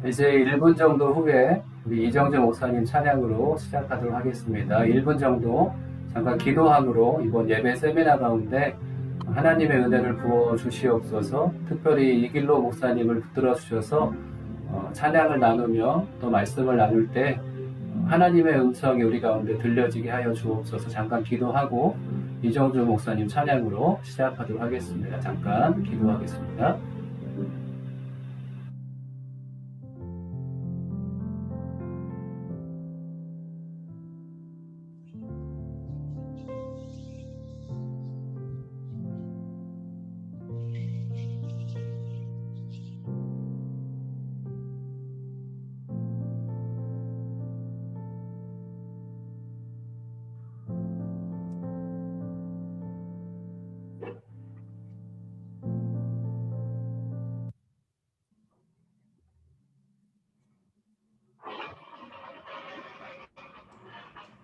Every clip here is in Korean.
이제 1분 정도 후에 우리 이정재 목사님 찬양으로 시작하도록 하겠습니다. 1분 정도 잠깐 기도함으로 이번 예배 세미나 가운데 하나님의 은혜를 부어 주시옵소서. 특별히 이길로 목사님을 붙들어 주셔서 찬양을 나누며 또 말씀을 나눌 때 하나님의 음성이 우리 가운데 들려지게 하여 주옵소서. 잠깐 기도하고 이정주 목사님 찬양으로 시작하도록 하겠습니다. 잠깐 기도하겠습니다.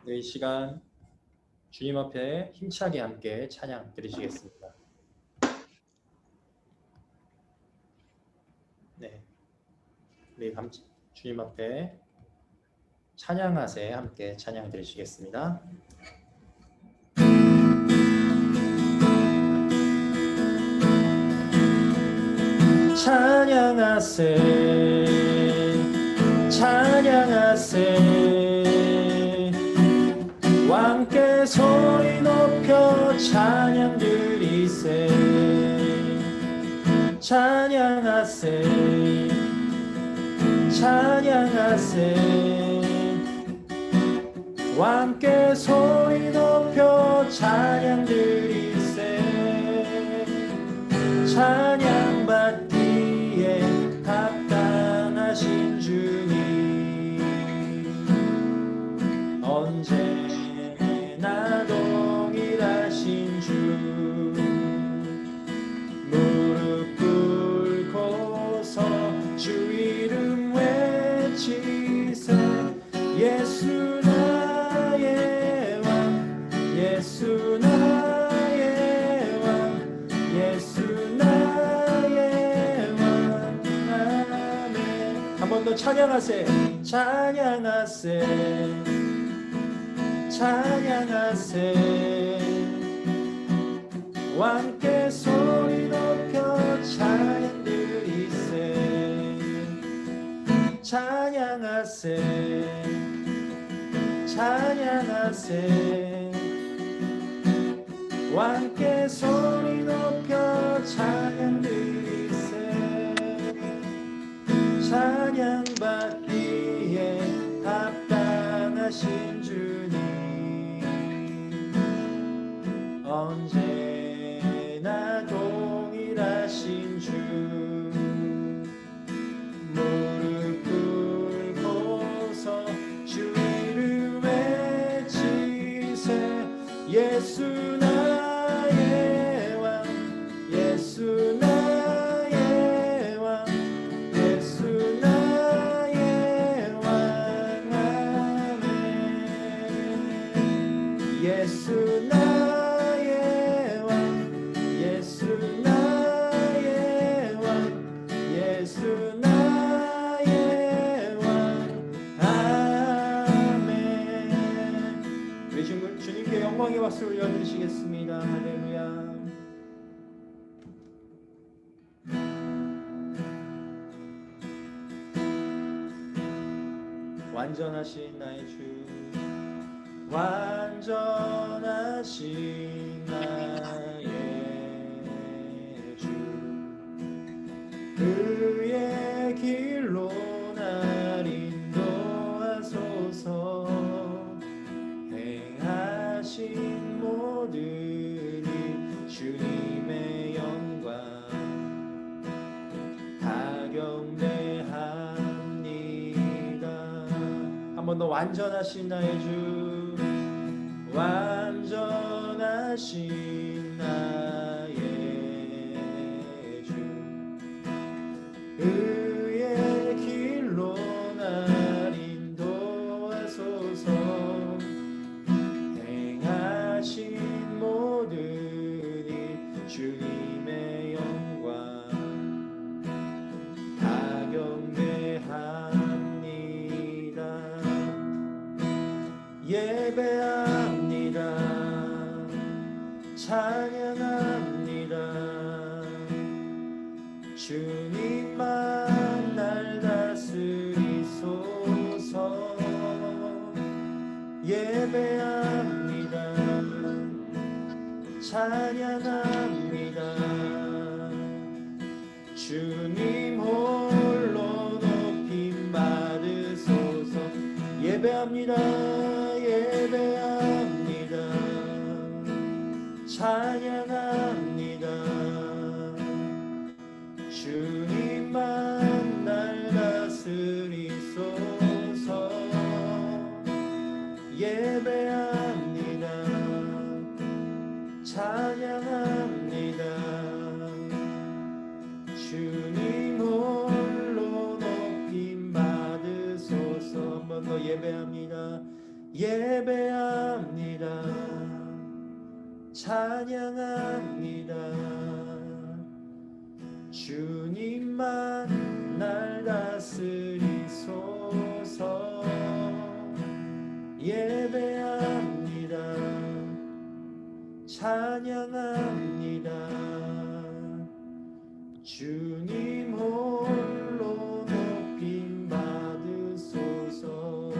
네, 이 시간 주님 앞에 힘차게 함께 찬양 드리시겠습니다. 네, 우리 주님 앞에 찬양하세 함께 찬양 드리시겠습니다. 찬양하세 찬양하세 왕께 소리 높여 찬양 드리세 찬양하세 찬양하세 왕께 소리 높여 찬양 드리세 찬양 받기에 합당하신 주님 언제나 동일하신 주 무릎 꿇고서 주 이름 외치세 예수 나의 왕 예수 나의 왕 예수 나의 왕 아멘. 한 번 더 찬양하세 찬양하세 찬양하세 왕께 소리 높여 찬양 드리세 찬양하세 찬양하세 왕께 소리 높여 찬양 드리세 찬양 받기에 합당하신 주님 언제나 동일하신 주 무릎 꿇고서 주 이름 외치세 예수 나의 왕 예수 나의 왕 예수 나의 왕 아멘 예수 나의 왕 예수 나의 왕 예수 나의 왕 아멘. 우리 주님께 영광의 박수 올려드리시겠습니다. 할렐루야. 완전하신 나의 주 완전하신 나의 주 그의 길로 날 인도하소서 행하신 모든 일 주님의 영광 다 경배합니다. 한 번 더 완전하신 나의 주 완전하신 나의 주 의의 길로 날 인도하소서 행하신 모든 일 주님의 영광 다 경배합니다. 찬양합니다. 주님 홀로 높임 받으소서. 예배합니다. 예배합니다. 찬양합니다. 주님만 날 다스리소서. 예배합니다. 찬양합니다. 주님 홀로 높임 받으소서. 한 번 더 예배합니다. 예배합니다. 찬양합니다. 주님만 날 다스리소서. 예배합니다. 찬양합니다. 주님 홀로 높임 받으소서.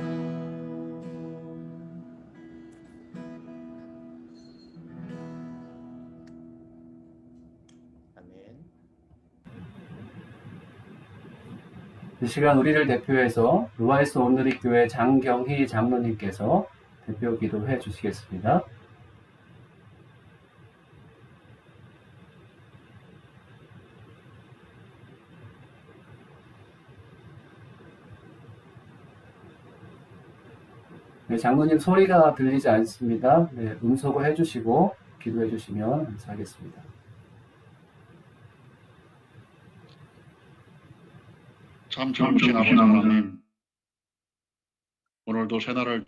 아멘. 이 시간 우리를 대표해서 루아이스 온누리교회 장경희 장로님께서 대표 기도해 주시겠습니다. 네, 장로님 소리가 들리지 않습니다. 네, 음소거 해주시고 기도해 주시면 감사하겠습니다. 참 좋으신 아버지 하나님, 오늘도 새날을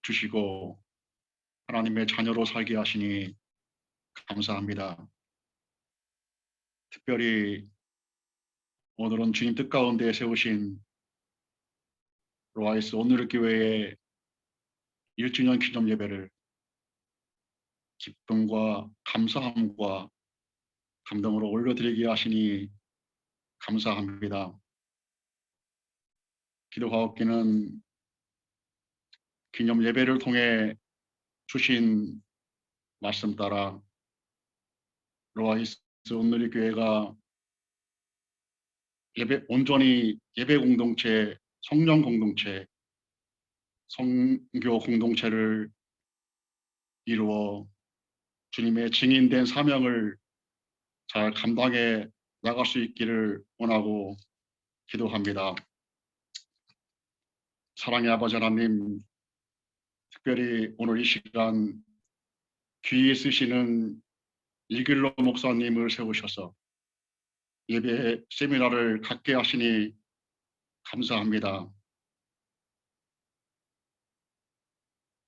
주시고 하나님의 자녀로 살게 하시니 감사합니다. 특별히 오늘은 주님 뜻 가운데 세우신 루아이스 온누리교회의 1주년 기념 예배를 기쁨과 감사함과 감동으로 올려드리게 하시니 감사합니다. 기도하옵기는 기념 예배를 통해 주신 말씀 따라 루아이스 온누리교회가 온전히 예배 공동체, 성령 공동체, 성교 공동체를 이루어 주님의 증인된 사명을 잘 감당해 나갈 수 있기를 원하고 기도합니다. 사랑의 아버지 하나님, 특별히 오늘 이 시간 귀히 쓰시는 이길로 목사님을 세우셔서 예배 세미나를 갖게 하시니 감사합니다.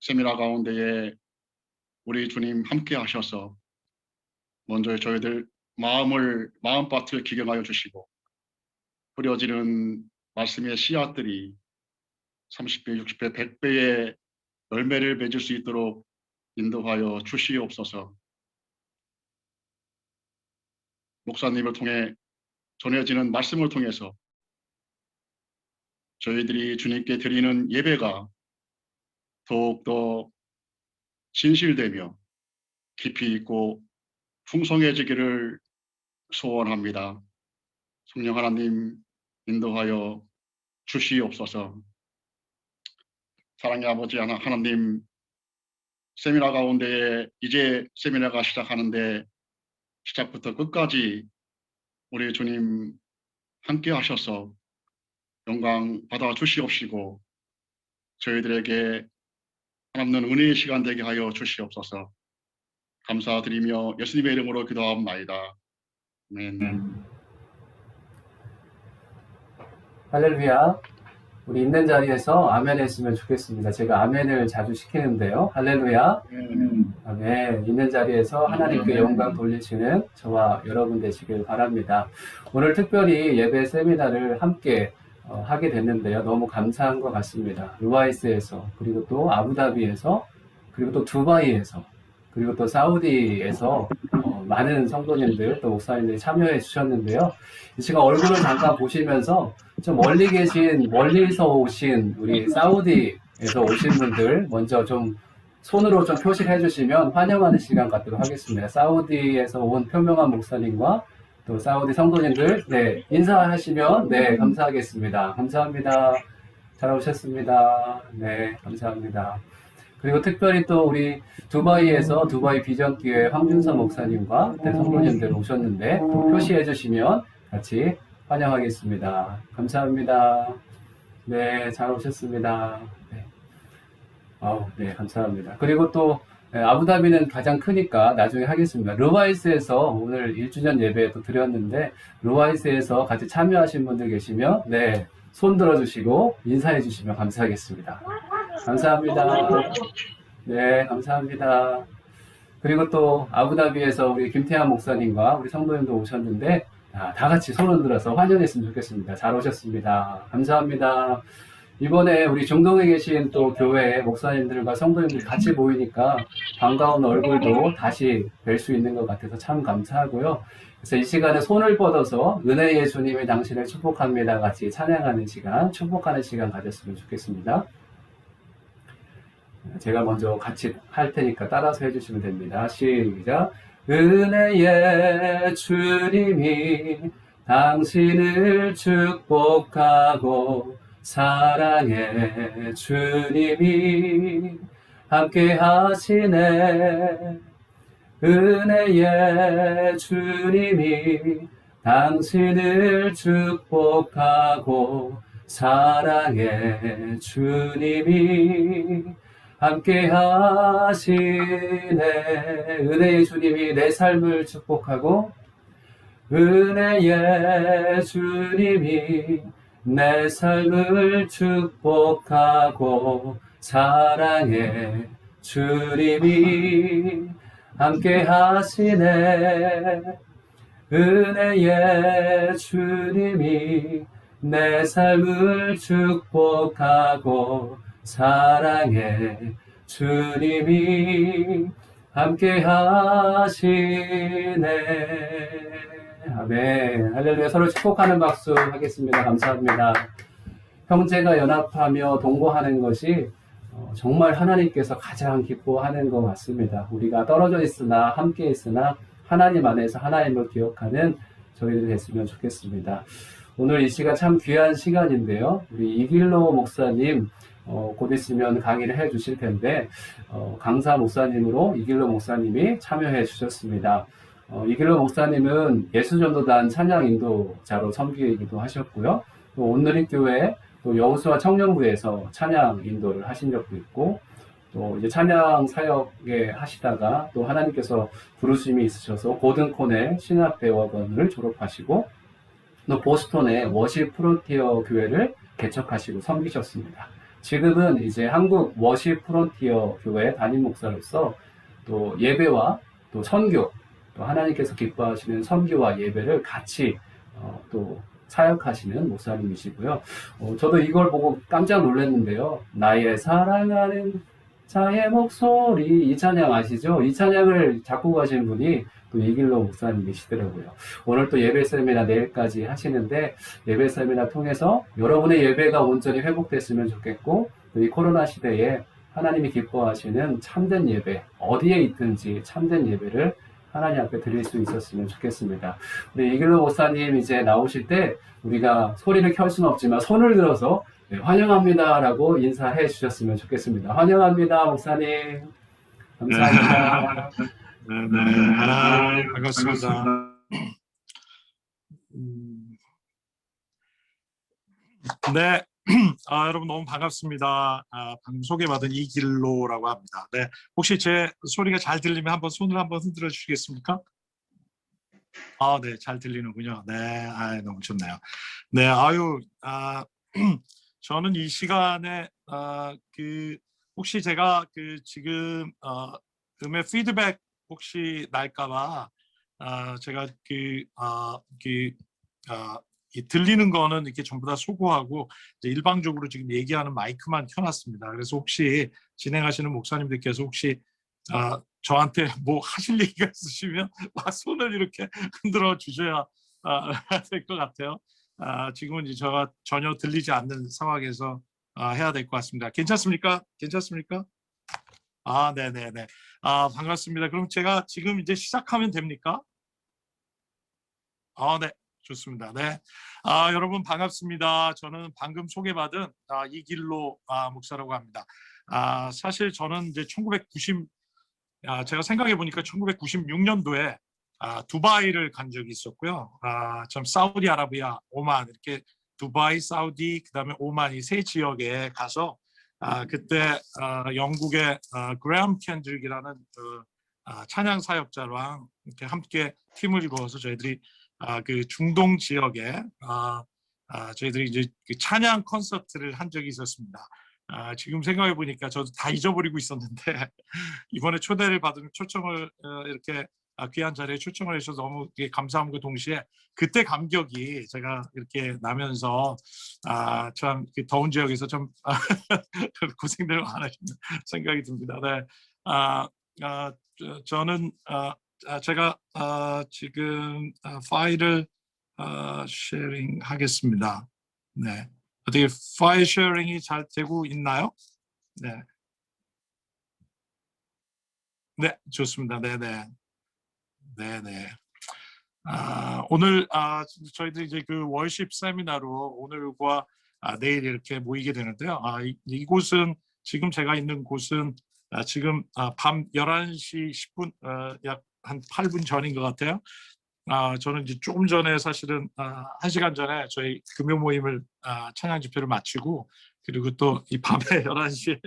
세미나 가운데에 우리 주님 함께 하셔서 먼저 저희들 마음밭을 기경하여 주시고 뿌려지는 말씀의 씨앗들이 30배, 60배, 100배의 열매를 맺을 수 있도록 인도하여 주시옵소서. 목사님을 통해 전해지는 말씀을 통해서 저희들이 주님께 드리는 예배가 더욱더 진실되며 깊이 있고 풍성해지기를 소원합니다. 성령 하나님 인도하여 주시옵소서. 사랑의 아버지 하나님, 세미나 가운데에 이제 세미나가 시작하는데 시작부터 끝까지 우리 주님 함께 하셔서 영광 받아 주시옵시고 저희들에게 남는 은혜의 시간 되게 하여 주시옵소서. 감사드리며 예수님의 이름으로 기도하옵나이다. 아멘. 할렐루야. 우리 있는 자리에서 아멘 했으면 좋겠습니다. 제가 아멘을 자주 시키는데요. 할렐루야. 아멘. 있는 자리에서 하나님께 영광 돌리시는 저와 여러분 되시길 바랍니다. 오늘 특별히 예배 세미나를 함께 하게 됐는데요. 너무 감사한 것 같습니다. 루아이스에서, 그리고 또 아부다비에서, 그리고 또 두바이에서, 그리고 또 사우디에서 많은 성도님들 또 목사님들이 참여해 주셨는데요. 이 시간 얼굴을 잠깐 보시면서 좀 멀리서 오신 우리 사우디에서 오신 분들 먼저 좀 손으로 좀 표시를 해주시면 환영하는 시간 갖도록 하겠습니다. 사우디에서 온 표명한 목사님과 또 사우디 성도님들, 네, 인사하시면, 네, 감사하겠습니다. 감사합니다. 잘 오셨습니다. 네, 감사합니다. 그리고 특별히 또 우리 두바이에서 두바이 비전교회 황준서 목사님과 네, 성도님들 오셨는데 또 표시해 주시면 같이 환영하겠습니다. 감사합니다. 네, 잘 오셨습니다. 네. 네, 감사합니다. 그리고 또 아부다비는 가장 크니까 나중에 하겠습니다. 루와이스에서 오늘 1주년 예배 또 드렸는데 루와이스에서 같이 참여하신 분들 계시면 네, 손 들어주시고 인사해 주시면 감사하겠습니다. 감사합니다. 네, 감사합니다. 그리고 또 아부다비에서 우리 김태환 목사님과 우리 성도님도 오셨는데 다 같이 손 흔들어서 환영했으면 좋겠습니다. 잘 오셨습니다. 감사합니다. 이번에 우리 중동에 계신 또 교회 목사님들과 성도님들 같이 보이니까 반가운 얼굴도 다시 뵐 수 있는 것 같아서 참 감사하고요. 그래서 이 시간에 손을 뻗어서 은혜의 예수님이 당신을 축복합니다. 같이 찬양하는 시간, 축복하는 시간 가졌으면 좋겠습니다. 제가 먼저 같이 할 테니까 따라서 해주시면 됩니다. 시작. 은혜의 주님이 당신을 축복하고 사랑의 주님이 함께 하시네. 은혜의 주님이 당신을 축복하고 사랑의 주님이 함께 하시네. 은혜의 주님이 내 삶을 축복하고 은혜의 주님이 내 삶을 축복하고 사랑의 주님이 함께 하시네. 은혜의 주님이 내 삶을 축복하고 사랑의 주님이 함께 하시네. 아멘. 할렐루야. 서로 축복하는 박수 하겠습니다. 감사합니다. 형제가 연합하며 동거하는 것이 정말 하나님께서 가장 기뻐하는 것 같습니다. 우리가 떨어져 있으나 함께 있으나 하나님 안에서 하나님을 기억하는 저희들이 됐으면 좋겠습니다. 오늘 이 시간 참 귀한 시간인데요. 우리 이길로 목사님 곧 있으면 강의를 해 주실 텐데 강사 목사님으로 이길로 목사님이 참여해 주셨습니다. 이길로 목사님은 예수전도단 찬양 인도자로 섬기기도 하셨고요. 또 온누리교회 또 여호수아 청년부에서 찬양 인도를 하신 적도 있고 또 이제 찬양 사역에 하시다가 또 하나님께서 부르심이 있으셔서 고든콘의 신학대학원을 졸업하시고 또 보스턴의 워십 프론티어 교회를 개척하시고 섬기셨습니다. 지금은 이제 한국 워십 프론티어 교회 담임 목사로서 또 예배와 또 선교 또 하나님께서 기뻐하시는 선교와 예배를 같이 또 사역하시는 목사님이시고요. 저도 이걸 보고 깜짝 놀랐는데요. 나의 사랑하는 자의 목소리 이 찬양 아시죠? 이 찬양을 작곡하신 분이 또 이길로 목사님이시더라고요. 오늘 또 예배 세미나 내일까지 하시는데 예배 세미나 통해서 여러분의 예배가 온전히 회복됐으면 좋겠고 또 이 코로나 시대에 하나님이 기뻐하시는 참된 예배 어디에 있든지 참된 예배를 하나님 앞에 드릴 수 있었으면 좋겠습니다. 우리 이길로 목사님 이제 나오실 때 우리가 소리를 켤 수는 없지만 손을 들어서 네, 환영합니다 라고 인사해 주셨으면 좋겠습니다. 환영합니다 목사님. 감사합니다. 네, 반갑습니다. 네, 여러분 너무 반갑습니다. 방금 소개받은 이길로라고 합니다. 네, 혹시 제 소리가 잘 들리면 한번 손을 한번 흔들어 주시겠습니까? 네, 잘 들리는군요. 네, 너무 좋네요. 네, 저는 이 시간에 혹시 제가 지금 음의 피드백 혹시 날까봐 제가 들리는 거는 이렇게 전부 다 소고하고 이제 일방적으로 지금 얘기하는 마이크만 켜놨습니다. 그래서 혹시 진행하시는 목사님들께서 혹시 저한테 뭐 하실 얘기가 있으시면 막 손을 이렇게 흔들어 주셔야 될 것 같아요. 지금은 이제 제가 전혀 들리지 않는 상황에서 해야 될 것 같습니다. 괜찮습니까? 괜찮습니까? 네네네. 반갑습니다. 그럼 제가 지금 이제 시작하면 됩니까? 네. 좋습니다. 네. 여러분 반갑습니다. 저는 방금 소개받은 이길로 목사라고 합니다. 사실 저는 이제 제가 생각해 보니까 1996년도에 두바이를 간 적이 있었고요. 참 사우디아라비아, 오만 이렇게 두바이, 사우디, 그다음에 오만 이 세 지역에 가서 그때 영국의 그레엄 켄드릭이라는 찬양 사역자랑 이렇게 함께 팀을 이루어서 저희들이 그 중동 지역에 저희들이 이제 그 찬양 콘서트를 한 적이 있었습니다. 지금 생각해 보니까 저도 다 잊어버리고 있었는데 이번에 초대를 받으면 초청을 이렇게 귀한 자리에 초청을 해주셔서 너무 감사함과 동시에 그때 감격이 제가 이렇게 나면서 참 더운 지역에서 좀 고생들 많으신 생각이 듭니다. 네. 저는 제가 지금 파일을 쉐어링 하겠습니다. 네. 어떻게 파일 쉐어링이 잘 되고 있나요? 네. 네, 좋습니다. 네네. 네네. 오늘 저희들이 이제 그 월십 세미나로 오늘과 내일 이렇게 모이게 되는데요. 이곳은 지금 제가 있는 곳은 지금 밤 11시 10분 약 한 8분 전인 것 같아요. 저는 이제 조금 전에 사실은 1시간 전에 저희 금요 모임을 찬양 집회를 마치고 그리고 또 이 밤에 11시에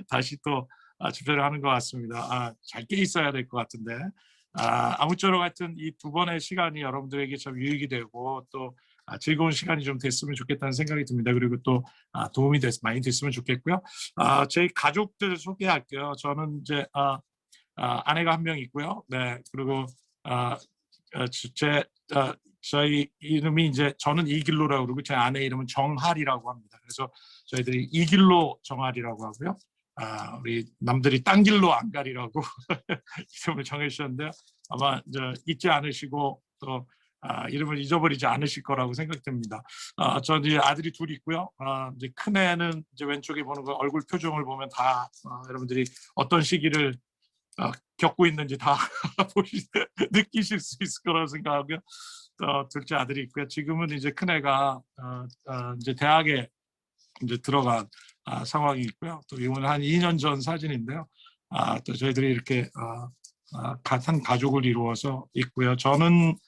다시 또 집회를 하는 것 같습니다. 잘 깨 있어야 될 것 같은데 아무쪼록 하여튼 이 두 번의 시간이 여러분들에게 참 유익이 되고 또 즐거운 시간이 좀 됐으면 좋겠다는 생각이 듭니다. 그리고 또 도움이 많이 됐으면 좋겠고요. 제 가족들 소개할게요. 저는 이제 아내가 한 명 있고요. 네, 그리고 저희 이름이 이제 저는 이길로라고 그러고 제 아내 이름은 정할이라고 합니다. 그래서 저희들이 이길로 정할이라고 하고요. 우리 남들이 딴 길로 안 가리라고 이름을 정해주셨는데요. 아마 잊지 않으시고 또 이름을 잊어버리지 않으실 거라고 생각됩니다. 저 이제 아들이 둘 있고요. 이제 큰 애는 이제 왼쪽에 보는 거 얼굴 표정을 보면 다 여러분들이 어떤 시기를 겪고 있는지 다 느끼실 수 있을 거라고 생각하고요. 둘째 아들이 있고요. 지금은 이제 큰 애가 이제 대학에 이제 들어간 상황이 있고요. 또 이거는 한 2년 전 사진인데요. 또 저희들이 이렇게 한 가족을 이루어서 있고요. 저는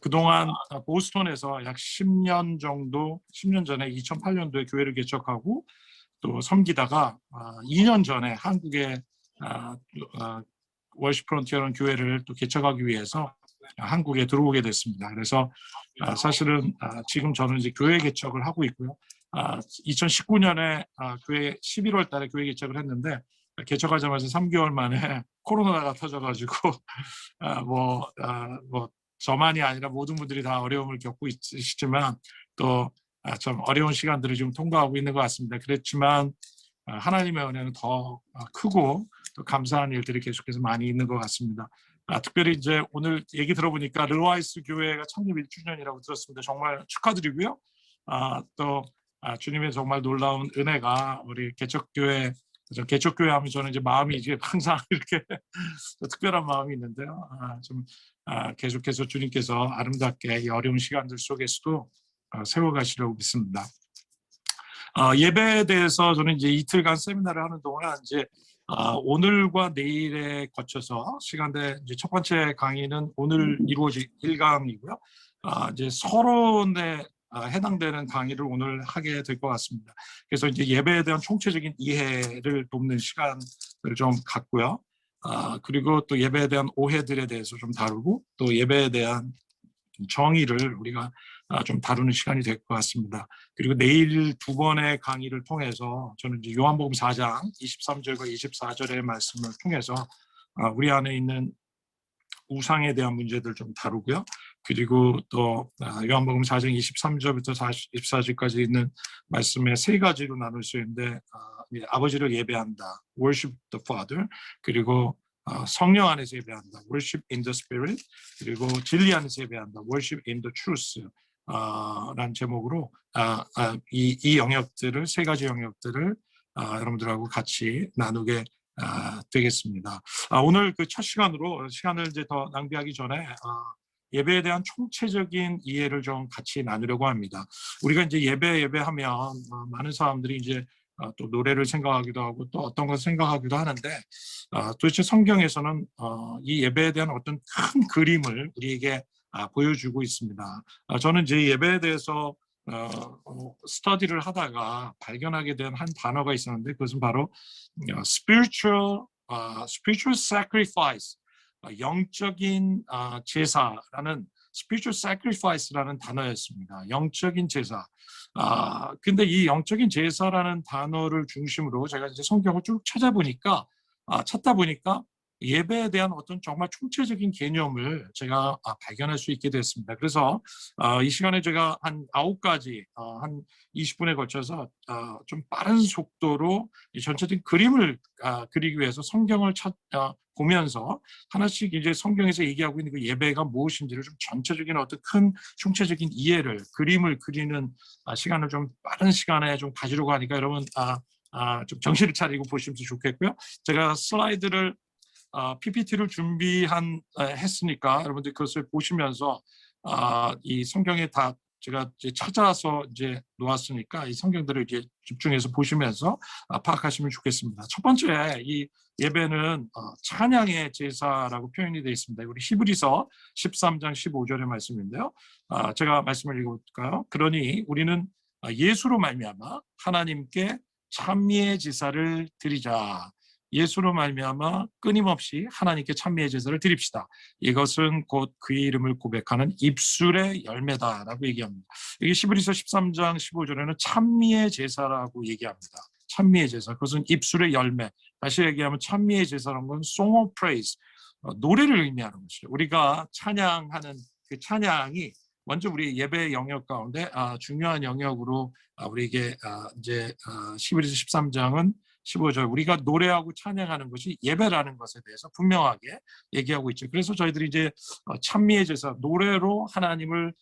그동안 보스턴에서 약 10년 정도, 10년 전에 2008년도에 교회를 개척하고 또 섬기다가 2년 전에 한국에 월십 프론티어라는 교회를 또 개척하기 위해서 한국에 들어오게 됐습니다. 그래서 사실은 지금 저는 이제 교회 개척을 하고 있고요. 2019년에 교회 11월 달에 교회 개척을 했는데 개척하자마자 3개월 만에 코로나가 터져가지고 뭐 저만이 아니라 모든 분들이 다 어려움을 겪고 있으시지만 또 좀 어려운 시간들을 지금 통과하고 있는 것 같습니다. 그렇지만 하나님의 은혜는 더 크고 또 감사한 일들이 계속해서 많이 있는 것 같습니다. 특별히 이제 오늘 얘기 들어보니까 르와이스 교회가 창립 1주년이라고 들었습니다. 정말 축하드리고요. 또 주님의 정말 놀라운 은혜가 우리 개척교회 하면 저는 이제 마음이 이제 항상 이렇게 특별한 마음이 있는데요. 좀 계속해서 주님께서 아름답게 이 어려운 시간들 속에서도 세워가시려고 믿습니다. 예배에 대해서 저는 이제 이틀간 세미나를 하는 동안 이제 오늘과 내일에 거쳐서 시간대 이제 첫 번째 강의는 오늘 이루어질 1강이고요. 이제 서론에 해당되는 강의를 오늘 하게 될 것 같습니다. 그래서 이제 예배에 대한 총체적인 이해를 돕는 시간을 좀 갖고요. 그리고 또 예배에 대한 오해들에 대해서 좀 다루고 또 예배에 대한 정의를 우리가 좀 다루는 시간이 될 것 같습니다. 그리고 내일 두 번의 강의를 통해서 저는 이제 요한복음 4장 23절과 24절의 말씀을 통해서 우리 안에 있는 우상에 대한 문제들 좀 다루고요. 그리고 또 요한복음 4장 23절부터 24절까지 있는 말씀의 세 가지로 나눌 수 있는데 아버지를 예배한다, worship the Father, 그리고 성령 안에서 예배한다, worship in the Spirit, 그리고 진리 안에서 예배한다, worship in the truth 라는 제목으로 이 영역들을 세 가지 영역들을 여러분들하고 같이 나누게 되겠습니다. 오늘 그 첫 시간으로 시간을 이제 더 낭비하기 전에 예배에 대한 총체적인 이해를 좀 같이 나누려고 합니다. 우리가 이제 예배하면 많은 사람들이 이제 또 노래를 생각하기도 하고 또 어떤 것을 생각하기도 하는데 도대체 성경에서는 이 예배에 대한 어떤 큰 그림을 우리에게 보여주고 있습니다. 저는 이제 예배에 대해서 스터디를 하다가 발견하게 된 한 단어가 있었는데 그것은 바로 spiritual sacrifice, 영적인 제사라는 spiritual sacrifice라는 단어였습니다. 영적인 제사. 근데 이 영적인 제사라는 단어를 중심으로 제가 이제 성경을 쭉 찾다 보니까 예배에 대한 어떤 정말 총체적인 개념을 제가 발견할 수 있게 됐습니다. 그래서 이 시간에 제가 한 9가지, 한 20분에 걸쳐서 좀 빠른 속도로 이 전체적인 그림을 그리기 위해서 성경을 보면서 하나씩 이제 성경에서 얘기하고 있는 그 예배가 무엇인지를 좀 전체적인 어떤 큰 총체적인 이해를, 그림을 그리는 시간을 좀 빠른 시간에 좀 가지려고 하니까 여러분 좀 정신을 차리고 보시면 좋겠고요. 제가 슬라이드를 PPT를 했으니까 여러분들 그것을 보시면서 이 성경에 다 제가 이제 찾아서 이제 놓았으니까 이 성경들을 이제 집중해서 보시면서 파악하시면 좋겠습니다. 첫 번째, 이 예배는 찬양의 제사라고 표현이 되어 있습니다. 우리 히브리서 13장 15절의 말씀인데요. 제가 말씀을 읽어볼까요? 그러니 우리는 예수로 말미암아 하나님께 찬미의 제사를 드리자. 예수로 말미암아 끊임없이 하나님께 찬미의 제사를 드립시다. 이것은 곧 그의 이름을 고백하는 입술의 열매다라고 얘기합니다. 여기 히브리서 13장 15절에는 찬미의 제사라고 얘기합니다. 찬미의 제사, 그것은 입술의 열매. 다시 얘기하면 찬미의 제사라는 건 song of praise, 노래를 의미하는 것이죠. 우리가 찬양하는 그 찬양이 먼저 우리 예배 영역 가운데 중요한 영역으로 우리에게 이제 히브리서 13장은 15절 우리가 노래하고 찬양하는 것이 예배라는 것에 대해서 분명하게 얘기하고 있죠. 그래서 저희들이 이제 찬미의 제사, 노래로 하나님을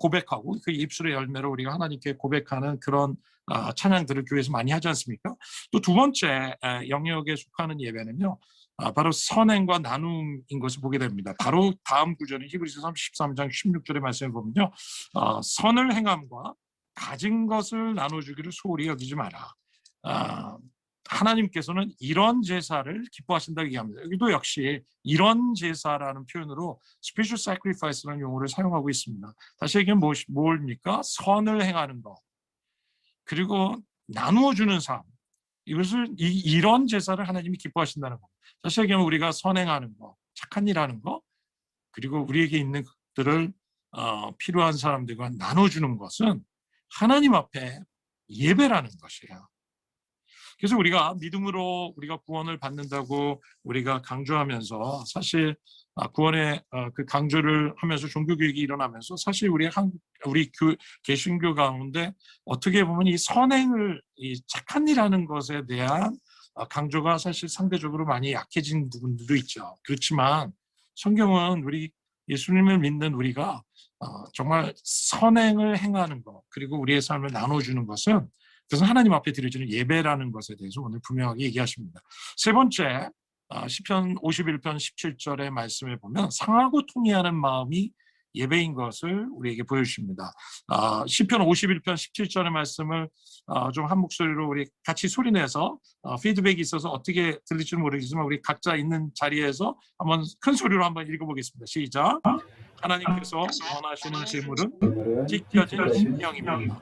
고백하고 그 입술의 열매로 우리가 하나님께 고백하는 그런 찬양들을 교회에서 많이 하지 않습니까? 또 두 번째 영역에 속하는 예배는요, 바로 선행과 나눔인 것을 보게 됩니다. 바로 다음 구절인 히브리서 13장 16절의 말씀을 보면요, 선을 행함과 가진 것을 나눠주기를 소홀히 여기지 마라. 하나님께서는 이런 제사를 기뻐하신다고 얘기합니다. 여기도 역시 이런 제사라는 표현으로 spiritual sacrifice라는 용어를 사용하고 있습니다. 다시 얘기하면 뭡니까? 선을 행하는 것, 그리고 나누어 주는 삶, 이것을 이런 제사를 하나님이 기뻐하신다는 것. 다시 얘기하면 우리가 선행하는 것, 착한 일 하는 것, 그리고 우리에게 있는 것들을 필요한 사람들과 나눠주는 것은 하나님 앞에 예배라는 것이에요. 그래서 우리가 믿음으로 우리가 구원을 받는다고 우리가 강조하면서 사실 구원의 그 강조를 하면서 종교교육이 일어나면서 사실 우리 개신교 가운데 어떻게 보면 이 선행을, 이 착한 일하는 것에 대한 강조가 사실 상대적으로 많이 약해진 부분들도 있죠. 그렇지만 성경은 우리 예수님을 믿는 우리가 정말 선행을 행하는 것, 그리고 우리의 삶을 나눠주는 것은, 그래서 하나님 앞에 드려지는 예배라는 것에 대해서 오늘 분명하게 얘기하십니다. 세 번째, 시편 51편 17절의 말씀에 보면 상하고 통회하는 마음이 예배인 것을 우리에게 보여주십니다. 시편 51편 17절의 말씀을 좀 한 목소리로 우리 같이 소리내서 피드백이 있어서 어떻게 들릴지는 모르겠지만 우리 각자 있는 자리에서 한번 큰 소리로 한번 읽어보겠습니다. 시작. 하나님께서 원하시는 제물은 찢겨진 심령입니다.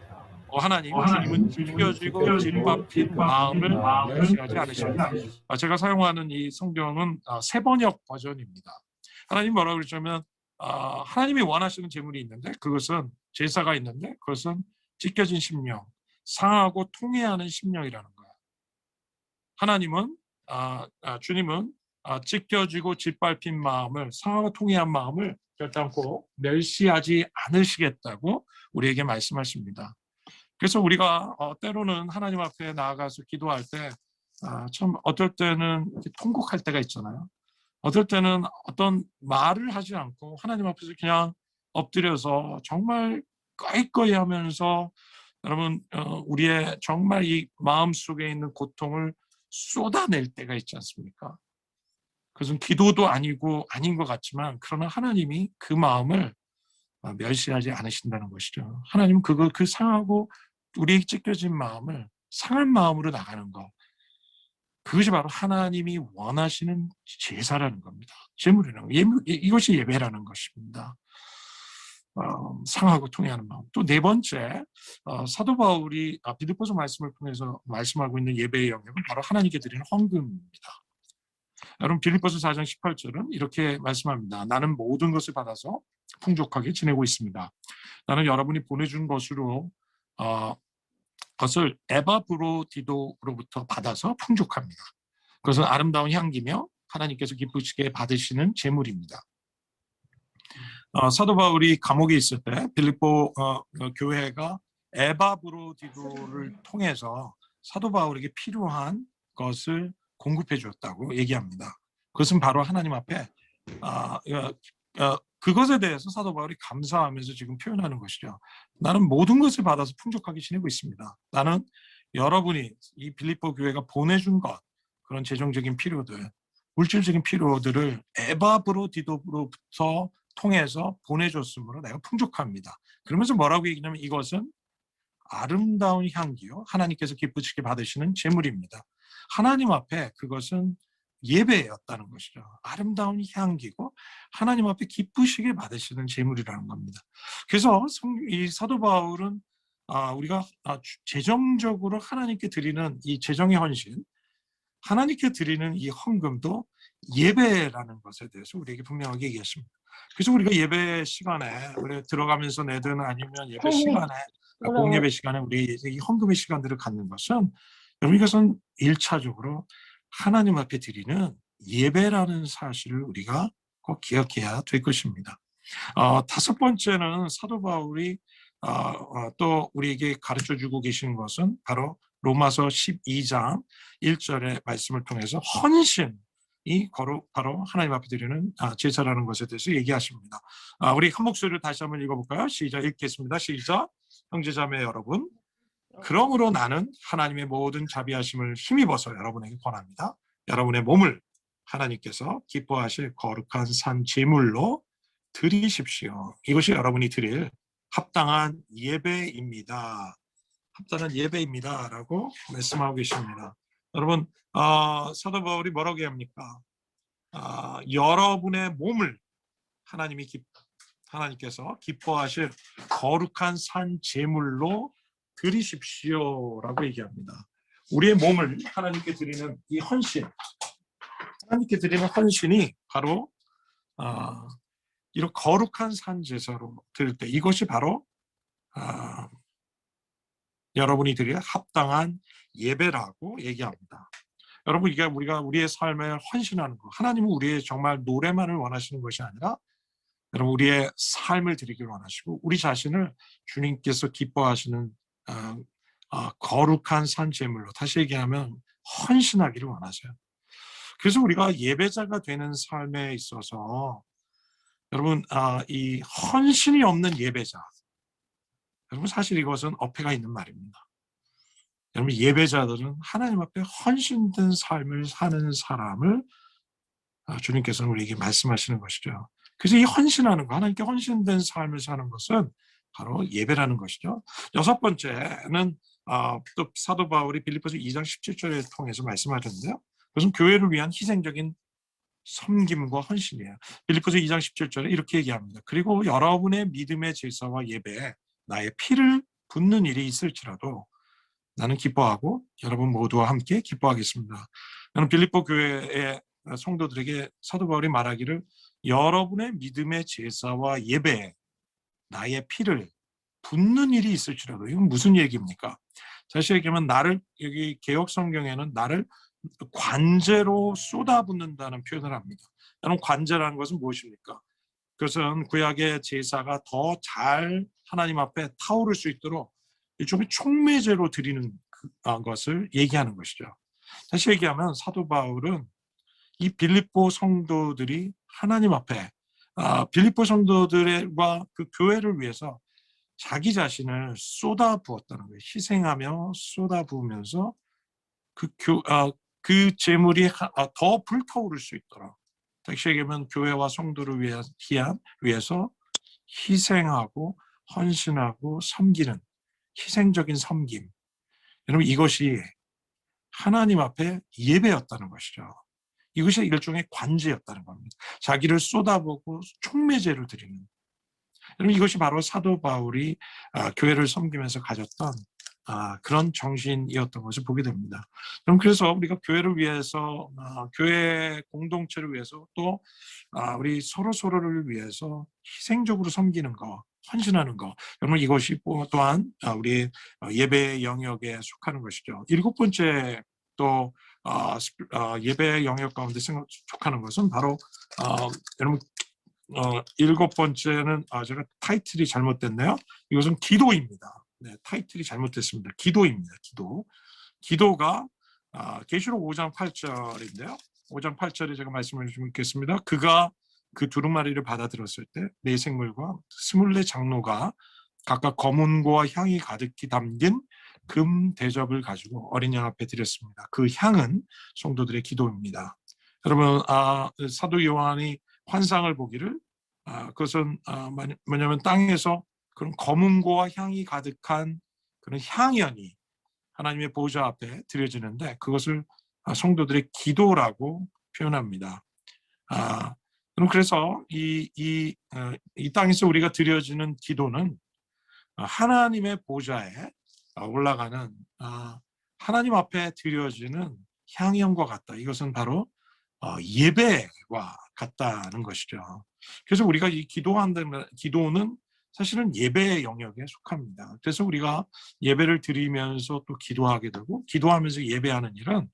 하나님, 주님은 찢겨지고 짓밟힌 마음을 멸시하지 않으십니다. 제가 사용하는 이 성경은 세번역 버전입니다. 하나님 뭐라고 그러냐면 하나님이 원하시는 제물이 있는데, 그것은 제사가 있는데, 그것은 찢겨진 심령, 상하고 통회하는 심령이라는 거예요. 하나님은 주님은 찢겨지고 짓밟힌 마음을, 상하고 통회한 마음을 결단코 멸시하지 않으시겠다고 우리에게 말씀하십니다. 그래서 우리가 때로는 하나님 앞에 나아가서 기도할 때 참 어떨 때는 통곡할 때가 있잖아요. 어떨 때는 어떤 말을 하지 않고 하나님 앞에서 그냥 엎드려서 정말 꺼이꺼이 하면서 여러분 우리의 정말 이 마음 속에 있는 고통을 쏟아낼 때가 있지 않습니까? 그것은 기도도 아니고 아닌 것 같지만 그러나 하나님이 그 마음을 멸시하지 않으신다는 것이죠. 하나님은 그 상하고 우리에게 찢겨진 마음을 상한 마음으로 나가는 것, 그것이 바로 하나님이 원하시는 제사라는 겁니다. 제물이라는 거. 이것이 예배라는 것입니다. 상하고 통회하는 마음. 또 네 번째, 사도 바울이 빌립보서 말씀을 통해서 말씀하고 있는 예배의 영역은 바로 하나님께 드리는 헌금입니다. 여러분 빌립보서 4장 18절은 이렇게 말씀합니다. 나는 모든 것을 받아서 풍족하게 지내고 있습니다. 나는 여러분이 보내준 것으로 것을 에바브로디도로부터 받아서 풍족합니다. 그것은 아름다운 향기며 하나님께서 기쁘시게 받으시는 제물입니다. 사도 바울이 감옥에 있을 때 빌립보 교회가 에바브로디도를 통해서 사도 바울에게 필요한 것을 공급해 주었다고 얘기합니다. 그것은 바로 하나님 앞에 그것에 대해서 사도 바울이 감사하면서 지금 표현하는 것이죠. 나는 모든 것을 받아서 풍족하게 지내고 있습니다. 나는 여러분이 이 빌립보 교회가 보내준 것, 그런 재정적인 필요들, 물질적인 필요들을 에바브로디도로부터 통해서 보내줬으므로 내가 풍족합니다. 그러면서 뭐라고 얘기냐면 이것은 아름다운 향기요 하나님께서 기쁘시게 받으시는 제물입니다. 하나님 앞에 그것은 예배였다는 것이죠. 아름다운 향기고 하나님 앞에 기쁘시게 받으시는 제물이라는 겁니다. 그래서 이 사도 바울은 우리가 재정적으로 하나님께 드리는 이 재정의 헌신, 하나님께 드리는 이 헌금도 예배라는 것에 대해서 우리에게 분명하게 얘기했습니다. 그래서 우리가 예배 시간에 우리 들어가면서 내든 아니면 예배 시간에 공예배 시간에 우리 이 헌금의 시간들을 갖는 것은 여러분 이것은 1차적으로 하나님 앞에 드리는 예배라는 사실을 우리가 꼭 기억해야 될 것입니다. 다섯 번째는 사도 바울이 또 우리에게 가르쳐주고 계시는 것은 바로 로마서 12장 1절의 말씀을 통해서 헌신이 바로 하나님 앞에 드리는 제사라는 것에 대해서 얘기하십니다. 우리 한 목소리를 다시 한번 읽어볼까요? 시작. 읽겠습니다. 시작. 형제자매 여러분, 그러므로 나는 하나님의 모든 자비하심을 힘입어서 여러분에게 권합니다. 여러분의 몸을 하나님께서 기뻐하실 거룩한 산 제물로 드리십시오. 이것이 여러분이 드릴 합당한 예배입니다. 합당한 예배입니다. 라고 말씀하고 계십니다. 여러분, 사도 바울이 뭐라고 합니까? 여러분의 몸을 하나님께서 기뻐하실 거룩한 산 제물로 드리십시오라고 얘기합니다. 우리의 몸을 하나님께 드리는 이 헌신, 하나님께 드리는 헌신이 바로 이런 거룩한 산 제사로 드릴 때 이것이 바로 여러분이 드릴 합당한 예배라고 얘기합니다. 여러분 이게 우리의 삶에 헌신하는 것, 하나님은 우리의 정말 노래만을 원하시는 것이 아니라 여러분 우리의 삶을 드리기를 원하시고 우리 자신을 주님께서 기뻐하시는 거룩한 산 제물로, 다시 얘기하면 헌신하기를 원하세요. 그래서 우리가 예배자가 되는 삶에 있어서 여러분 이 헌신이 없는 예배자, 여러분 사실 이것은 어폐가 있는 말입니다. 여러분 예배자들은 하나님 앞에 헌신된 삶을 사는 사람을 주님께서는 우리에게 말씀하시는 것이죠. 그래서 이 헌신하는 거, 하나님께 헌신된 삶을 사는 것은 바로 예배라는 것이죠. 여섯 번째는 또 사도 바울이 빌립보서 2장 17절을 통해서 말씀하셨는데요. 그것은 교회를 위한 희생적인 섬김과 헌신이에요. 빌립보서 2장 17절에 이렇게 얘기합니다. 그리고 여러분의 믿음의 제사와 예배에 나의 피를 붓는 일이 있을지라도 나는 기뻐하고 여러분 모두와 함께 기뻐하겠습니다. 나는 빌립보 교회의 성도들에게 사도 바울이 말하기를 여러분의 믿음의 제사와 예배에 나의 피를 붓는 일이 있을지라도, 이건 무슨 얘기입니까? 다시 얘기하면 여기 개역 성경에는 나를 관제로 쏟아붓는다는 표현을 합니다. 여러분 관제라는 것은 무엇입니까? 그것은 구약의 제사가 더 잘 하나님 앞에 타오를 수 있도록 일종의 촉매제로 드리는 것을 얘기하는 것이죠. 다시 얘기하면 사도 바울은 이 빌립보 성도들이 하나님 앞에 빌립보 성도들과 그 교회를 위해서 자기 자신을 쏟아 부었다는 거예요. 희생하며 쏟아 부으면서 그 재물이 더 불타오를 수 있도록, 다시 얘기하면 교회와 성도를 위해서 희생하고 헌신하고 섬기는 희생적인 섬김. 여러분, 이것이 하나님 앞에 예배였다는 것이죠. 이것이 일종의 관제였다는 겁니다. 자기를 쏟아부고 촉매제를 드리는. 여러분, 이것이 바로 사도 바울이 교회를 섬기면서 가졌던 그런 정신이었던 것을 보게 됩니다. 그럼 그래서 우리가 교회를 위해서, 교회 공동체를 위해서, 또 우리 서로를 위해서 희생적으로 섬기는 것, 헌신하는 것, 여러분, 이것이 또한 우리 예배의 영역에 속하는 것이죠. 일곱 번째 또 예배의 영역 가운데 속하는 것은 바로 여러분, 일곱 번째는 제가 타이틀이 잘못됐네요. 이것은 기도입니다. 네, 타이틀이 잘못됐습니다. 기도입니다. 기도가 계시록 5장 8절인데요. 5장 8절에 제가 말씀을 좀 읽겠습니다. 그가 그 두루마리를 받아들었을 때 네 생물과 24 장로가 각각 검은고와 향이 가득히 담긴 금 대접을 가지고 어린 양 앞에 드렸습니다. 그 향은 성도들의 기도입니다. 여러분, 사도 요한이 환상을 보기를 그것은 뭐냐면 땅에서 그런 검은고와 향이 가득한 그런 향연이 하나님의 보좌 앞에 드려지는데 그것을 성도들의 기도라고 표현합니다. 그럼 그래서 이 땅에서 우리가 드려지는 기도는 하나님의 보좌에 올라가는 하나님 앞에 드려지는 향연과 같다. 이것은 바로 예배와 같다는 것이죠. 그래서 우리가 이 기도는 사실은 예배의 영역에 속합니다. 그래서 우리가 예배를 드리면서 또 기도하게 되고 기도하면서 예배하는 일은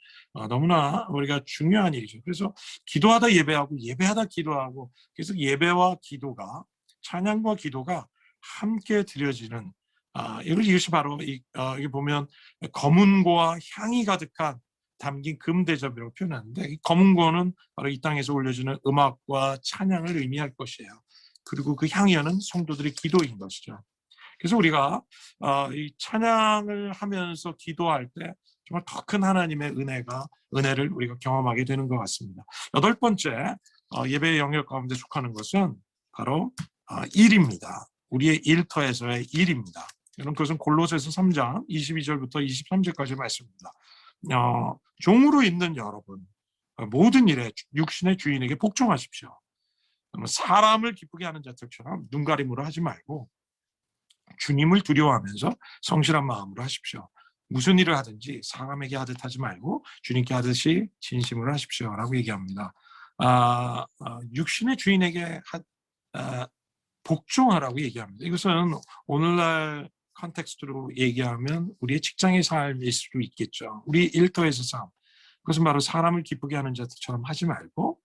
너무나 우리가 중요한 일이죠. 그래서 기도하다 예배하고 예배하다 기도하고, 그래서 예배와 기도가, 찬양과 기도가 함께 드려지는 이것이 바로 여기 보면 검은고와 향이 가득한 담긴 금대접이라고 표현하는데, 이 검은고는 바로 이 땅에서 올려주는 음악과 찬양을 의미할 것이에요. 그리고 그 향연은 성도들의 기도인 것이죠. 그래서 우리가 이 찬양을 하면서 기도할 때 정말 더 큰 하나님의 은혜를 우리가 경험하게 되는 것 같습니다. 여덟 번째 예배의 영역 가운데 속하는 것은 바로 일입니다. 우리의 일터에서의 일입니다. 여러분, 그것은 골로새서 3장 22절부터 23절까지 말씀입니다. 종으로 있는 여러분, 모든 일에 육신의 주인에게 복종하십시오. 사람을 기쁘게 하는 자들처럼 눈가림으로 하지 말고 주님을 두려워하면서 성실한 마음으로 하십시오. 무슨 일을 하든지 사람에게 하듯 하지 말고 주님께 하듯이 진심으로 하십시오라고 얘기합니다. 육신의 주인에게 복종하라고 얘기합니다. 이것은 오늘날 컨텍스트로 얘기하면 우리의 직장의 삶일 수도 있겠죠. 우리 일터에서 삶, 그것은 바로 사람을 기쁘게 하는 자들처럼 하지 말고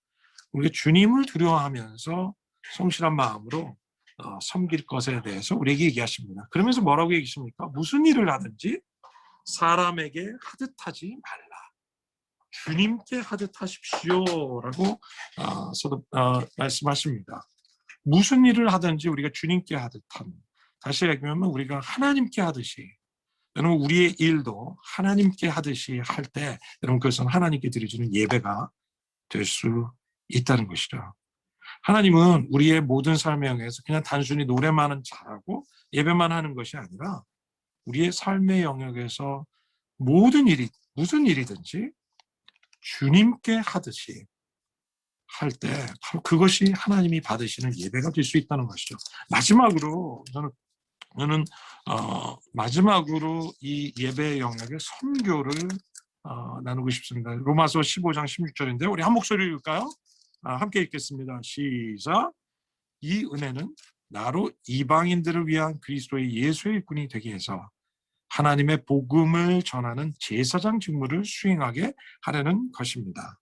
우리가 주님을 두려워하면서 성실한 마음으로 섬길 것에 대해서 우리에게 얘기하십니다. 그러면서 뭐라고 얘기하십니까? 무슨 일을 하든지 사람에게 하듯 하지 말라. 주님께 하듯 하십시오라고 말씀하십니다. 무슨 일을 하든지 우리가 주님께 하듯 함. 다시 얘기하면 우리가 하나님께 하듯이, 여러분, 우리의 일도 하나님께 하듯이 할 때 여러분, 그것은 하나님께 드려지는 예배가 될 수 있다는 것이죠. 하나님은 우리의 모든 삶의 영역에서 그냥 단순히 노래만은 잘하고 예배만 하는 것이 아니라 우리의 삶의 영역에서 모든 일이, 무슨 일이든지 주님께 하듯이 할 때 바로 그것이 하나님이 받으시는 예배가 될 수 있다는 것이죠. 마지막으로 저는 마지막으로 이 예배의 영역의 선교를 나누고 싶습니다. 로마서 15장 16절인데 우리 한 목소리 읽을까요? 함께 읽겠습니다. 시작. 이 은혜는 나로 이방인들을 위한 그리스도의 예수의 일꾼이 되게 해서 하나님의 복음을 전하는 제사장 직무를 수행하게 하려는 것입니다.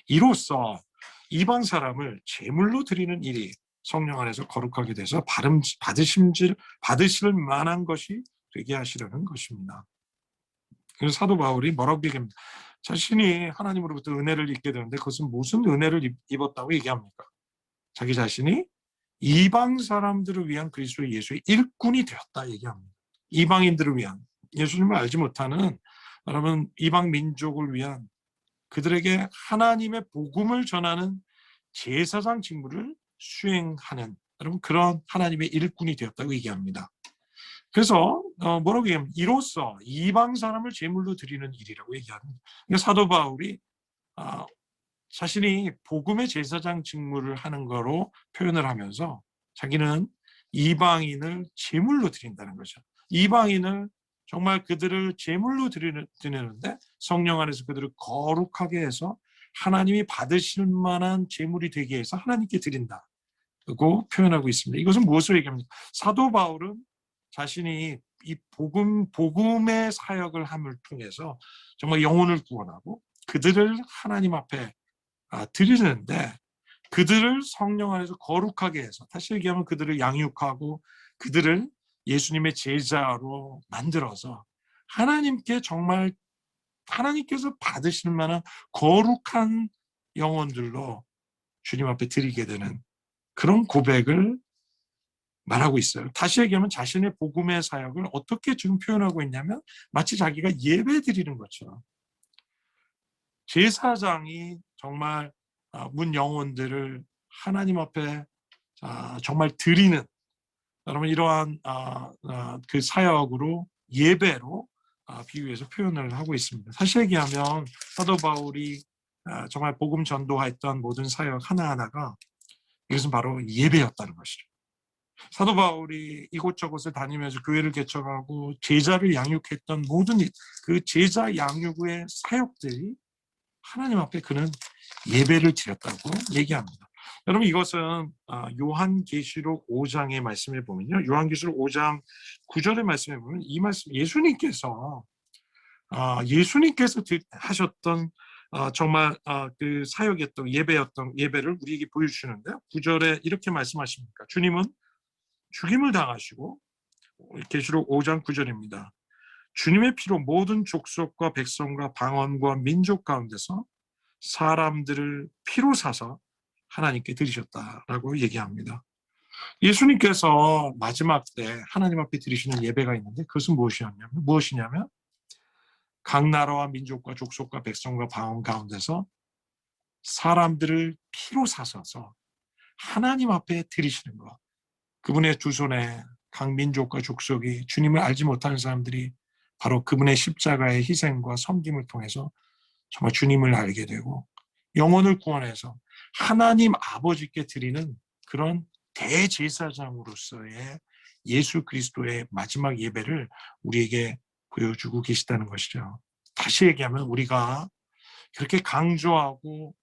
이로써 이방 사람을 제물로 드리는 일이 성령 안에서 거룩하게 돼서 받으실 만한 것이 되게 하시려는 것입니다. 그래서 사도 바울이 뭐라고 얘기합니까? 자신이 하나님으로부터 은혜를 입게 되는데 그것은 무슨 은혜를 입었다고 얘기합니까? 자기 자신이 이방 사람들을 위한 그리스도 예수의 일꾼이 되었다 얘기합니다. 이방인들을 위한, 예수님을 알지 못하는 여러분 이방 민족을 위한, 그들에게 하나님의 복음을 전하는 제사장 직무를 수행하는 여러분 그런 하나님의 일꾼이 되었다고 얘기합니다. 그래서 뭐라고 얘기하면 이로써 이방 사람을 제물로 드리는 일이라고 얘기합니다. 그러니까 사도 바울이 자신이 복음의 제사장 직무를 하는 거로 표현을 하면서 자기는 이방인을 제물로 드린다는 거죠. 이방인을 정말 그들을 제물로 드리는데 성령 안에서 그들을 거룩하게 해서 하나님이 받으실 만한 제물이 되게 해서 하나님께 드린다고 표현하고 있습니다. 이것은 무엇을 얘기합니까? 사도 바울은 자신이 이 복음의 사역을 함을 통해서 정말 영혼을 구원하고 그들을 하나님 앞에 드리는데 그들을 성령 안에서 거룩하게 해서, 다시 얘기하면 그들을 양육하고 그들을 예수님의 제자로 만들어서 하나님께 정말 하나님께서 받으실 만한 거룩한 영혼들로 주님 앞에 드리게 되는 그런 고백을 말하고 있어요. 다시 얘기하면 자신의 복음의 사역을 어떻게 지금 표현하고 있냐면 마치 자기가 예배 드리는 것처럼 제사장이 정말 문 영혼들을 하나님 앞에 정말 드리는 여러분 이러한 그 사역으로 예배로 비유해서 표현을 하고 있습니다. 다시 얘기하면 사도 바울이 정말 복음 전도했던 모든 사역 하나하나가 이것은 바로 예배였다는 것이죠. 사도 바울이 이곳저곳을 다니면서 교회를 개척하고 제자를 양육했던 모든 그 제자 양육의 사역들이 하나님 앞에 그는 예배를 드렸다고 얘기합니다. 여러분 이것은 요한계시록 5장의 말씀에 보면요. 요한계시록 5장 9절의 말씀에 보면 이 말씀 예수님께서 하셨던 정말 그 사역이었던 예배를 우리에게 보여주시는데요. 9절에 이렇게 말씀하십니까? 주님은 죽임을 당하시고 계시록 5장 9절입니다. 주님의 피로 모든 족속과 백성과 방언과 민족 가운데서 사람들을 피로 사서 하나님께 드리셨다라고 얘기합니다. 예수님께서 마지막 때 하나님 앞에 드리시는 예배가 있는데 그것은 무엇이냐면 각 나라와 민족과 족속과 백성과 방언 가운데서 사람들을 피로 사셔서 하나님 앞에 드리시는 것. 그분의 두 손에 각 민족과 족속이 주님을 알지 못하는 사람들이 바로 그분의 십자가의 희생과 섬김을 통해서 정말 주님을 알게 되고 영혼을 구원해서 하나님 아버지께 드리는 그런 대제사장으로서의 예수 그리스도의 마지막 예배를 우리에게 보여주고 계시다는 것이죠. 다시 얘기하면 우리가 그렇게 강조하고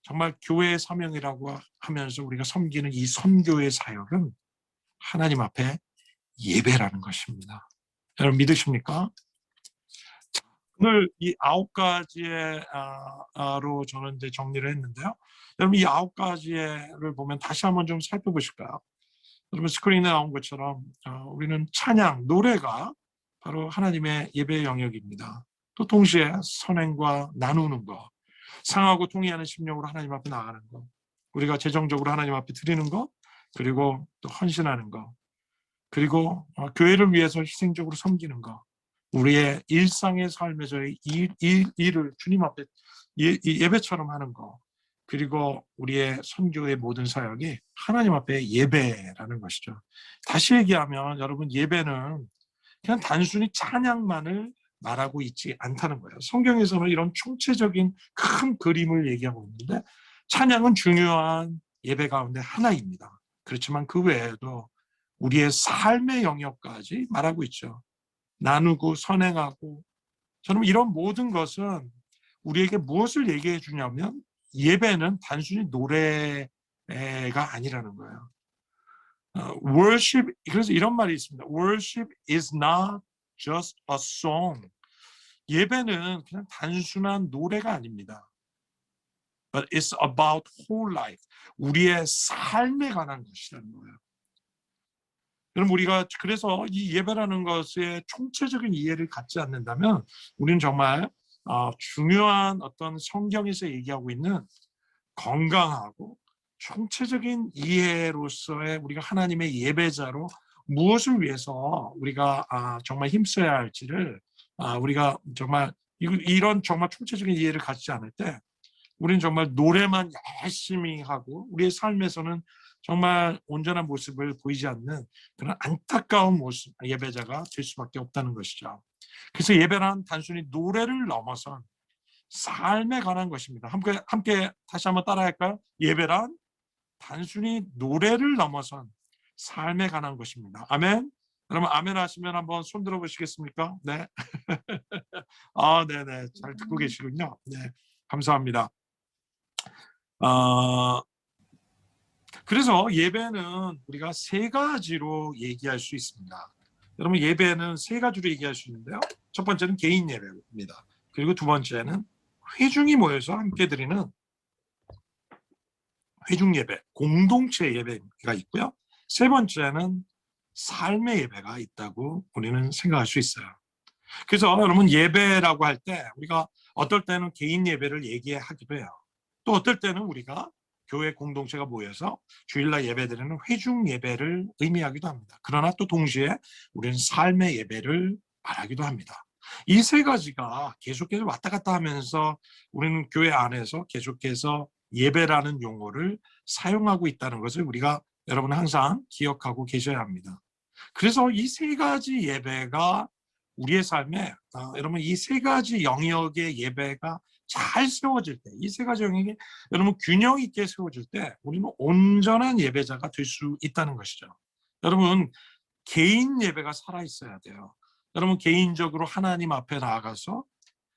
정말 교회의 사명이라고 하면서 우리가 섬기는 이 선교의 사역은 하나님 앞에 예배라는 것입니다. 여러분 믿으십니까? 오늘 이 9가지로 저는 이제 정리를 했는데요. 여러분 이 9가지를 보면 다시 한번 좀 살펴보실까요? 여러분 스크린에 나온 것처럼 우리는 찬양, 노래가 바로 하나님의 예배의 영역입니다. 또 동시에 선행과 나누는 것, 상하고 통의하는 심령으로 하나님 앞에 나가는 것, 우리가 재정적으로 하나님 앞에 드리는 것, 그리고 또 헌신하는 것, 그리고 교회를 위해서 희생적으로 섬기는 것, 우리의 일상의 삶에서의 일을 주님 앞에 예배처럼 하는 것, 그리고 우리의 선교의 모든 사역이 하나님 앞에 예배라는 것이죠. 다시 얘기하면 여러분 예배는 그냥 단순히 찬양만을 말하고 있지 않다는 거예요. 성경에서는 이런 총체적인 큰 그림을 얘기하고 있는데 찬양은 중요한 예배 가운데 하나입니다. 그렇지만 그 외에도 우리의 삶의 영역까지 말하고 있죠. 나누고 선행하고 저는 이런 모든 것은 우리에게 무엇을 얘기해 주냐면 예배는 단순히 노래가 아니라는 거예요. worship, 그래서 이런 말이 있습니다. Worship is not just a song. 예배는 그냥 단순한 노래가 아닙니다. But it's about whole life. 우리의 삶에 관한 것이라는 거예요. 여러분 우리가 그래서 이 예배라는 것에 총체적인 이해를 갖지 않는다면 우리는 정말 중요한 어떤 성경에서 얘기하고 있는 건강하고 총체적인 이해로서의 우리가 하나님의 예배자로 무엇을 위해서 우리가 정말 힘써야 할지를 우리가 정말 이런 정말 총체적인 이해를 갖지 않을 때 우리는 정말 노래만 열심히 하고 우리의 삶에서는 정말 온전한 모습을 보이지 않는 그런 안타까운 모습 예배자가 될 수밖에 없다는 것이죠. 그래서 예배란 단순히 노래를 넘어선 삶에 관한 것입니다. 함께 다시 한번 따라할까요? 예배란 단순히 노래를 넘어선 삶에 관한 것입니다. 아멘. 여러분 아멘 하시면 한번 손 들어 보시겠습니까? 네. 네네. 잘 듣고 계시군요. 네. 감사합니다. 그래서 예배는 우리가 세 가지로 얘기할 수 있습니다. 여러분 예배는 세 가지로 얘기할 수 있는데요. 첫 번째는 개인 예배입니다. 그리고 두 번째는 회중이 모여서 함께 드리는 회중 예배, 공동체 예배가 있고요. 세 번째는 삶의 예배가 있다고 우리는 생각할 수 있어요. 그래서 여러분 예배라고 할 때 우리가 어떨 때는 개인 예배를 얘기하기도 해요. 또 어떨 때는 우리가 교회 공동체가 모여서 주일날 예배드리는 회중 예배를 의미하기도 합니다. 그러나 또 동시에 우리는 삶의 예배를 말하기도 합니다. 이 세 가지가 계속해서 왔다 갔다 하면서 우리는 교회 안에서 계속해서 예배라는 용어를 사용하고 있다는 것을 우리가 여러분 항상 기억하고 계셔야 합니다. 그래서 이 세 가지 예배가 우리의 삶에 여러분 이 세 가지 영역의 예배가 잘 세워질 때, 이 세 가지 영역이 여러분 균형 있게 세워질 때 우리는 온전한 예배자가 될 수 있다는 것이죠. 여러분 개인 예배가 살아 있어야 돼요. 여러분 개인적으로 하나님 앞에 나아가서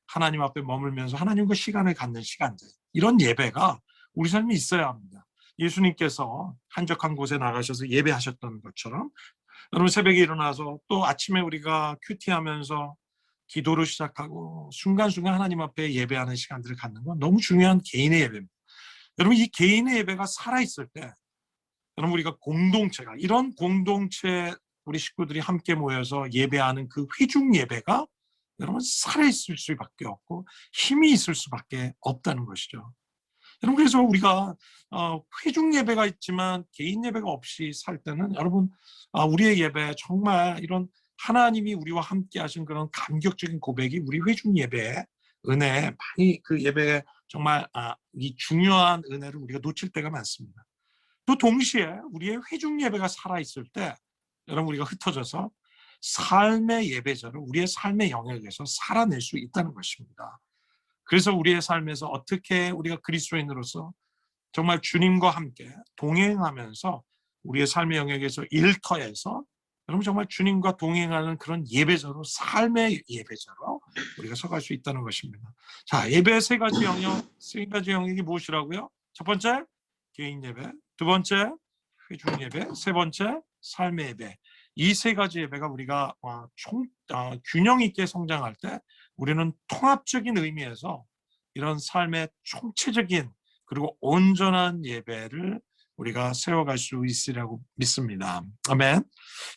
하나님 앞에 머물면서 하나님과 시간을 갖는 시간들, 이런 예배가 우리 삶에 있어야 합니다. 예수님께서 한적한 곳에 나가셔서 예배하셨던 것처럼 여러분 새벽에 일어나서 또 아침에 우리가 큐티하면서 기도를 시작하고 순간순간 하나님 앞에 예배하는 시간들을 갖는 건 너무 중요한 개인의 예배입니다. 여러분 이 개인의 예배가 살아있을 때 여러분 우리가 공동체가 이런 공동체 우리 식구들이 함께 모여서 예배하는 그 회중 예배가 여러분 살아있을 수밖에 없고 힘이 있을 수밖에 없다는 것이죠. 여러분 그래서 우리가 회중 예배가 있지만 개인 예배가 없이 살 때는 여러분 우리의 예배 정말 이런 하나님이 우리와 함께 하신 그런 감격적인 고백이 우리 회중 예배의 은혜 많이 그 예배에 정말 이 중요한 은혜를 우리가 놓칠 때가 많습니다. 또 동시에 우리의 회중 예배가 살아있을 때 여러분 우리가 흩어져서 삶의 예배자를 우리의 삶의 영역에서 살아낼 수 있다는 것입니다. 그래서 우리의 삶에서 어떻게 우리가 그리스도인으로서 정말 주님과 함께 동행하면서 우리의 삶의 영역에서 일터에서 여러분 정말 주님과 동행하는 그런 예배자로 삶의 예배자로 우리가 서갈 수 있다는 것입니다. 자, 예배의 세 가지 영역이 무엇이라고요? 첫 번째 개인 예배, 두 번째 회중 예배, 세 번째 삶의 예배. 이 세 가지 예배가 우리가 균형 있게 성장할 때 우리는 통합적인 의미에서 이런 삶의 총체적인 그리고 온전한 예배를 우리가 세워갈 수 있으리라고 믿습니다. 아멘.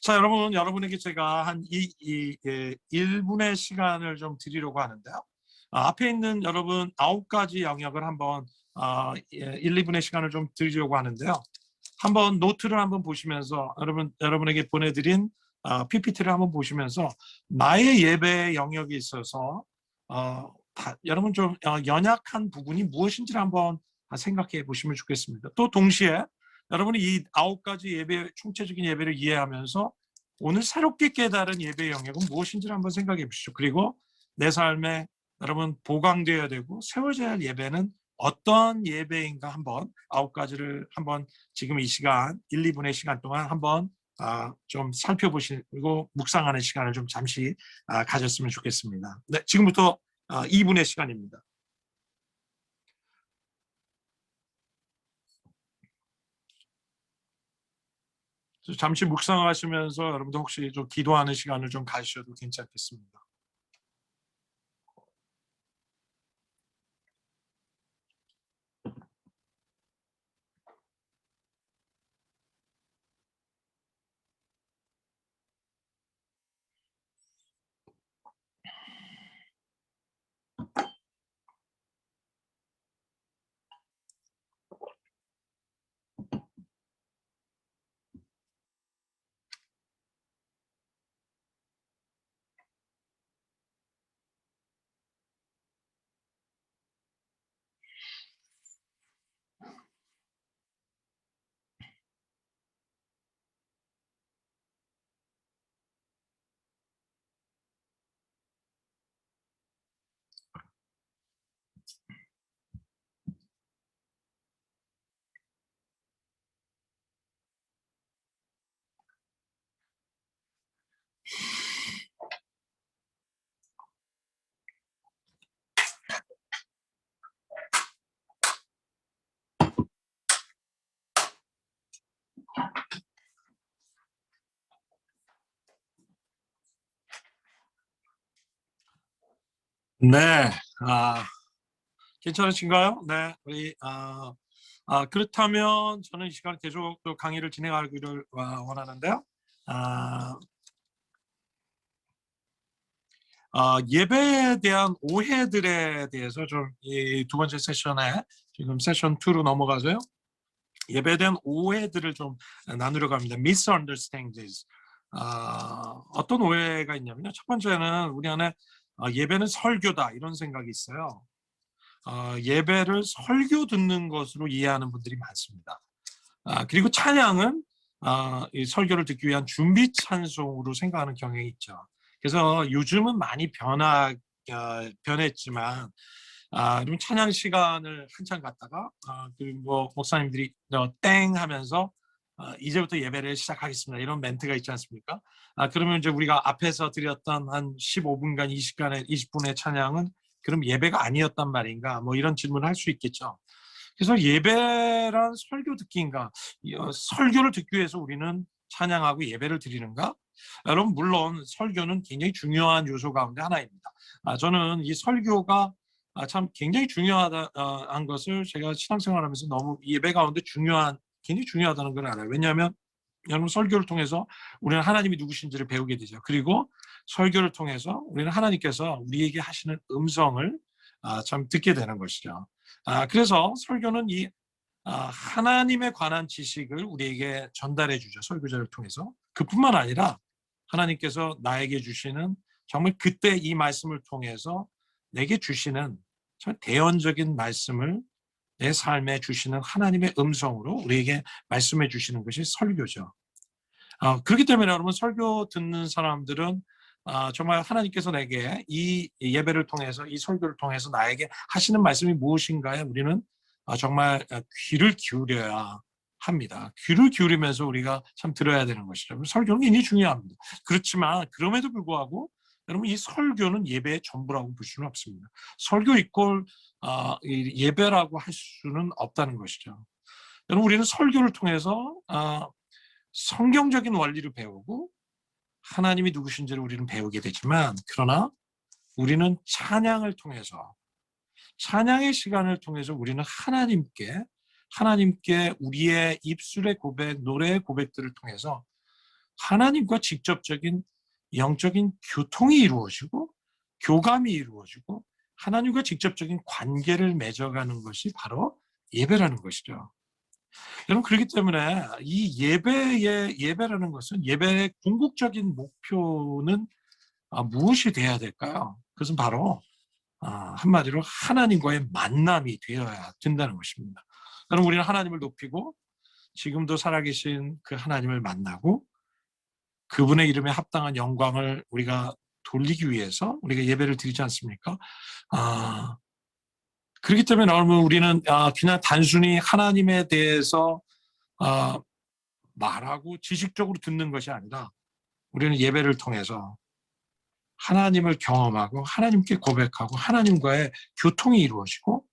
자, 여러분에게 제가 한 1분의 시간을 좀 드리려고 하는데요. 앞에 있는 여러분 9가지 영역을 한번 1, 2분의 시간을 좀 드리려고 하는데요. 한번 노트를 한번 보시면서 여러분에게 보내드린 PPT를 한번 보시면서 나의 예배 영역에 있어서 여러분 좀 연약한 부분이 무엇인지를 한번 생각해 보시면 좋겠습니다. 또 동시에 여러분이 이 9가지 예배, 총체적인 예배를 이해하면서 오늘 새롭게 깨달은 예배 영역은 무엇인지를 한번 생각해 보시죠. 그리고 내 삶에 여러분 보강되어야 되고 세워져야 할 예배는 어떤 예배인가 한번 9가지를 한번 지금 이 시간 1, 2분의 시간 동안 한번 좀 살펴보시고 묵상하는 시간을 좀 잠시 가졌으면 좋겠습니다. 네, 지금부터 2분의 시간입니다. 잠시 묵상하시면서 여러분들 혹시 좀 기도하는 시간을 좀 가지셔도 괜찮겠습니다. 네, 괜찮으신가요? 네, 그렇다면 저는 이 시간 계속 또 강의를 진행하기를 원하는데요. 예배에 대한 오해들에 대해서 좀 이 두 번째 세션에 지금 세션 2로 넘어가서요. 예배에 대한 오해들을 좀 나누려고 합니다. Misunderstandings. 어떤 오해가 있냐면요. 첫 번째는 우리 안에 예배는 설교다 이런 생각이 있어요. 예배를 설교 듣는 것으로 이해하는 분들이 많습니다. 그리고 찬양은 이 설교를 듣기 위한 준비 찬송으로 생각하는 경향이 있죠. 그래서 요즘은 많이 변했지만 그럼 찬양 시간을 한참 갖다가 그리고 목사님들이 땡 하면서 이제부터 예배를 시작하겠습니다. 이런 멘트가 있지 않습니까? 그러면 이제 우리가 앞에서 드렸던 한 15분간 20분의 찬양은 그럼 예배가 아니었단 말인가? 뭐 이런 질문을 할 수 있겠죠. 그래서 예배란 설교 듣기인가? 설교를 듣기 위해서 우리는 찬양하고 예배를 드리는가? 여러분 물론 설교는 굉장히 중요한 요소 가운데 하나입니다. 저는 이 설교가 참 굉장히 중요하다는 것을 제가 신앙생활하면서 너무 예배 가운데 굉장히 중요하다는 걸 알아요. 왜냐하면 여러분 설교를 통해서 우리는 하나님이 누구신지를 배우게 되죠. 그리고 설교를 통해서 우리는 하나님께서 우리에게 하시는 음성을 참 듣게 되는 것이죠. 그래서 설교는 이 하나님에 관한 지식을 우리에게 전달해 주죠. 설교자를 통해서. 그뿐만 아니라 하나님께서 나에게 주시는 정말 그때 이 말씀을 통해서 내게 주시는 참 대언적인 말씀을 내 삶에 주시는 하나님의 음성으로 우리에게 말씀해 주시는 것이 설교죠. 그렇기 때문에 여러분 설교 듣는 사람들은 정말 하나님께서 내게 이 예배를 통해서 이 설교를 통해서 나에게 하시는 말씀이 무엇인가에 우리는 정말 귀를 기울여야 합니다. 귀를 기울이면서 우리가 참 들어야 되는 것이죠. 설교는 굉장히 중요합니다. 그렇지만 그럼에도 불구하고 여러분 이 설교는 예배의 전부라고 볼 수는 없습니다. 설교 이꼴 예배라고 할 수는 없다는 것이죠. 여러분 우리는 설교를 통해서 성경적인 원리를 배우고 하나님이 누구신지를 우리는 배우게 되지만 그러나 우리는 찬양을 통해서 찬양의 시간을 통해서 우리는 하나님께 우리의 입술의 고백, 노래의 고백들을 통해서 하나님과 직접적인 영적인 교통이 이루어지고 교감이 이루어지고 하나님과 직접적인 관계를 맺어가는 것이 바로 예배라는 것이죠. 여러분 그렇기 때문에 이 예배라는 것은 예배의 궁극적인 목표는 무엇이 돼야 될까요? 그것은 바로 한마디로 하나님과의 만남이 되어야 된다는 것입니다. 여러분 우리는 하나님을 높이고 지금도 살아계신 그 하나님을 만나고 그분의 이름에 합당한 영광을 우리가 돌리기 위해서 우리가 예배를 드리지 않습니까? 그렇기 때문에 여러분 우리는 그냥 단순히 하나님에 대해서 말하고 지식적으로 듣는 것이 아니라 우리는 예배를 통해서 하나님을 경험하고 하나님께 고백하고 하나님과의 교통이 이루어지고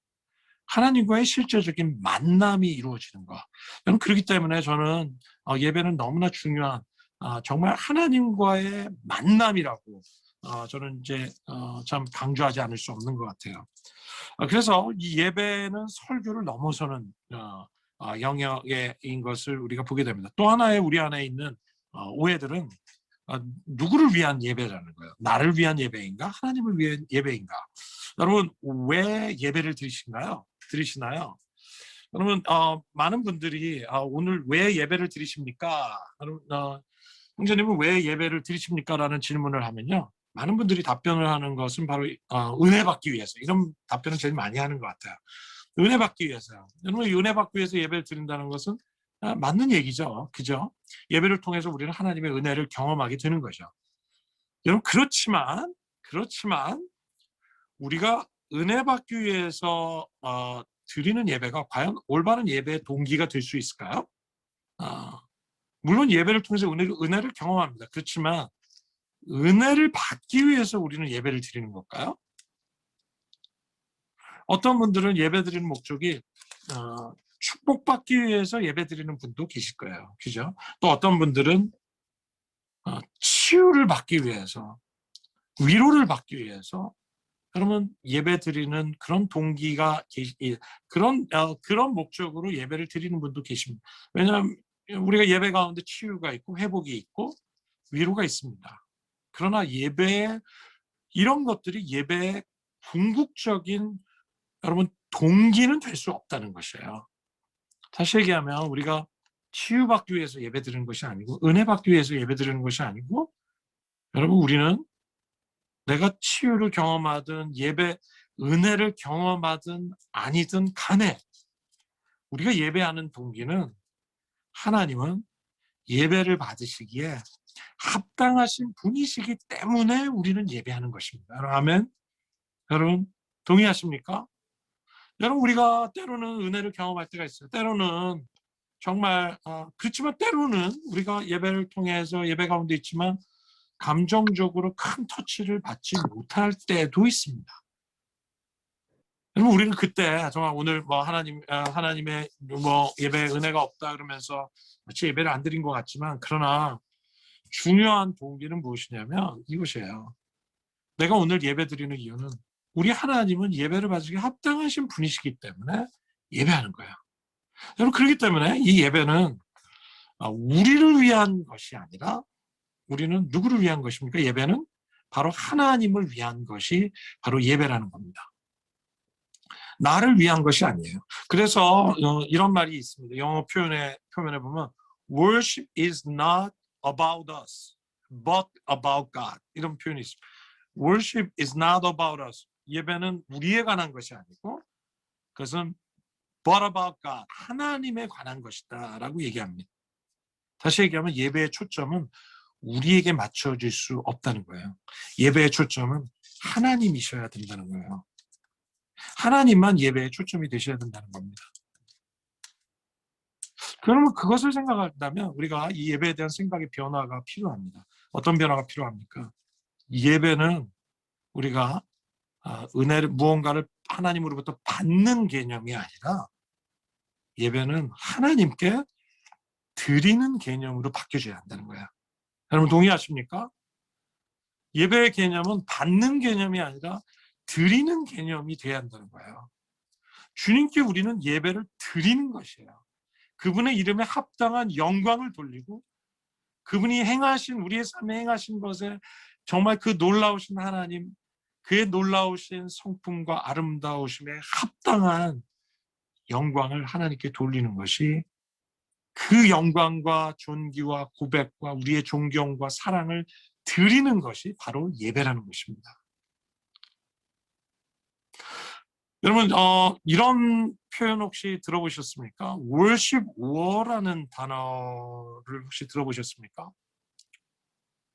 하나님과의 실제적인 만남이 이루어지는 것. 여러분 그렇기 때문에 저는 예배는 너무나 중요한 정말 하나님과의 만남이라고 저는 이제 참 강조하지 않을 수 없는 것 같아요. 그래서 이 예배는 설교를 넘어서는 영역인 것을 우리가 보게 됩니다. 또 하나의 우리 안에 있는 오해들은 누구를 위한 예배라는 거예요. 나를 위한 예배인가? 하나님을 위한 예배인가? 여러분 왜 예배를 드리시나요? 여러분 많은 분들이 오늘 왜 예배를 드리십니까? 여러분 형제님은 왜 예배를 드리십니까? 라는 질문을 하면요. 많은 분들이 답변을 하는 것은 바로 은혜 받기 위해서. 이런 답변을 제일 많이 하는 것 같아요. 은혜 받기 위해서요. 여러분 은혜 받기 위해서 예배를 드린다는 것은 맞는 얘기죠. 그죠? 예배를 통해서 우리는 하나님의 은혜를 경험하게 되는 거죠. 여러분 그렇지만 우리가 은혜 받기 위해서 드리는 예배가 과연 올바른 예배의 동기가 될 수 있을까요? 물론 예배를 통해서 은혜를 경험합니다. 그렇지만 은혜를 받기 위해서 우리는 예배를 드리는 걸까요? 어떤 분들은 예배 드리는 목적이 축복받기 위해서 예배 드리는 분도 계실 거예요. 그죠? 또 어떤 분들은 치유를 받기 위해서, 위로를 받기 위해서 그러면 예배 드리는 그런 동기가 그런 목적으로 예배를 드리는 분도 계십니다. 왜냐하면 우리가 예배 가운데 치유가 있고 회복이 있고 위로가 있습니다. 그러나 이런 것들이 예배의 궁극적인 여러분 동기는 될 수 없다는 것이에요. 다시 얘기하면 우리가 치유받기 위해서 예배 드리는 것이 아니고 은혜 받기 위해서 예배 드리는 것이 아니고 여러분 우리는 내가 치유를 경험하든 은혜를 경험하든 아니든 간에 우리가 예배하는 동기는 하나님은 예배를 받으시기에 합당하신 분이시기 때문에 우리는 예배하는 것입니다. 아멘. 여러분 동의하십니까? 여러분 우리가 때로는 은혜를 경험할 때가 있어요. 때로는 정말 그렇지만 때로는 우리가 예배를 통해서 예배 가운데 있지만 감정적으로 큰 터치를 받지 못할 때도 있습니다. 여러분 우리는 그때 정말 오늘 뭐 하나님의 뭐 예배 은혜가 없다 그러면서 마치 예배를 안 드린 것 같지만 그러나 중요한 동기는 무엇이냐면 이것이에요. 내가 오늘 예배 드리는 이유는 우리 하나님은 예배를 받으시기 합당하신 분이시기 때문에 예배하는 거예요. 여러분 그렇기 때문에 이 예배는 우리를 위한 것이 아니라 우리는 누구를 위한 것입니까? 예배는 바로 하나님을 위한 것이 바로 예배라는 겁니다. 나를 위한 것이 아니에요. 그래서 이런 말이 있습니다. 영어 표현에 보면 worship is not about us, but about God. 이런 표현이 있습니다. worship is not about us. 예배는 우리에 관한 것이 아니고 그것은 but about God. 하나님에 관한 것이다 라고 얘기합니다. 다시 얘기하면 예배의 초점은 우리에게 맞춰질 수 없다는 거예요. 예배의 초점은 하나님이셔야 된다는 거예요. 하나님만 예배의 초점이 되셔야 된다는 겁니다. 그러면 그것을 생각한다면 우리가 이 예배에 대한 생각의 변화가 필요합니다. 어떤 변화가 필요합니까? 예배는 우리가 무언가를 하나님으로부터 받는 개념이 아니라 예배는 하나님께 드리는 개념으로 바뀌어져야 한다는 거예요. 여러분 동의하십니까? 예배의 개념은 받는 개념이 아니라 드리는 개념이 돼야 한다는 거예요. 주님께 우리는 예배를 드리는 것이에요. 그분의 이름에 합당한 영광을 돌리고 그분이 우리의 삶에 행하신 것에 정말 그 놀라우신 하나님, 그의 놀라우신 성품과 아름다우심에 합당한 영광을 하나님께 돌리는 것이 그 영광과 존귀와 고백과 우리의 존경과 사랑을 드리는 것이 바로 예배라는 것입니다. 여러분 이런 표현 혹시 들어보셨습니까? worship war라는 단어를 혹시 들어보셨습니까?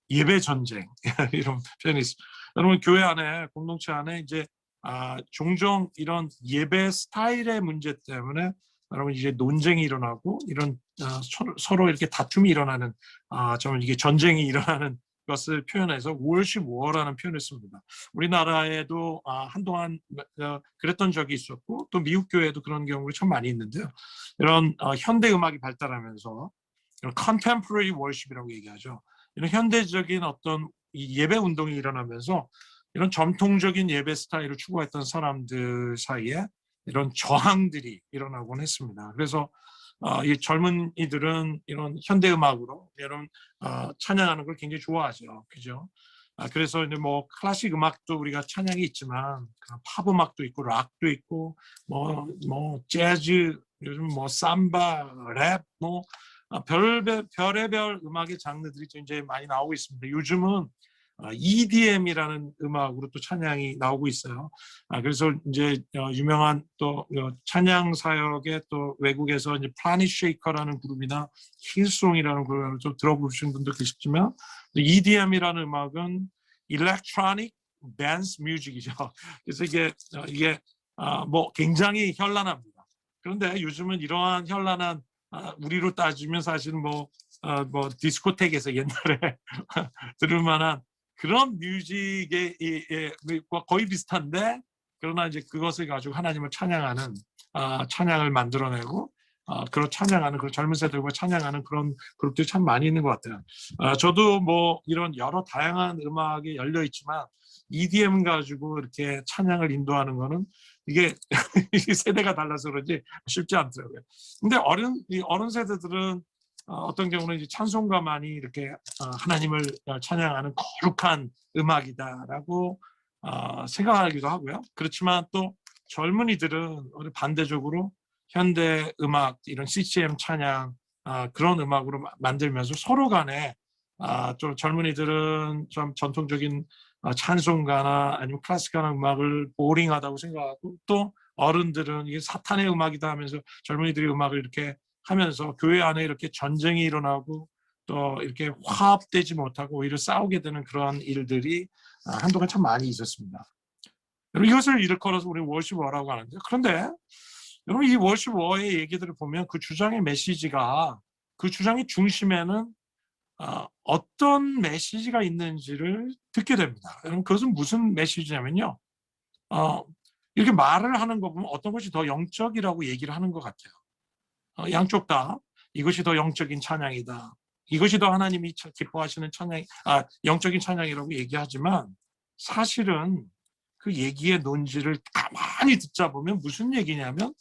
예배 전쟁 이런 표현이 있습니다. 여러분 교회 안에 공동체 안에 이제 종종 이런 예배 스타일의 문제 때문에 여러분 이제 논쟁이 일어나고 이런 서로 이렇게 다툼이 일어나는 정말 이게 전쟁이 일어나는 것을 표현해서 worship war라는 표현을 씁니다. 우리나라에도 한동안 그랬던 적이 있었고 또 미국 교회에도 그런 경우가 참 많이 있는데요. 이런 현대 음악이 발달하면서 이런 contemporary worship이라고 얘기하죠. 이런 현대적인 어떤 예배 운동이 일어나면서 이런 전통적인 예배 스타일을 추구했던 사람들 사이에 이런 저항들이 일어나곤 했습니다. 그래서 이 젊은이들은 이런 현대 음악으로 이런 찬양하는 걸 굉장히 좋아하죠, 그죠? 그래서 이제 뭐 클래식 음악도 우리가 찬양이 있지만 팝 음악도 있고 락도 있고 뭐 재즈, 요즘 뭐 삼바, 랩, 뭐 별의별 음악의 장르들이 이제 많이 나오고 있습니다. 요즘은 EDM이라는 음악으로 또 찬양이 나오고 있어요. 그래서 이제 유명한 또 찬양 사역의 또 외국에서 이제 플래닛 쉐이커라는 그룹이나 힐송이라는 그룹을 좀 들어보신 분도 계시지만 EDM이라는 음악은 Electronic Dance Music이죠. 그래서 이게 뭐 굉장히 현란합니다. 그런데 요즘은 이러한 현란한 우리로 따지면 사실은 뭐 디스코텍에서 옛날에 들을 만한 그런 뮤직에 거의 비슷한데 그러나 이제 그것을 가지고 하나님을 찬양하는 찬양을 만들어내고 그런 찬양하는 그런 젊은 세대들과 찬양하는 그런 그룹들이 참 많이 있는 것 같아요. 저도 뭐 이런 여러 다양한 음악에 열려 있지만 EDM 가지고 이렇게 찬양을 인도하는 거는 이게 세대가 달라서 그런지 쉽지 않더라고요. 근데 어른 세대들은 어떤 경우는 이제 찬송가만이 이렇게 하나님을 찬양하는 거룩한 음악이다라고 생각하기도 하고요. 그렇지만 또 젊은이들은 반대적으로 현대 음악, 이런 CCM 찬양 그런 음악으로 만들면서 서로 간에 좀 젊은이들은 좀 전통적인 찬송가나 아니면 클래식한 음악을 보링하다고 생각하고, 또 어른들은 이게 사탄의 음악이다 하면서 젊은이들이 음악을 이렇게 하면서 교회 안에 이렇게 전쟁이 일어나고 또 이렇게 화합되지 못하고 오히려 싸우게 되는 그런 일들이 한동안 참 많이 있었습니다. 여러분, 이것을 일컬어서 우리 월십워라고 하는데, 그런데 여러분, 이 월십워의 얘기들을 보면 그 주장의 메시지가, 그 주장의 중심에는 어떤 메시지가 있는지를 듣게 됩니다. 여러분, 그것은 무슨 메시지냐면요, 이렇게 말을 하는 거 보면 어떤 것이 더 영적이라고 얘기를 하는 것 같아요. 양쪽 다 이것이 더 영적인 찬양이다, 이것이 더 하나님이 기뻐하시는 찬양, 영적인 찬양이라고 얘기하지만, 사실은 그 얘기의 논지를 가만히 듣자 보면 무슨 얘기냐면,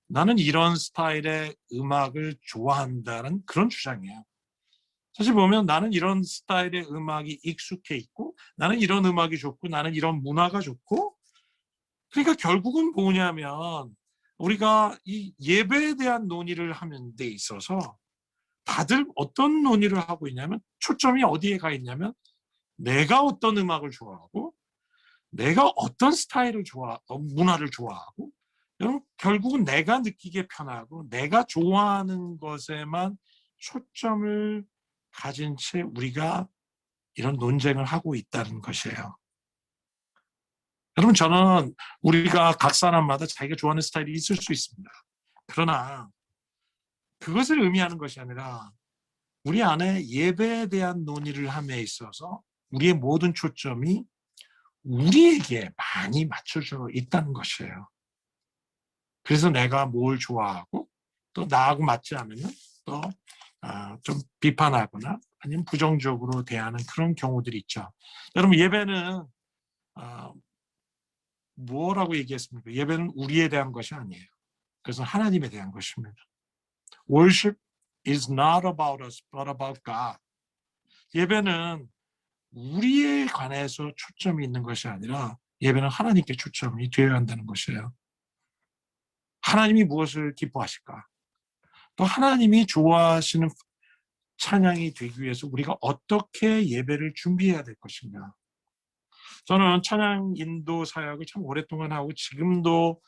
나는 이런 스타일의 음악을 좋아한다는 그런 주장이에요. 사실 보면 나는 이런 스타일의 음악이 익숙해 있고, 나는 이런 음악이 좋고, 나는 이런 문화가 좋고, 그러니까 결국은 뭐냐면, 우리가 이 예배에 대한 논의를 하는 데 있어서 다들 어떤 논의를 하고 있냐면, 초점이 어디에 가 있냐면, 내가 어떤 음악을 좋아하고, 내가 어떤 스타일을 문화를 좋아하고, 결국은 내가 느끼기에 편하고 내가 좋아하는 것에만 초점을 가진 채 우리가 이런 논쟁을 하고 있다는 것이에요. 여러분, 저는 우리가 각 사람마다 자기가 좋아하는 스타일이 있을 수 있습니다. 그러나 그것을 의미하는 것이 아니라 우리 안에 예배에 대한 논의를 함에 있어서 우리의 모든 초점이 우리에게 많이 맞춰져 있다는 것이에요. 그래서 내가 뭘 좋아하고 또 나하고 맞지 않으면 또 좀 비판하거나 아니면 부정적으로 대하는 그런 경우들이 있죠. 여러분, 예배는 뭐라고 얘기했습니까? 예배는 우리에 대한 것이 아니에요. 그래서 하나님에 대한 것입니다. Worship is not about us, but about God. 예배는 우리에 관해서 초점이 있는 것이 아니라 예배는 하나님께 초점이 되어야 한다는 것이에요. 하나님이 무엇을 기뻐하실까? 또 하나님이 좋아하시는 찬양이 되기 위해서 우리가 어떻게 예배를 준비해야 될 것인가? 저는 찬양 인도 사역을 참 오랫동안 하고 지금도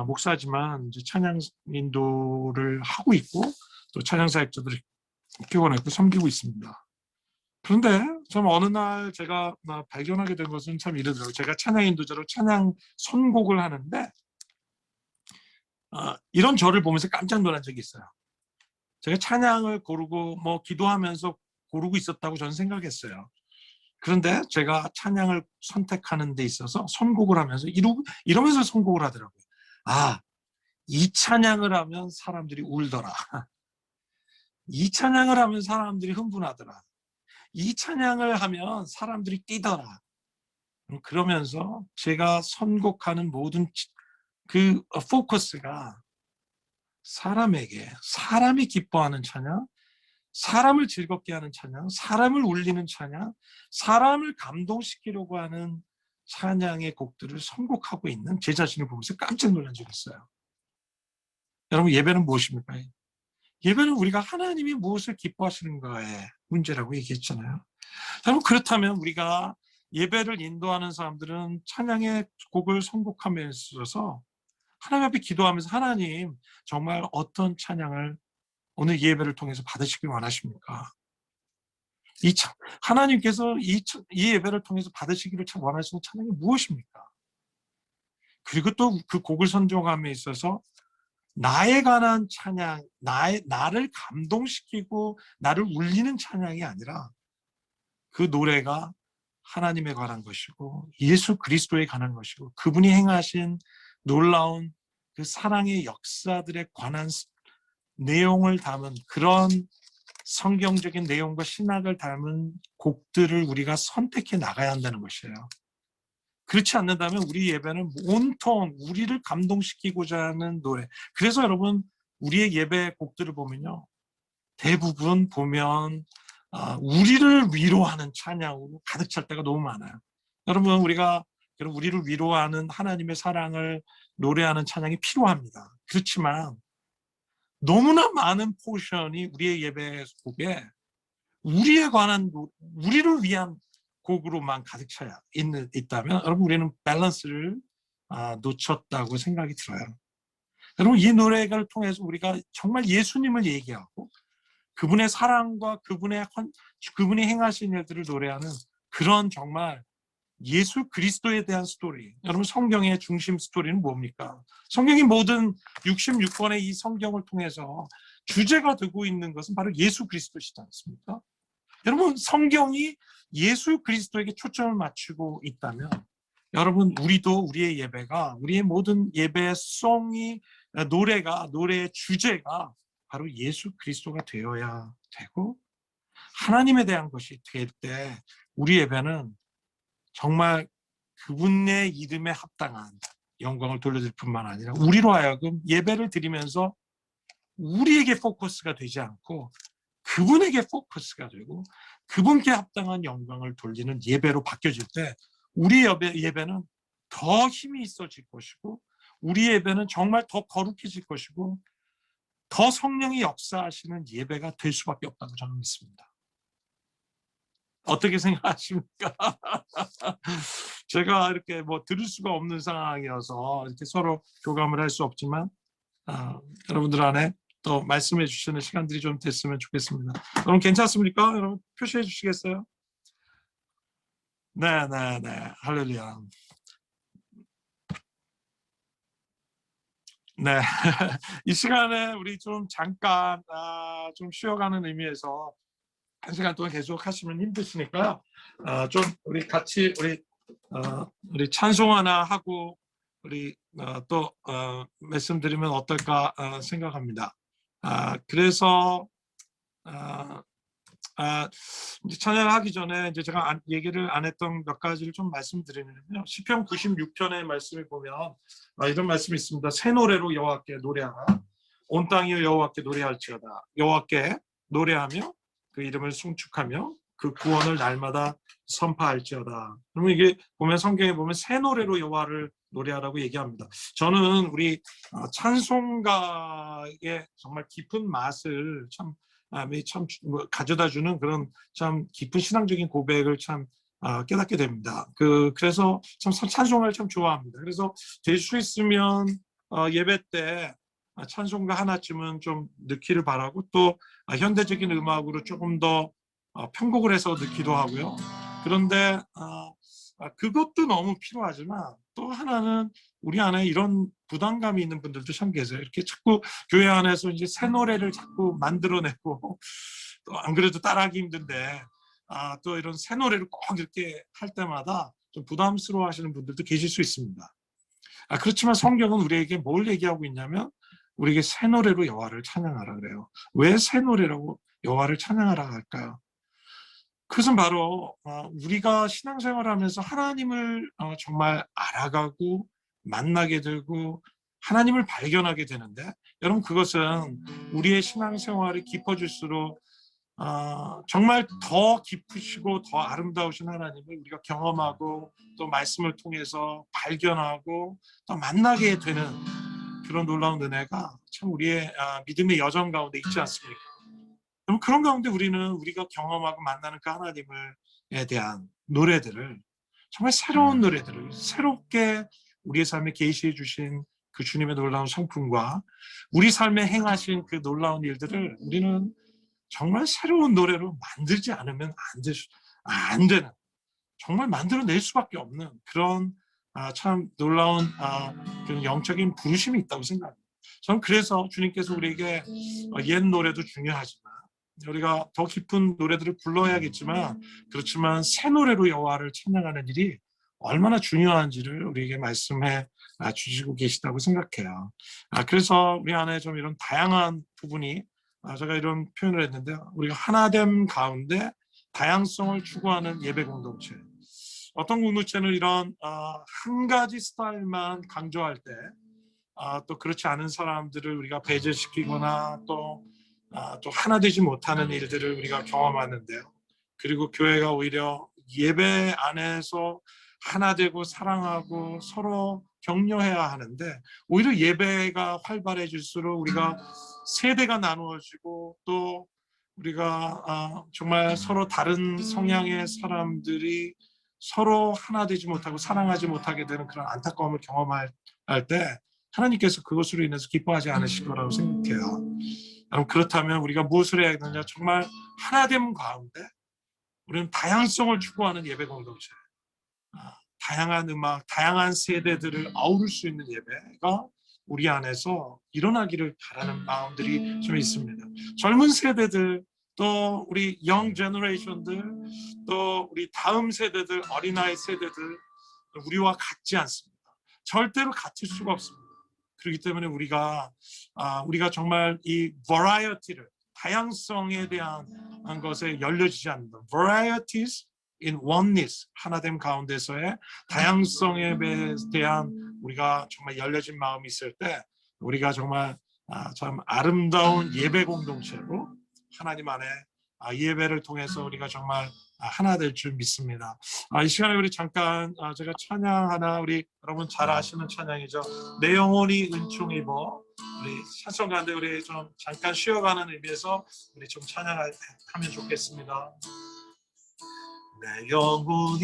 목사지만 이제 찬양 인도를 하고 있고 또 찬양 사역자들을 키워내고 섬기고 있습니다. 그런데 참 어느 날 제가 발견하게 된 것은 참 이러더라고요. 제가 찬양 인도자로 찬양 선곡을 하는데 이런 저를 보면서 깜짝 놀란 적이 있어요. 제가 찬양을 고르고 기도하면서 고르고 있었다고 저는 생각했어요. 그런데 제가 찬양을 선택하는 데 있어서 선곡을 하면서 이러면서 선곡을 하더라고요. 이 찬양을 하면 사람들이 울더라. 이 찬양을 하면 사람들이 흥분하더라. 이 찬양을 하면 사람들이 뛰더라. 그러면서 제가 선곡하는 모든 그 포커스가 사람이 기뻐하는 찬양, 사람을 즐겁게 하는 찬양, 사람을 울리는 찬양, 사람을 감동시키려고 하는 찬양의 곡들을 선곡하고 있는 제 자신을 보면서 깜짝 놀란 적이 있어요. 여러분, 예배는 무엇입니까? 예배는 우리가 하나님이 무엇을 기뻐하시는가의 문제라고 얘기했잖아요. 여러분, 그렇다면 우리가 예배를 인도하는 사람들은 찬양의 곡을 선곡함에 있어서 하나님 앞에 기도하면서 하나님, 정말 어떤 찬양을 오늘 예배를 통해서 받으시길 원하십니까? 하나님께서 이 예배를 통해서 받으시기를 참 원하시는 찬양이 무엇입니까? 그리고 또 그 곡을 선정함에 있어서 나에 관한 찬양, 나를 감동시키고 나를 울리는 찬양이 아니라 그 노래가 하나님에 관한 것이고 예수 그리스도에 관한 것이고 그분이 행하신 놀라운 그 사랑의 역사들에 관한 내용을 담은 그런 성경적인 내용과 신학을 담은 곡들을 우리가 선택해 나가야 한다는 것이에요. 그렇지 않는다면 우리 예배는 온통 우리를 감동시키고자 하는 노래. 그래서 여러분 우리의 예배 곡들을 보면요, 대부분 보면 우리를 위로하는 찬양으로 가득 찰 때가 너무 많아요. 여러분 우리를 위로하는 하나님의 사랑을 노래하는 찬양이 필요합니다. 그렇지만 너무나 많은 포션이 우리의 예배 곡에 우리에 관한 우리를 위한 곡으로만 가득 차 있다면 여러분 우리는 밸런스를 놓쳤다고 생각이 들어요. 여러분 이 노래를 통해서 우리가 정말 예수님을 얘기하고 그분의 사랑과 그분이 행하신 일들을 노래하는 그런 정말 예수 그리스도에 대한 스토리. 여러분 성경의 중심 스토리는 뭡니까? 성경이 모든 66권의 이 성경을 통해서 주제가 되고 있는 것은 바로 예수 그리스도시지 않습니까? 여러분 성경이 예수 그리스도에게 초점을 맞추고 있다면 여러분 우리도 우리의 예배가 우리의 모든 예배의 노래의 주제가 바로 예수 그리스도가 되어야 되고 하나님에 대한 것이 될 때 우리 예배는 정말 그분의 이름에 합당한 영광을 돌려드릴 뿐만 아니라 우리로 하여금 예배를 드리면서 우리에게 포커스가 되지 않고 그분에게 포커스가 되고 그분께 합당한 영광을 돌리는 예배로 바뀌어질 때 우리 예배는 더 힘이 있어질 것이고 우리 예배는 정말 더 거룩해질 것이고 더 성령이 역사하시는 예배가 될 수밖에 없다고 저는 믿습니다. 어떻게 생각하십니까? 제가 이렇게 들을 수가 없는 상황이어서 이렇게 서로 교감을 할 수 없지만 여러분들 안에 또 말씀해 주시는 시간들이 좀 됐으면 좋겠습니다. 여러분 괜찮습니까? 여러분 표시해 주시겠어요? 네. 할렐루야. 네. 이 시간에 우리 좀 잠깐 좀 쉬어가는 의미에서 한 시간 동안 계속 하시면 힘드시니까 좀 우리 같이 우리 찬송 하나 하고 우리 또 말씀드리면 어떨까 생각합니다. 그래서 이제 찬양을 하기 전에 이제 제가 얘기를 안 했던 몇 가지를 좀 말씀드리면요. 시편 96편의 말씀을 보면 이런 말씀이 있습니다. 새 노래로 여호와께 노래하라. 온 땅이여 여호와께 노래할지어다. 여호와께 노래하며 그 이름을 송축하며 그 구원을 날마다 선포할지어다. 그러면 이게 보면 성경에 보면 새 노래로 여호와를 노래하라고 얘기합니다. 저는 우리 찬송가의 정말 깊은 맛을 참 가져다주는 그런 참 깊은 신앙적인 고백을 참 깨닫게 됩니다. 그래서 참 찬송가를 참 좋아합니다. 그래서 될 수 있으면 예배 때 찬송가 하나쯤은 좀 넣기를 바라고 또 현대적인 음악으로 조금 더 편곡을 해서 넣기도 하고요. 그런데 그것도 너무 필요하지만 또 하나는 우리 안에 이런 부담감이 있는 분들도 참 계세요. 이렇게 자꾸 교회 안에서 이제 새 노래를 자꾸 만들어내고 또 안 그래도 따라하기 힘든데 또 이런 새 노래를 꼭 이렇게 할 때마다 좀 부담스러워 하시는 분들도 계실 수 있습니다. 그렇지만 성경은 우리에게 뭘 얘기하고 있냐면 우리에게 새 노래로 여호와를 찬양하라 그래요. 왜 새 노래라고 여호와를 찬양하라 할까요? 그것은 바로 우리가 신앙생활하면서 하나님을 정말 알아가고 만나게 되고 하나님을 발견하게 되는데 여러분 그것은 우리의 신앙생활이 깊어질수록 정말 더 깊으시고 더 아름다우신 하나님을 우리가 경험하고 또 말씀을 통해서 발견하고 또 만나게 되는 그런 놀라운 은혜가 참 우리의 믿음의 여정 가운데 있지 않습니까? 그럼 그런 가운데 우리가 경험하고 만나는 그 하나님에 대한 노래들을 정말 새로운 노래들을 새롭게 우리의 삶에 계시해 주신 그 주님의 놀라운 성품과 우리 삶에 행하신 그 놀라운 일들을 우리는 정말 새로운 노래로 만들지 않으면 안 되는 정말 만들어낼 수밖에 없는 그런 참 놀라운 그런 영적인 부르심이 있다고 생각합니다. 저는 그래서 주님께서 우리에게 옛 노래도 중요하지만 우리가 더 깊은 노래들을 불러야겠지만 그렇지만 새 노래로 여호와를 찬양하는 일이 얼마나 중요한지를 우리에게 말씀해 주시고 계시다고 생각해요. 그래서 우리 안에 좀 이런 다양한 부분이 제가 이런 표현을 했는데 우리가 하나됨 가운데 다양성을 추구하는 예배 공동체 어떤 공동체는 이런 한 가지 스타일만 강조할 때 또 그렇지 않은 사람들을 우리가 배제시키거나 또 하나 되지 못하는 일들을 우리가 경험하는데요. 그리고 교회가 오히려 예배 안에서 하나 되고 사랑하고 서로 격려해야 하는데 오히려 예배가 활발해질수록 우리가 세대가 나누어지고 또 우리가 정말 서로 다른 성향의 사람들이 서로 하나 되지 못하고 사랑하지 못하게 되는 그런 안타까움을 경험할 때 하나님께서 그것으로 인해서 기뻐하지 않으실 거라고 생각해요. 그렇다면 우리가 무엇을 해야 되느냐? 정말 하나됨 가운데 우리는 다양성을 추구하는 예배 공동체, 다양한 음악, 다양한 세대들을 아우를 수 있는 예배가 우리 안에서 일어나기를 바라는 마음들이 좀 있습니다. 젊은 세대들, 또 우리 영 제너레이션들, 또 우리 다음 세대들, 어린아이 세대들 우리와 같지 않습니다. 절대로 같을 수가 없습니다. 그렇기 때문에 우리가 정말 이 variety를, 다양성에 대한 것에 열려지지 않는다. Varieties in oneness, 하나됨 가운데서의 다양성에 대한 우리가 정말 열려진 마음이 있을 때 우리가 정말 참 아름다운 예배 공동체로 하나님 안에 예배를 통해서 우리가 정말 하나 될 줄 믿습니다. 이 시간에 우리 잠깐 제가 찬양 하나, 우리 여러분 잘 아시는 찬양이죠. 내 영혼이 은총 입어. 우리 찬송 가운데 우리 좀 잠깐 쉬어가는 의미에서 우리 좀 찬양하면 좋겠습니다. 내 영혼이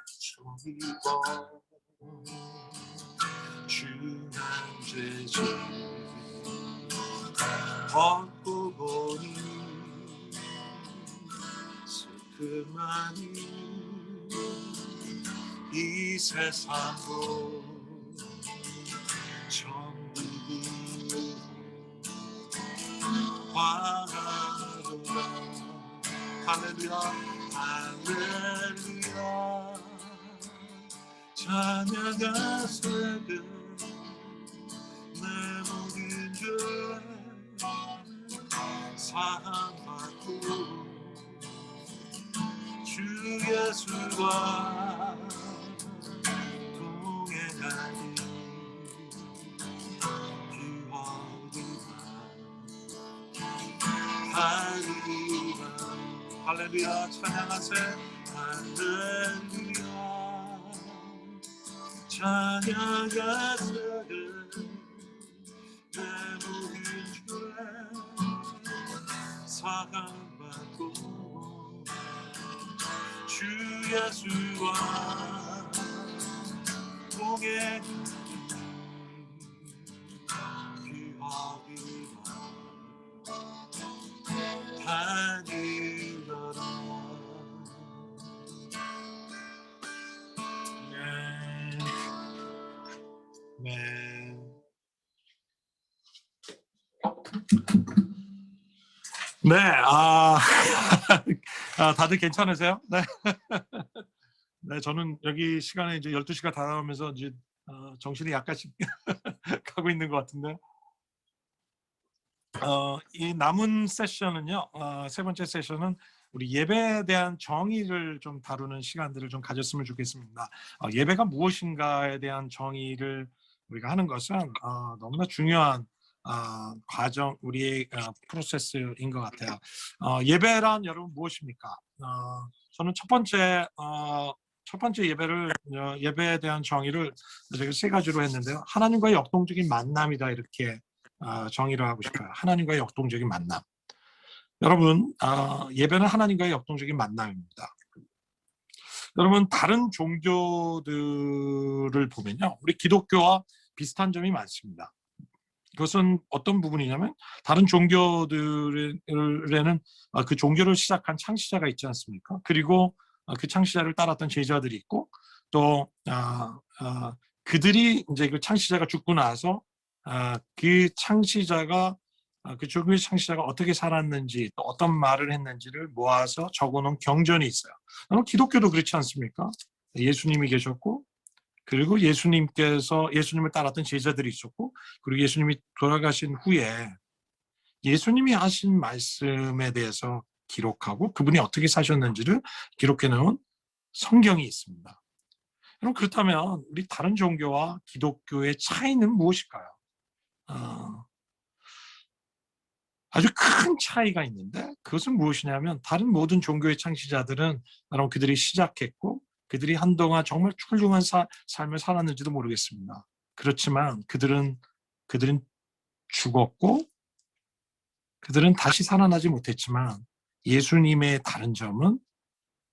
은총 입어 주난 죄지 벗고 보니 슬픔만이 이 세상도 전부고 화나도다. 할렐루야 할렐루야 찬양하세요 내 모든 죄 사함받고 주 예수와 동행하니 기원이다 할렐루야 찬양하세 할렐루야 찬양하세 내 모든 죄 사랑받고 주 예수와 동행하니 다니더라. 네. 네, 다들 괜찮으세요? 네. 네, 저는 여기 시간에 이제 12시가 다가오면서 이제 정신이 약간씩 가고 있는 것 같은데, 이 남은 세션은요, 세 번째 세션은 우리 예배에 대한 정의를 좀 다루는 시간들을 좀 가졌으면 좋겠습니다. 예배가 무엇인가에 대한 정의를 우리가 하는 것은 너무나 중요한 과정, 우리의 프로세스인 것 같아요. 예배란 여러분 무엇입니까? 저는 첫 번째 예배에 대한 정의를 제가 세 가지로 했는데요. 하나님과의 역동적인 만남이다, 이렇게 정의를 하고 싶어요. 하나님과의 역동적인 만남. 여러분, 예배는 하나님과의 역동적인 만남입니다. 여러분, 다른 종교들을 보면요, 우리 기독교와 비슷한 점이 많습니다. 그것은 어떤 부분이냐면, 다른 종교들에는 그 종교를 시작한 창시자가 있지 않습니까? 그리고 그 창시자를 따랐던 제자들이 있고, 또 그들이 이제 그 창시자가 죽고 나서 그 창시자가 그 종교의 창시자가 어떻게 살았는지, 또 어떤 말을 했는지를 모아서 적어놓은 경전이 있어요. 기독교도 그렇지 않습니까? 예수님이 계셨고, 그리고 예수님을 따랐던 제자들이 있었고, 그리고 예수님이 돌아가신 후에 예수님이 하신 말씀에 대해서 기록하고 그분이 어떻게 사셨는지를 기록해 놓은 성경이 있습니다. 여러분 그렇다면 우리 다른 종교와 기독교의 차이는 무엇일까요? 아주 큰 차이가 있는데 그것은 무엇이냐면 다른 모든 종교의 창시자들은 여러분 그들이 시작했고 그들이 한동안 정말 훌륭한 삶을 살았는지도 모르겠습니다. 그렇지만 그들은 죽었고 그들은 다시 살아나지 못했지만 예수님의 다른 점은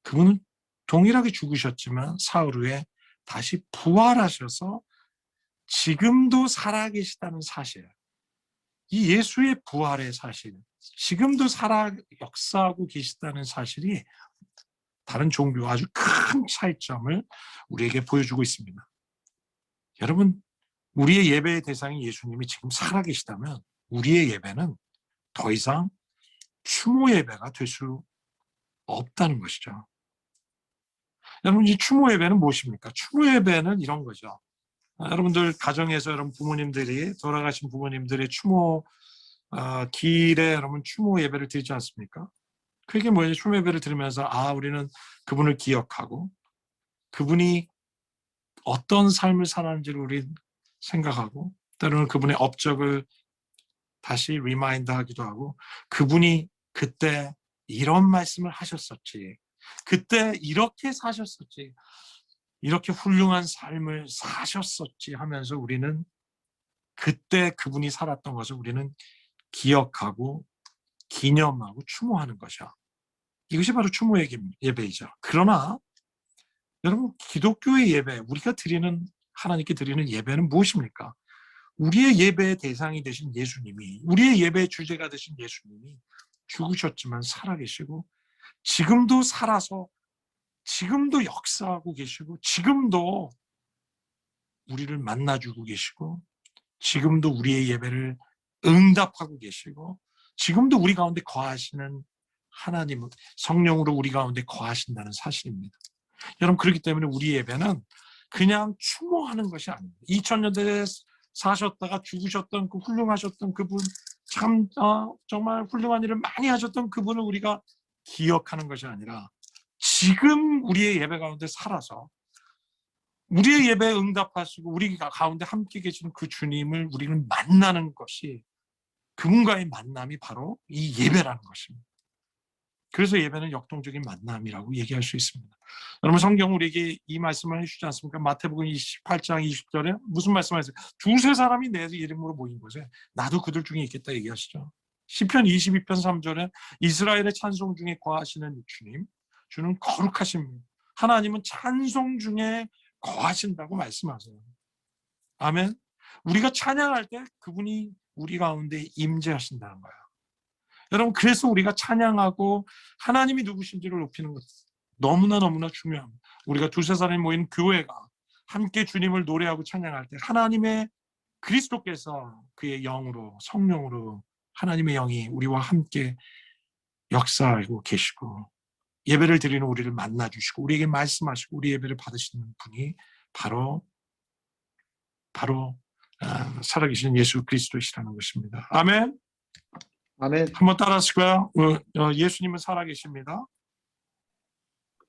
그분은 동일하게 죽으셨지만 사흘 후에 다시 부활하셔서 지금도 살아계시다는 사실, 이 예수의 부활의 사실, 지금도 역사하고 계시다는 사실이 다른 종교와 아주 큰 차이점을 우리에게 보여주고 있습니다. 여러분, 우리의 예배의 대상이 예수님이 지금 살아계시다면 우리의 예배는 더 이상 추모 예배가 될 수 없다는 것이죠. 여러분, 이 추모 예배는 무엇입니까? 추모 예배는 이런 거죠. 여러분들 가정에서 여러분 부모님들이 돌아가신 부모님들의 추모 길에 여러분 추모 예배를 드리지 않습니까? 그게 뭐예요? 추모 예배를 드리면서 우리는 그분을 기억하고 그분이 어떤 삶을 살았는지를 우리 생각하고 때로는 그분의 업적을 다시 리마인드 하기도 하고 그분이 그때 이런 말씀을 하셨었지, 그때 이렇게 사셨었지, 이렇게 훌륭한 삶을 사셨었지 하면서 우리는 그때 그분이 살았던 것을 우리는 기억하고 기념하고 추모하는 것이야. 이것이 바로 추모 예배이죠. 그러나 여러분 기독교의 예배, 우리가 하나님께 드리는 예배는 무엇입니까? 우리의 예배의 대상이 되신 예수님이, 우리의 예배의 주제가 되신 예수님이 죽으셨지만 살아계시고 지금도 살아서 지금도 역사하고 계시고 지금도 우리를 만나주고 계시고 지금도 우리의 예배를 응답하고 계시고 지금도 우리 가운데 거하시는 하나님은 성령으로 우리 가운데 거하신다는 사실입니다. 여러분 그렇기 때문에 우리 예배는 그냥 추모하는 것이 아닙니다. 2000년대에 사셨다가 죽으셨던 그 훌륭하셨던 그분, 참 정말 훌륭한 일을 많이 하셨던 그분을 우리가 기억하는 것이 아니라 지금 우리의 예배 가운데 살아서 우리의 예배에 응답하시고 우리 가운데 함께 계시는 그 주님을 우리는 만나는 것이, 그분과의 만남이 바로 이 예배라는 것입니다. 그래서 예배는 역동적인 만남이라고 얘기할 수 있습니다. 여러분 성경 우리에게 이 말씀을 해주지 않습니까? 마태복음 28장 20절에 무슨 말씀을 하세요? 두세 사람이 내 이름으로 모인 곳에 나도 그들 중에 있겠다 얘기하시죠. 시편 22편 3절에 이스라엘의 찬송 중에 거하시는 주님, 주는 거룩하십니다. 하나님은 찬송 중에 거하신다고 말씀하세요. 아멘. 우리가 찬양할 때 그분이 우리 가운데 임재하신다는 거예요. 여러분 그래서 우리가 찬양하고 하나님이 누구신지를 높이는 것 너무나 중요합니다. 우리가 두세 사람이 모인 교회가 함께 주님을 노래하고 찬양할 때 하나님의 그리스도께서 그의 영으로 성령으로 하나님의 영이 우리와 함께 역사하고 계시고 예배를 드리는 우리를 만나주시고 우리에게 말씀하시고 우리 예배를 받으시는 분이 바로 살아계신 예수 그리스도시라는 것입니다. 아멘. 아멘. 한번 따라하실까요? 예수님은 살아계십니다.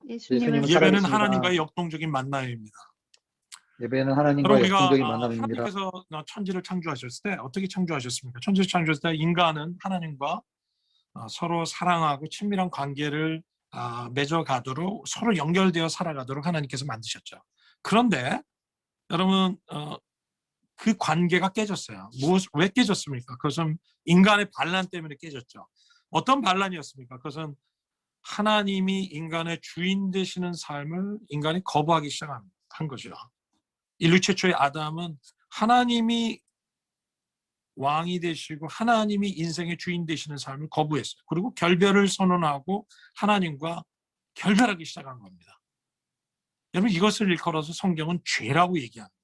예수님은 예배는 살아계십니다. 하나님과의 역동적인 만남입니다. 예배는 하나님과 여러분 우리가 역동적인 만남입니다. 하나님께서 천지를 창조하셨을 때 어떻게 창조하셨습니까? 천지를 창조했을 때 인간은 하나님과 서로 사랑하고 친밀한 관계를 맺어가도록 서로 연결되어 살아가도록 하나님께서 만드셨죠. 그런데 여러분 그 관계가 깨졌어요. 왜 깨졌습니까? 그것은 인간의 반란 때문에 깨졌죠. 어떤 반란이었습니까? 그것은 하나님이 인간의 주인 되시는 삶을 인간이 거부하기 시작한 거죠. 인류 최초의 아담은 하나님이 왕이 되시고 하나님이 인생의 주인 되시는 삶을 거부했어요. 그리고 결별을 선언하고 하나님과 결별하기 시작한 겁니다. 여러분 이것을 일컬어서 성경은 죄라고 얘기합니다.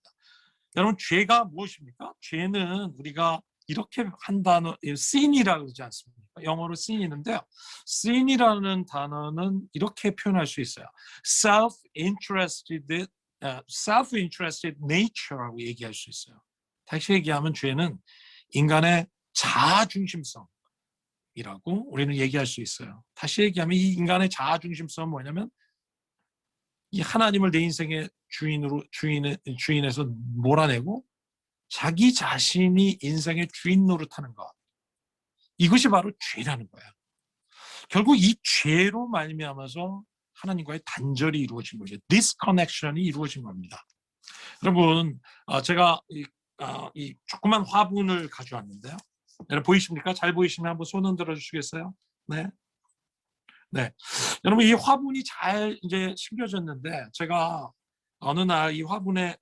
여러분 죄가 무엇입니까? 죄는 우리가 이렇게 한 단어 sin이라고 그러지 않습니까? 영어로 sin인데요. sin이라는 단어는 이렇게 표현할 수 있어요. self-interested nature라고 얘기할 수 있어요. 다시 얘기하면 죄는 인간의 자아중심성, 인간이라고 우리는 얘기할 수 있어요. 다시 얘기하면 이 인간의 자아중심성은 뭐냐면 이 하나님을 내 인생의 주인에서 몰아내고 자기 자신이 인생의 주인 노릇하는 것. 이것이 바로 죄라는 거야. 결국 이 죄로 말미암아서 하나님과의 단절이 이루어진 거죠. 디스커넥션이 이루어진 겁니다. 여러분, 제가 이 조그만 화분을 가져왔는데요. 여러분 보이십니까? 잘 보이시면 한번 손 흔들어 주시겠어요? 네. 네. 여러분, 이 화분이 잘 이제 심겨졌는데, 제가 어느 날 이 화분을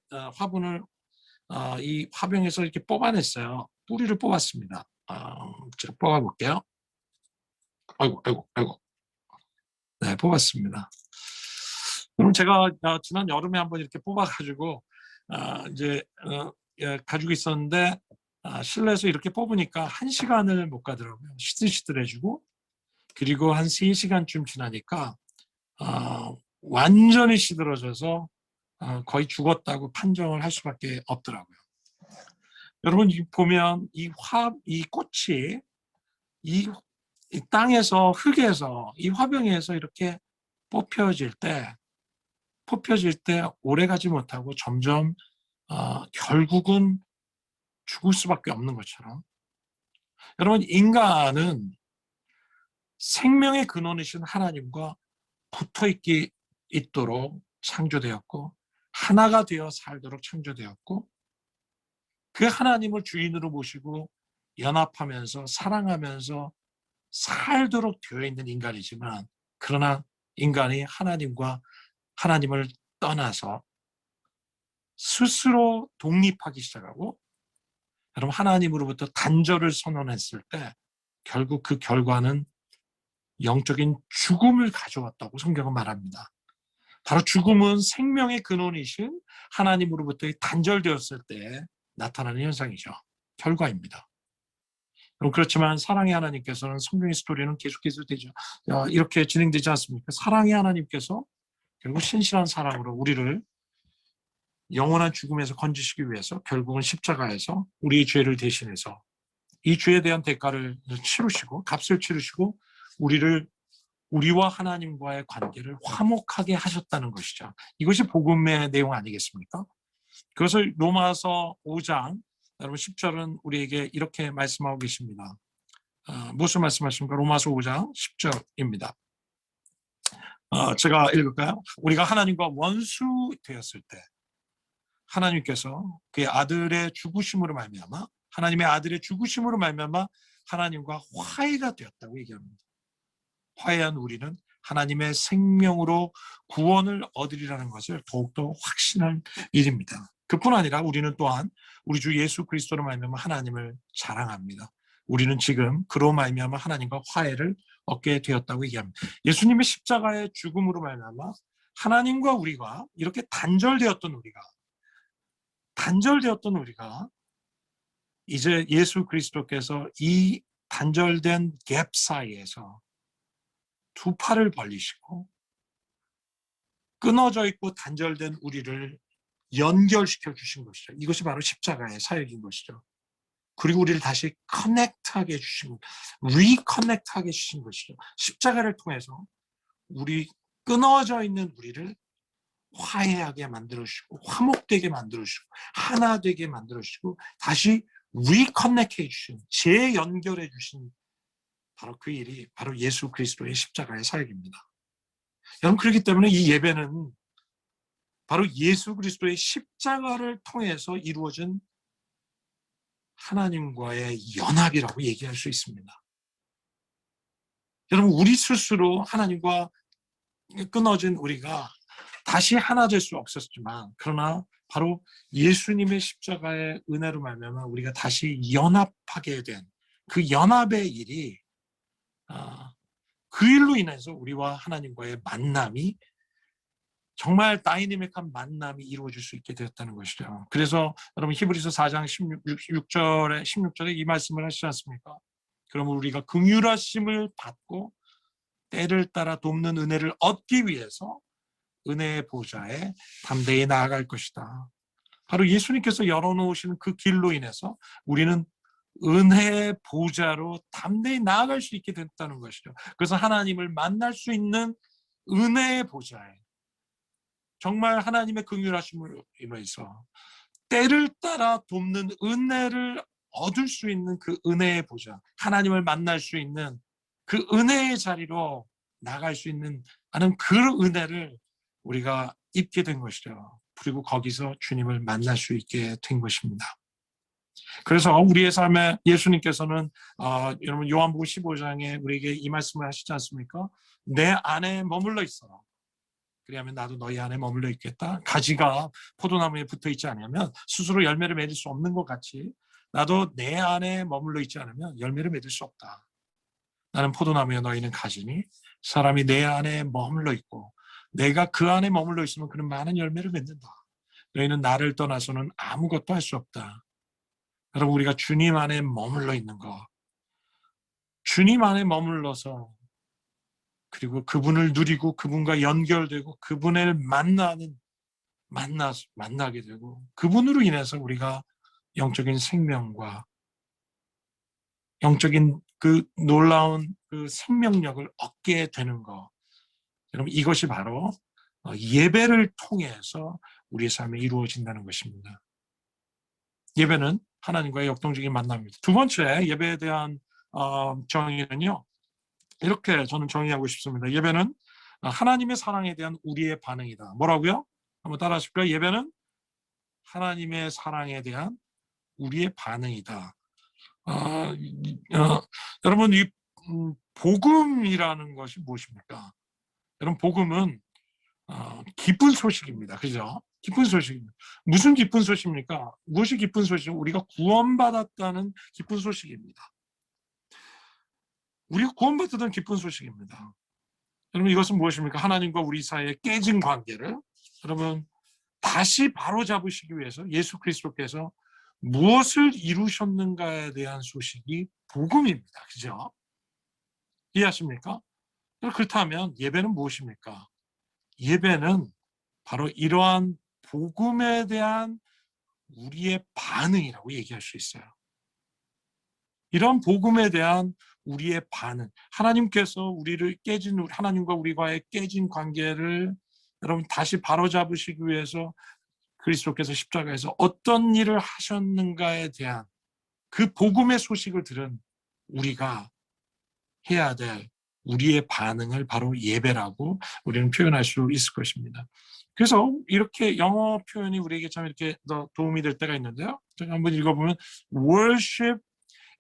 이 화병에서 이렇게 뽑아냈어요. 뿌리를 뽑았습니다. 제가 뽑아볼게요. 아이고. 네, 뽑았습니다. 그럼 제가 지난 여름에 한번 이렇게 뽑아가지고 이제 가지고 있었는데 실내에서 이렇게 뽑으니까 1시간을 못 가더라고요. 시들시들해지고 그리고 한 3시간쯤 지나니까 완전히 시들어져서 거의 죽었다고 판정을 할 수밖에 없더라고요. 여러분 보면 이 꽃이 이 땅에서 흙에서 이 화병에서 이렇게 뽑혀질 때 오래 가지 못하고 점점 결국은 죽을 수밖에 없는 것처럼 여러분 인간은 생명의 근원이신 하나님과 있도록 창조되었고 하나가 되어 살도록 창조되었고 그 하나님을 주인으로 모시고 연합하면서 사랑하면서 살도록 되어 있는 인간이지만 그러나 인간이 하나님을 떠나서 스스로 독립하기 시작하고 여러분 하나님으로부터 단절을 선언했을 때 결국 그 결과는 영적인 죽음을 가져왔다고 성경은 말합니다. 바로 죽음은 생명의 근원이신 하나님으로부터 단절되었을 때 나타나는 현상이죠. 결과입니다. 그렇지만 사랑의 하나님께서는 성경의 스토리는 계속해서 되죠. 이렇게 진행되지 않습니까? 사랑의 하나님께서 결국 신실한 사랑으로 우리를 영원한 죽음에서 건지시기 위해서 결국은 십자가에서 우리의 죄를 대신해서 이 죄에 대한 대가를 치르시고 값을 치르시고 우리와 하나님과의 관계를 화목하게 하셨다는 것이죠. 이것이 복음의 내용 아니겠습니까? 그것을 로마서 5장 여러분 10절은 우리에게 이렇게 말씀하고 계십니다. 무슨 말씀하십니까? 로마서 5장 10절입니다. 제가 읽을까요? 우리가 하나님과 원수 되었을 때 하나님께서 그의 아들의 죽으심으로 말미암아 하나님의 아들의 죽으심으로 말미암아 하나님과 화해가 되었다고 얘기합니다. 화해한 우리는 하나님의 생명으로 구원을 얻으리라는 것을 더욱더 확신할 일입니다. 그뿐 아니라 우리는 또한 우리 주 예수 그리스도로 말미암아 하나님을 자랑합니다. 우리는 지금 그로 말미암아 하나님과 화해를 얻게 되었다고 얘기합니다. 예수님의 십자가의 죽음으로 말미암아 하나님과 우리가 이렇게 단절되었던 우리가 이제 예수 그리스도께서 이 단절된 갭 사이에서 두 팔을 벌리시고 끊어져 있고 단절된 우리를 연결시켜 주신 것이죠. 이것이 바로 십자가의 사역인 것이죠. 그리고 우리를 다시 커넥트하게 해주신, 리커넥트하게 해주신 것이죠. 십자가를 통해서 우리 끊어져 있는 우리를 화해하게 만들어주시고 화목되게 만들어주시고 하나 되게 만들어주시고 다시 리커넥트 해주신, 재연결해 주신 바로 그 일이 바로 예수 그리스도의 십자가의 사역입니다. 여러분 그렇기 때문에 이 예배는 바로 예수 그리스도의 십자가를 통해서 이루어진 하나님과의 연합이라고 얘기할 수 있습니다. 여러분 우리 스스로 하나님과 끊어진 우리가 다시 하나 될 수 없었지만 그러나 바로 예수님의 십자가의 은혜로 말미암아 우리가 다시 연합하게 된 그 연합의 일이 그 일로 인해서 우리와 하나님과의 만남이 정말 다이내믹한 만남이 이루어질 수 있게 되었다는 것이죠. 그래서 여러분 히브리서 4장 16절에 이 말씀을 하시지 않습니까? 그러면 우리가 긍휼하심을 받고 때를 따라 돕는 은혜를 얻기 위해서 은혜의 보좌에 담대히 나아갈 것이다. 바로 예수님께서 열어놓으시는 그 길로 인해서 우리는 은혜의 보좌로 담대히 나아갈 수 있게 됐다는 것이죠. 그래서 하나님을 만날 수 있는 은혜의 보좌에 정말 하나님의 긍휼하심으로 인해서 때를 따라 돕는 은혜를 얻을 수 있는 그 은혜의 보좌, 하나님을 만날 수 있는 그 은혜의 자리로 나갈 수 있는 하는 그 은혜를 우리가 입게 된 것이죠. 그리고 거기서 주님을 만날 수 있게 된 것입니다. 그래서 우리의 삶에 예수님께서는 여러분 요한복음 15장에 우리에게 이 말씀을 하시지 않습니까? 내 안에 머물러 있어라. 그리하면 나도 너희 안에 머물러 있겠다. 가지가 포도나무에 붙어 있지 않으면 스스로 열매를 맺을 수 없는 것 같이 나도 내 안에 머물러 있지 않으면 열매를 맺을 수 없다. 나는 포도나무여 너희는 가지니 사람이 내 안에 머물러 있고 내가 그 안에 머물러 있으면 그는 많은 열매를 맺는다. 너희는 나를 떠나서는 아무것도 할 수 없다. 여러분 우리가 주님 안에 머물러 있는 것, 주님 안에 머물러서 그리고 그분을 누리고 그분과 연결되고 그분을 만나게 되고 그분으로 인해서 우리가 영적인 생명과 영적인 그 놀라운 그 생명력을 얻게 되는 것. 여러분 이것이 바로 예배를 통해서 우리의 삶에 이루어진다는 것입니다. 예배는 하나님과의 역동적인 만남입니다. 두 번째 예배에 대한 정의는요. 이렇게 저는 정의하고 싶습니다. 예배는 하나님의 사랑에 대한 우리의 반응이다. 뭐라고요? 한번 따라 하실까요? 예배는 하나님의 사랑에 대한 우리의 반응이다. 여러분 이 복음이라는 것이 무엇입니까? 여러분 복음은 기쁜 소식입니다. 그죠? 기쁜 소식입니다. 무슨 기쁜 소식입니까? 무엇이 기쁜 소식입니까? 우리가 구원받았다는 기쁜 소식입니다. 우리가 구원받았다는 기쁜 소식입니다. 여러분 이것은 무엇입니까? 하나님과 우리 사이에 깨진 관계를 여러분 다시 바로잡으시기 위해서 예수 그리스도께서 무엇을 이루셨는가에 대한 소식이 복음입니다. 그죠? 이해하십니까? 그렇다면 예배는 무엇입니까? 예배는 바로 이러한 복음에 대한 우리의 반응이라고 얘기할 수 있어요. 이런 복음에 대한 우리의 반응, 하나님께서 우리를 하나님과 우리와의 깨진 관계를 여러분 다시 바로잡으시기 위해서 그리스도께서 십자가에서 어떤 일을 하셨는가에 대한 그 복음의 소식을 들은 우리가 해야 될 우리의 반응을 바로 예배라고 우리는 표현할 수 있을 것입니다. 그래서 이렇게 영어 표현이 우리에게 참 이렇게 더 도움이 될 때가 있는데요. 제가 한번 읽어보면 Worship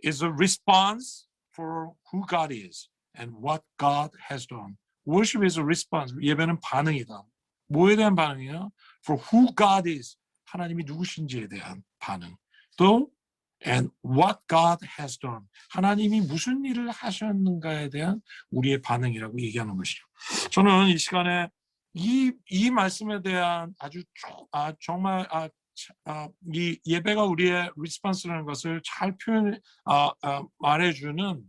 is a response for who God is and what God has done. Worship is a response. 예배는 반응이다. 뭐에 대한 반응이요? For who God is. 하나님이 누구신지에 대한 반응. 또 and what God has done. 하나님이 무슨 일을 하셨는가에 대한 우리의 반응이라고 얘기하는 것이죠. 저는 이 시간에 이 말씀에 대한 아주 정말 이 예배가 우리의 리스폰스라는 것을 잘 말해주는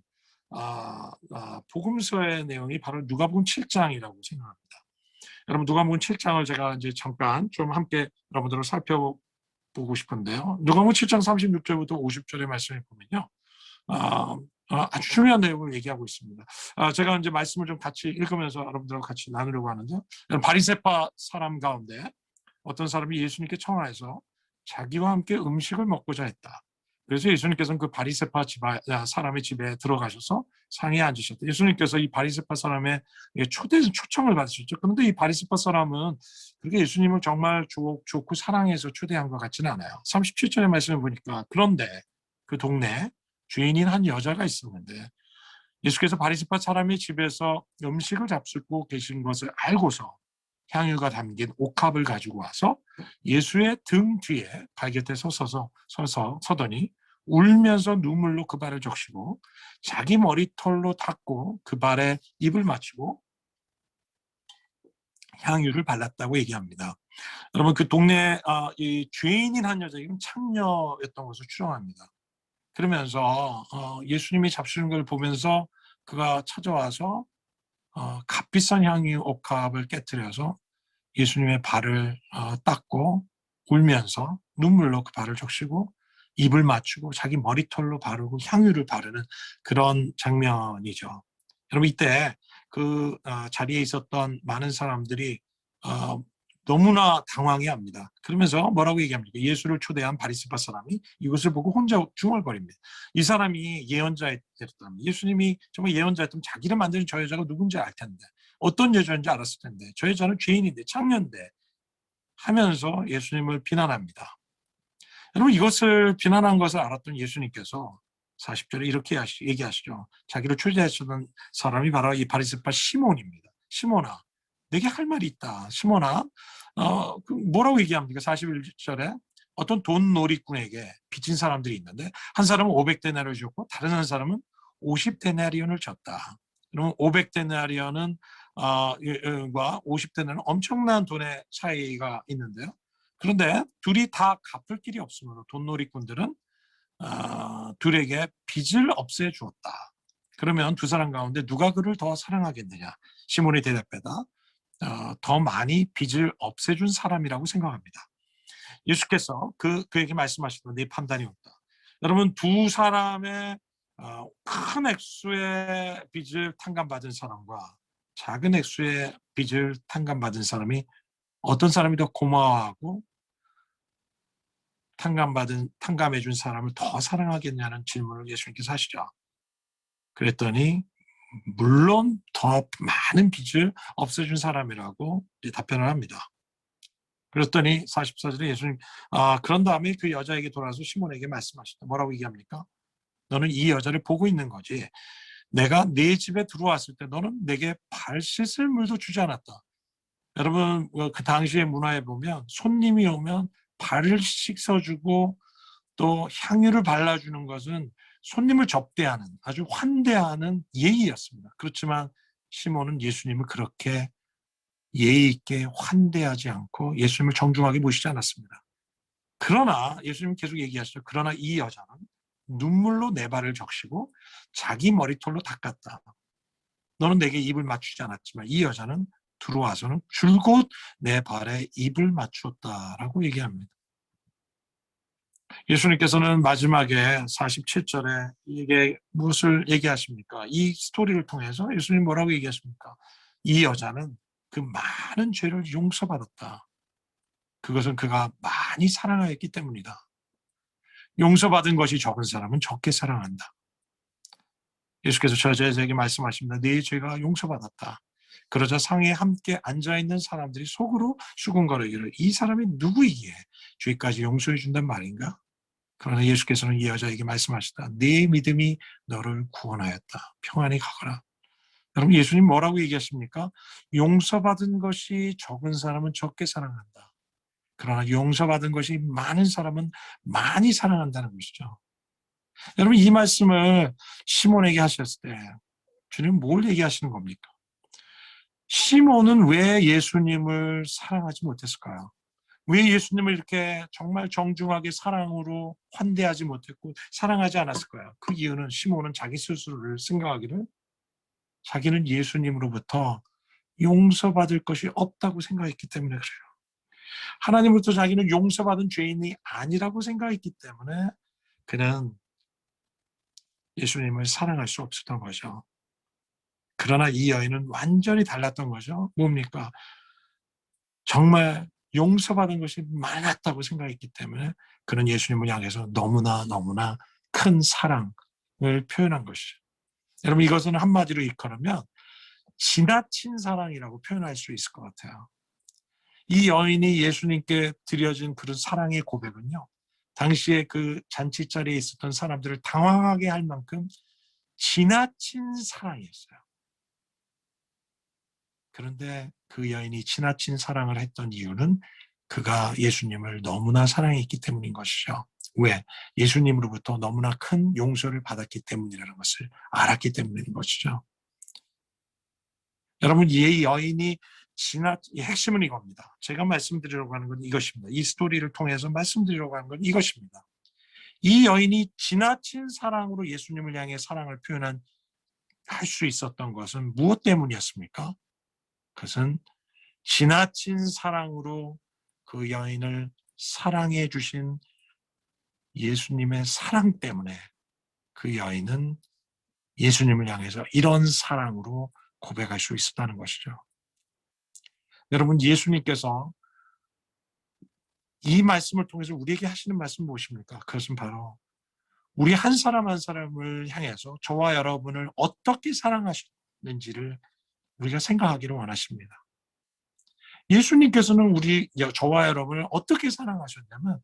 복음서의 내용이 바로 누가복음 7장이라고 생각합니다. 여러분 누가복음 7장을 제가 이제 잠깐 좀 함께 여러분들을 살펴보고 싶은데요. 누가복음 7장 36절부터 50절의 말씀을 보면요. 아주 중요한 내용을 얘기하고 있습니다. 제가 이제 말씀을 좀 같이 읽으면서 여러분들과 같이 나누려고 하는데요. 바리새파 사람 가운데 어떤 사람이 예수님께 청하해서 자기와 함께 음식을 먹고자 했다. 그래서 예수님께서는 그 바리새파 사람의 집에 들어가셔서 상에 앉으셨다. 예수님께서 이 바리새파 사람의 초청을 받으셨죠. 그런데 이 바리새파 사람은 그렇게 예수님을 정말 좋고 사랑해서 초대한 것 같지는 않아요. 37절의 말씀을 보니까 그런데 그 동네에 주인인 한 여자가 있었는데 예수께서 바리새파 사람의 집에서 음식을 잡수고 계신 것을 알고서 향유가 담긴 옥합을 가지고 와서 예수의 등 뒤에 발 곁에 서더니 울면서 눈물로 그 발을 적시고 자기 머리털로 닦고 그 발에 입을 맞추고 향유를 발랐다고 얘기합니다. 여러분 그 동네 이 죄인인 한 여자가 창녀였던 것을 추정합니다. 그러면서 예수님이 잡수는 걸 보면서 그가 찾아와서 값비싼 향유 옥합을 깨뜨려서 예수님의 발을 닦고 울면서 눈물로 그 발을 적시고 입을 맞추고 자기 머리털로 바르고 향유를 바르는 그런 장면이죠. 여러분 이때 그 자리에 있었던 많은 사람들이 너무나 당황해합니다. 그러면서 뭐라고 얘기합니까? 예수를 초대한 바리새파 사람이 이것을 보고 혼자 중얼거립니다. 이 사람이 예언자였다면, 예수님이 정말 예언자였다면 자기를 만드는 저 여자가 누군지 알 텐데, 어떤 여자인지 알았을 텐데, 저 여자는 죄인인데, 창녀인데 하면서 예수님을 비난합니다. 여러분 이것을 비난한 것을 알았던 예수님께서 40절에 이렇게 얘기하시죠. 자기를 초대하셨던 사람이 바로 이 바리새파 시몬입니다. 시몬아, 내게 할 말이 있다. 시몬아, 뭐라고 얘기합니까? 41절에 어떤 돈놀이꾼에게 빚진 사람들이 있는데 한 사람은 500데나리온을 줬고 다른 한 사람은 50데나리온을 줬다. 그러면 500데나리온은 과 50데나리온은 엄청난 돈의 차이가 있는데요. 그런데 둘이 다 갚을 길이 없으므로 돈놀이꾼들은 둘에게 빚을 없애 주었다. 그러면 두 사람 가운데 누가 그를 더 사랑하겠느냐? 시몬이 대답하다 더 많이 빚을 없애준 사람이라고 생각합니다. 예수께서 그에게 말씀하시던 네 판단이 옳다. 여러분 두 사람의 큰 액수의 빚을 탕감받은 사람과 작은 액수의 빚을 탕감받은 사람이 어떤 사람이 더 고마워하고 탕감해준 사람을 더 사랑하겠냐는 질문을 예수님께서 하시죠. 그랬더니 물론 더 많은 빚을 없애준 사람이라고 답변을 합니다. 그랬더니 44절에 예수님 그런 다음에 그 여자에게 돌아서 시몬에게 말씀하시다. 뭐라고 얘기합니까? 너는 이 여자를 보고 있는 거지. 내가 네 집에 들어왔을 때 너는 내게 발 씻을 물도 주지 않았다. 여러분 그 당시의 문화에 보면 손님이 오면 발을 씻어주고 또 향유를 발라주는 것은 손님을 접대하는 아주 환대하는 예의였습니다. 그렇지만 시몬은 예수님을 그렇게 예의 있게 환대하지 않고 예수님을 정중하게 모시지 않았습니다. 그러나 예수님 계속 얘기하시죠. 그러나 이 여자는 눈물로 내 발을 적시고 자기 머리털로 닦았다. 너는 내게 입을 맞추지 않았지만 이 여자는 들어와서는 줄곧 내 발에 입을 맞추었다라고 얘기합니다. 예수님께서는 마지막에 47절에 이게 무엇을 얘기하십니까? 이 스토리를 통해서 예수님 뭐라고 얘기하십니까? 이 여자는 그 많은 죄를 용서받았다. 그것은 그가 많이 사랑하였기 때문이다. 용서받은 것이 적은 사람은 적게 사랑한다. 예수께서 저 여자에게 말씀하십니다. 네 죄가 용서받았다. 그러자 상에 함께 앉아있는 사람들이 속으로 수군거리기를 이 사람이 누구이기에 죄까지 용서해 준단 말인가? 그러나 예수께서는 이 여자에게 말씀하시다. 네 믿음이 너를 구원하였다. 평안히 가거라. 여러분 예수님 뭐라고 얘기하십니까? 용서받은 것이 적은 사람은 적게 사랑한다. 그러나 용서받은 것이 많은 사람은 많이 사랑한다는 것이죠. 여러분 이 말씀을 시몬에게 하셨을 때 주님 뭘 얘기하시는 겁니까? 시몬은 왜 예수님을 사랑하지 못했을까요? 왜 예수님을 이렇게 정말 정중하게 사랑으로 환대하지 못했고 사랑하지 않았을까요? 그 이유는 시몬은 자기 스스로를 생각하기를 자기는 예수님으로부터 용서받을 것이 없다고 생각했기 때문에 그래요. 하나님으로부터 자기는 용서받은 죄인이 아니라고 생각했기 때문에 그는 예수님을 사랑할 수 없었던 거죠. 그러나 이 여인은 완전히 달랐던 거죠. 뭡니까? 정말 용서받은 것이 많았다고 생각했기 때문에 그는 예수님을 향해서 너무나 큰 사랑을 표현한 것이죠. 여러분 이것은 한마디로 일컬으면 지나친 사랑이라고 표현할 수 있을 것 같아요. 이 여인이 예수님께 드려진 그런 사랑의 고백은요. 당시에 그 잔치 자리에 있었던 사람들을 당황하게 할 만큼 지나친 사랑이었어요. 그런데 그 여인이 지나친 사랑을 했던 이유는 그가 예수님을 너무나 사랑했기 때문인 것이죠. 왜? 예수님으로부터 너무나 큰 용서를 받았기 때문이라는 것을 알았기 때문인 것이죠. 여러분, 이 여인이 핵심은 이겁니다. 제가 말씀드리려고 하는 건 이것입니다. 이 스토리를 통해서 말씀드리려고 하는 건 이것입니다. 이 여인이 지나친 사랑으로 예수님을 향해 사랑을 할 수 있었던 것은 무엇 때문이었습니까? 그것은 지나친 사랑으로 그 여인을 사랑해 주신 예수님의 사랑 때문에 그 여인은 예수님을 향해서 이런 사랑으로 고백할 수 있었다는 것이죠. 여러분, 예수님께서 이 말씀을 통해서 우리에게 하시는 말씀은 무엇입니까? 그것은 바로 우리 한 사람 한 사람을 향해서 저와 여러분을 어떻게 사랑하셨는지를 우리가 생각하기를 원하십니다. 예수님께서는 저와 여러분을 어떻게 사랑하셨냐면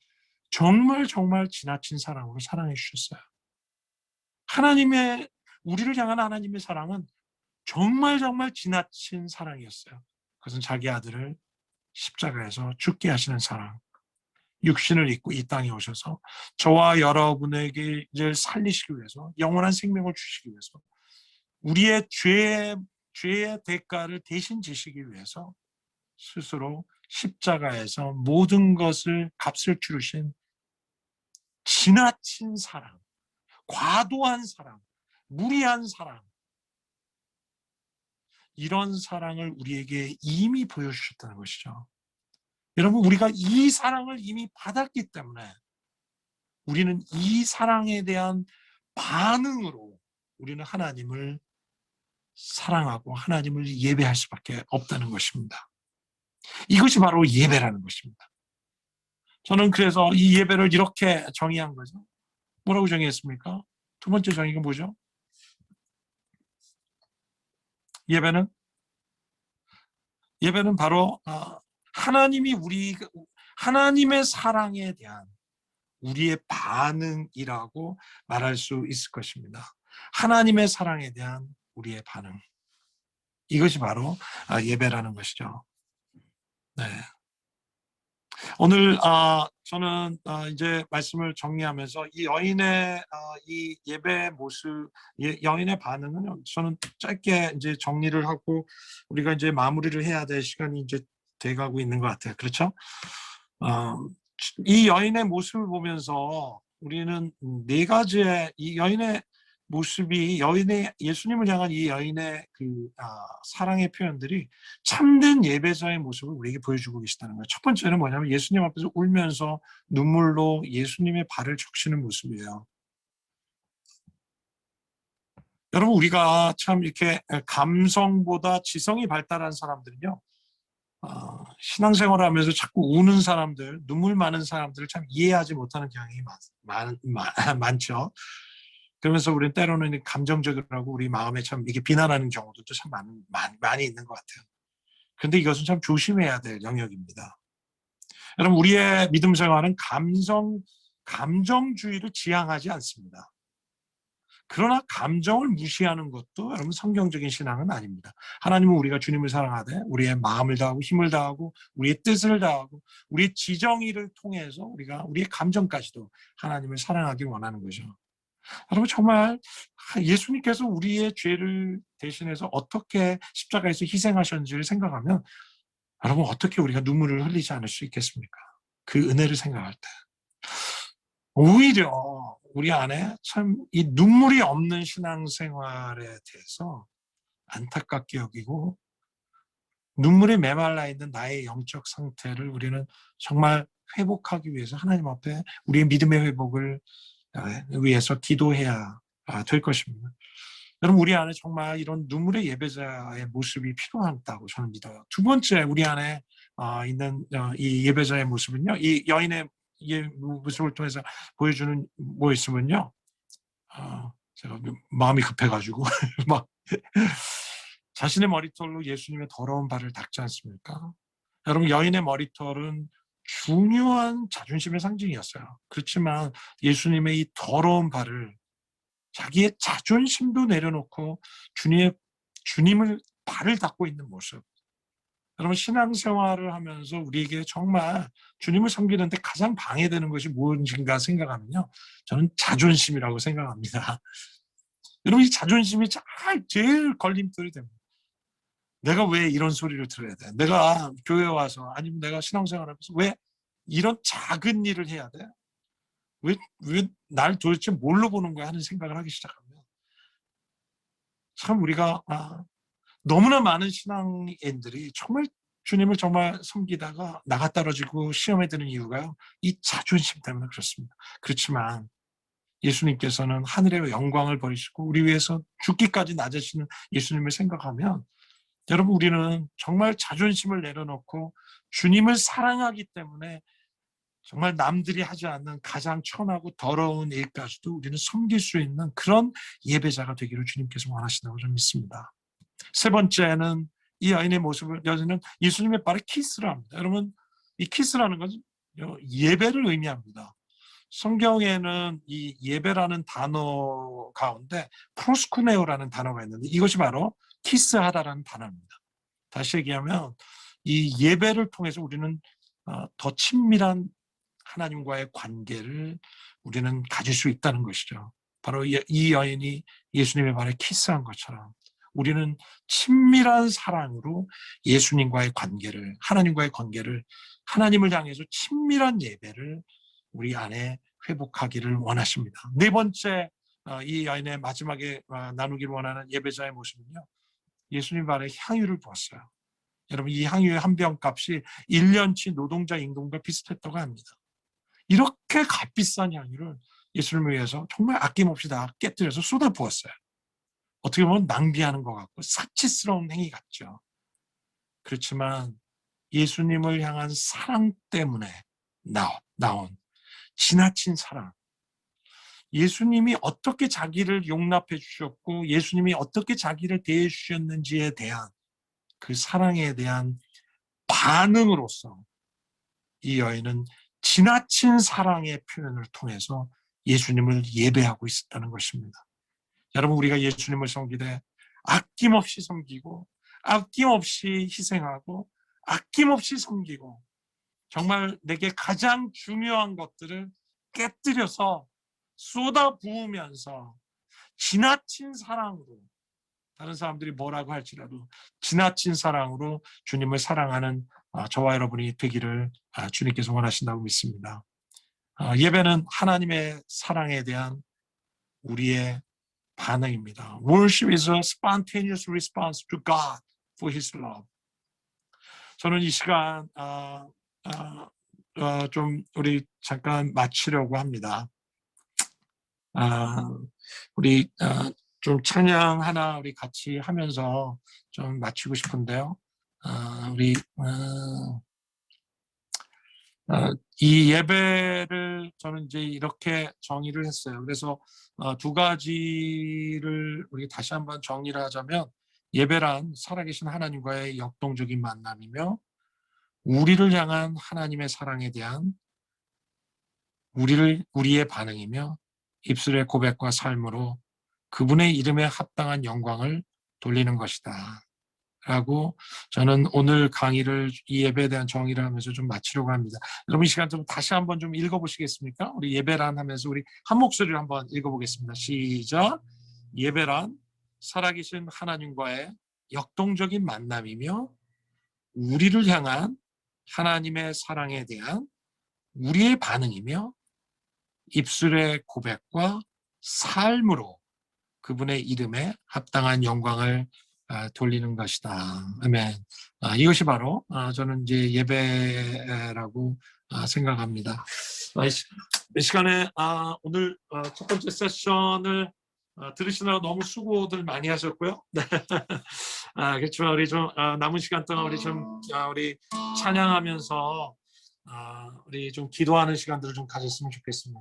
정말 지나친 사랑으로 사랑해 주셨어요. 우리를 향한 하나님의 사랑은 정말 지나친 사랑이었어요. 그것은 자기 아들을 십자가에서 죽게 하시는 사랑, 육신을 입고 이 땅에 오셔서 저와 여러분에게 살리시기 위해서, 영원한 생명을 주시기 위해서, 우리의 죄의 대가를 대신 지시기 위해서 스스로 십자가에서 모든 것을 값을 치르신 지나친 사랑, 과도한 사랑, 무리한 사랑, 이런 사랑을 우리에게 이미 보여주셨다는 것이죠. 여러분, 우리가 이 사랑을 이미 받았기 때문에 우리는 이 사랑에 대한 반응으로 우리는 하나님을 사랑하고 하나님을 예배할 수밖에 없다는 것입니다. 이것이 바로 예배라는 것입니다. 저는 그래서 이 예배를 이렇게 정의한 거죠. 뭐라고 정의했습니까? 두 번째 정의가 뭐죠? 예배는 바로 하나님의 사랑에 대한 우리의 반응이라고 말할 수 있을 것입니다. 하나님의 사랑에 대한 우리의 반응. 이것이 바로 예배라는 것이죠. 네. 오늘 저는 이제 말씀을 정리하면서 이 여인의 이 예배 모습, 여인의 반응은 저는 짧게 이제 정리를 하고 우리가 이제 마무리를 해야 될 시간이 이제 돼가고 있는 것 같아요. 그렇죠? 이 여인의 모습을 보면서 우리는 네 가지의 이 여인의 모습이 예수님을 향한 이 여인의 사랑의 표현들이 참된 예배자의 모습을 우리에게 보여주고 계시다는 거예요. 첫 번째는 뭐냐면 예수님 앞에서 울면서 눈물로 예수님의 발을 적시는 모습이에요. 여러분, 우리가 참 이렇게 감성보다 지성이 발달한 사람들은요, 신앙생활을 하면서 자꾸 우는 사람들, 눈물 많은 사람들을 참 이해하지 못하는 경향이 많죠. 그러면서 우리는 때로는 감정적이라고 우리 마음에 참 이게 비난하는 경우도 참 많이 있는 것 같아요. 그런데 이것은 참 조심해야 될 영역입니다. 여러분, 우리의 믿음 생활은 감정주의를 지향하지 않습니다. 그러나 감정을 무시하는 것도 여러분 성경적인 신앙은 아닙니다. 하나님은 우리가 주님을 사랑하되 우리의 마음을 다하고 힘을 다하고 우리의 뜻을 다하고 우리의 지정의를 통해서 우리가 우리의 감정까지도 하나님을 사랑하길 원하는 거죠. 여러분, 정말 예수님께서 우리의 죄를 대신해서 어떻게 십자가에서 희생하셨는지를 생각하면 여러분, 어떻게 우리가 눈물을 흘리지 않을 수 있겠습니까? 그 은혜를 생각할 때. 오히려 우리 안에 참 이 눈물이 없는 신앙생활에 대해서 안타깝게 여기고 눈물이 메말라 있는 나의 영적 상태를 우리는 정말 회복하기 위해서 하나님 앞에 우리의 믿음의 회복을 위해서 기도해야 될 것입니다. 여러분, 우리 안에 정말 이런 눈물의 예배자의 모습이 필요하다고 저는 믿어요. 두 번째, 우리 안에 있는 이 예배자의 모습은요, 이 여인의 모습을 통해서 보여주는 뭐 있으면요, 제가 마음이 급해가지고 막 자신의 머리털로 예수님의 더러운 발을 닦지 않습니까? 여러분, 여인의 머리털은 중요한 자존심의 상징이었어요. 그렇지만 예수님의 이 더러운 발을 자기의 자존심도 내려놓고 주님을 발을 닦고 있는 모습. 여러분, 신앙생활을 하면서 우리에게 정말 주님을 섬기는데 가장 방해되는 것이 무엇인가 생각하면요, 저는 자존심이라고 생각합니다. 여러분, 이 자존심이 제일 걸림돌이 됩니다. 내가 왜 이런 소리를 들어야 돼? 내가 교회 와서 아니면 내가 신앙생활하면서 왜 이런 작은 일을 해야 돼? 왜 날 도대체 뭘로 보는 거야? 하는 생각을 하기 시작하면 참 우리가 너무나 많은 신앙인들이 정말 주님을 정말 섬기다가 나가 떨어지고 시험에 드는 이유가요. 이 자존심 때문에 그렇습니다. 그렇지만 예수님께서는 하늘의 영광을 버리시고 우리 위해서 죽기까지 낮으시는 예수님을 생각하면 여러분 우리는 정말 자존심을 내려놓고 주님을 사랑하기 때문에 정말 남들이 하지 않는 가장 천하고 더러운 일까지도 우리는 섬길 수 있는 그런 예배자가 되기를 주님께서 원하신다고 저는 믿습니다. 세 번째는 이 여인의 모습을 여인은 예수님의 발에 키스를 합니다. 여러분 이 키스라는 것은 예배를 의미합니다. 성경에는 이 예배라는 단어 가운데 프로스쿠네오라는 단어가 있는데 이것이 바로 키스하다라는 단어입니다. 다시 얘기하면 이 예배를 통해서 우리는 더 친밀한 하나님과의 관계를 우리는 가질 수 있다는 것이죠. 바로 이 여인이 예수님의 발에 키스한 것처럼 우리는 친밀한 사랑으로 예수님과의 관계를, 하나님과의 관계를, 하나님을 향해서 친밀한 예배를 우리 안에 회복하기를 원하십니다. 네 번째 이 여인의 마지막에 나누기를 원하는 예배자의 모습은요. 예수님 발에 향유를 부었어요. 여러분 이 향유의 한 병 값이 1년치 노동자 임금과 비슷했다고 합니다. 이렇게 값비싼 향유를 예수님을 위해서 정말 아낌없이 다 깨뜨려서 쏟아 부었어요. 어떻게 보면 낭비하는 것 같고 사치스러운 행위 같죠. 그렇지만 예수님을 향한 사랑 때문에 나온 지나친 사랑. 예수님이 어떻게 자기를 용납해 주셨고 예수님이 어떻게 자기를 대해 주셨는지에 대한 그 사랑에 대한 반응으로서 이 여인은 지나친 사랑의 표현을 통해서 예수님을 예배하고 있었다는 것입니다. 여러분 우리가 예수님을 섬기되 아낌없이 섬기고 아낌없이 희생하고 아낌없이 섬기고 정말 내게 가장 중요한 것들을 깨뜨려서 쏟아부으면서 지나친 사랑으로 다른 사람들이 뭐라고 할지라도 지나친 사랑으로 주님을 사랑하는 저와 여러분이 되기를 주님께서 원하신다고 믿습니다. 예배는 하나님의 사랑에 대한 우리의 반응입니다. Worship is a spontaneous response to God for His love. 저는 이 시간 좀 우리 잠깐 마치려고 합니다. 우리 좀 찬양 하나 우리 같이 하면서 좀 마치고 싶은데요. 우리 이 예배를 저는 이제 이렇게 정의를 했어요. 그래서 두 가지를 우리 다시 한번 정의를 하자면 예배란 살아계신 하나님과의 역동적인 만남이며 우리를 향한 하나님의 사랑에 대한 우리의 반응이며 입술의 고백과 삶으로 그분의 이름에 합당한 영광을 돌리는 것이다. 라고 저는 오늘 강의를 이 예배에 대한 정의를 하면서 좀 마치려고 합니다. 여러분 이 시간 좀 다시 한번 좀 읽어보시겠습니까? 우리 예배란 하면서 우리 한 목소리로 한번 읽어보겠습니다. 시작. 예배란 살아계신 하나님과의 역동적인 만남이며 우리를 향한 하나님의 사랑에 대한 우리의 반응이며 입술의 고백과 삶으로 그분의 이름에 합당한 영광을 돌리는 것이다. 아멘. 이것이 바로 저는 이제 예배라고 생각합니다. 이 시간에 오늘 첫 번째 세션을 들으시느라 너무 수고들 많이 하셨고요. 그렇지만 우리 좀 남은 시간 동안 우리 좀 우리 찬양하면서 우리 좀 기도하는 시간들을 좀 가졌으면 좋겠습니다.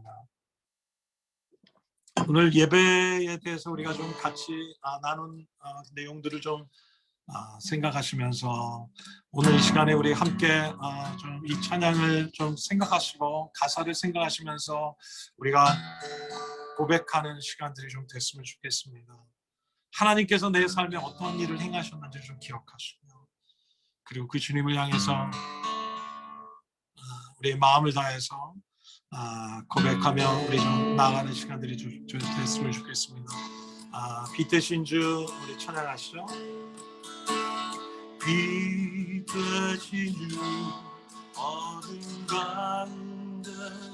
오늘 예배에 대해서 우리가 좀 같이 나눈 내용들을 좀 생각하시면서 오늘 이 시간에 우리 함께 좀 이 찬양을 좀 생각하시고 가사를 생각하시면서 우리가 고백하는 시간들이 좀 됐으면 좋겠습니다. 하나님께서 내 삶에 어떤 일을 행하셨는지 좀 기억하시고요. 그리고 그 주님을 향해서 우리의 마음을 다해서 고백하며 우리 좀 나아가는 시간들이 좀 됐으면 좋겠습니다. 빛 대신 주 우리 찬양하시죠. 빛 대신 주 어둠 가운데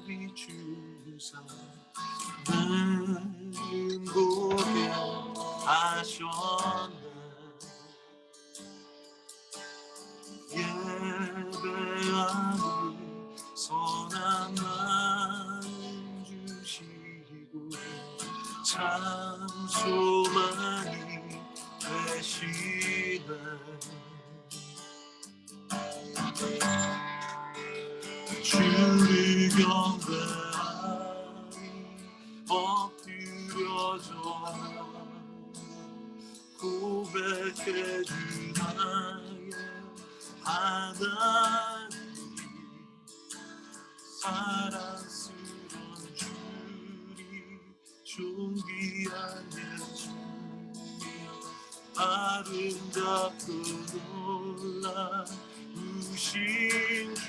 비추사 나는 보게 하셨네. 산소만이 되시네. 주를 경배하니 엎드려져 고백해 주 나의 하나님, 사랑스러운 주님, 존귀한 예수님, 아름답고 놀라우신 주,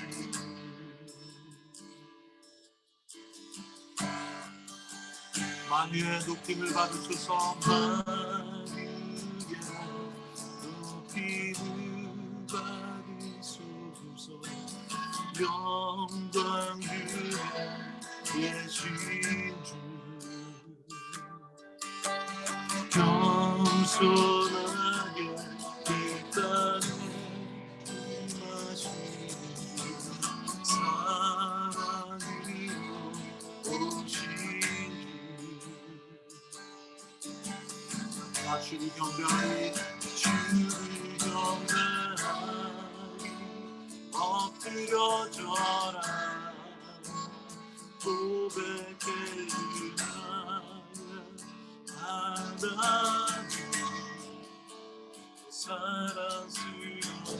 만유의 높임을 받으소서. 만유의 높임을 받으소서. 영광 주의 예신 주, 겸손하게 이 땅에 임하시는 사랑이요 오신 주, 주를 경배하니 주를 경배하니 엎드려져라 고백해 주나의 하나님, 사랑스러운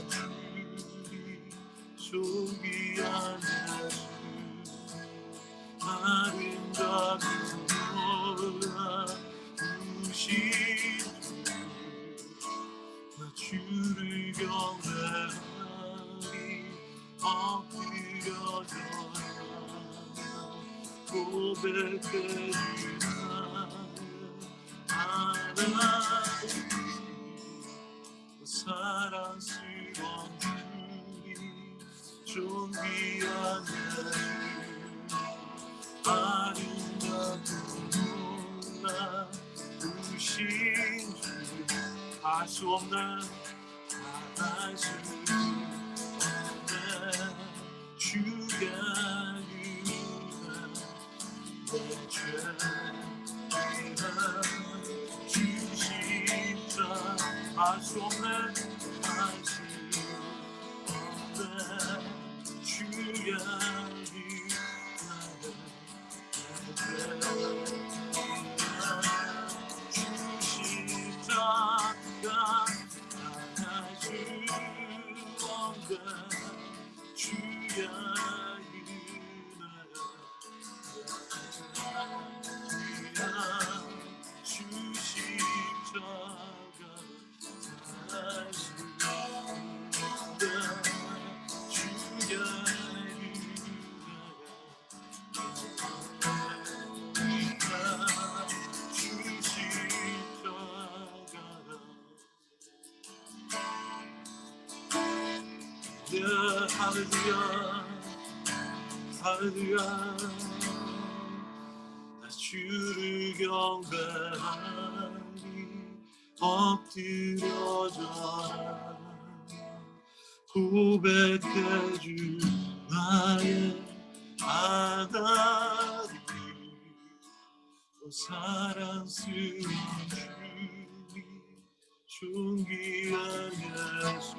주님, 존귀한 예수, 아름답고 놀라우신 주, 주를 경배하니 엎드려져라 고백해 주나의 하나님, 사랑스러운 주님, 존귀한 예수, 아름답고 놀라우신 주, 알 수 없는 주가 내 죄를 주십자. 알 수 없는 주야 주십자가 주건데 주야 할렐루야, 할렐루야. 주를 경배하니 엎드려져라 고백해 주 나의 하나님, 사랑스러운 주님, 존귀한 예수,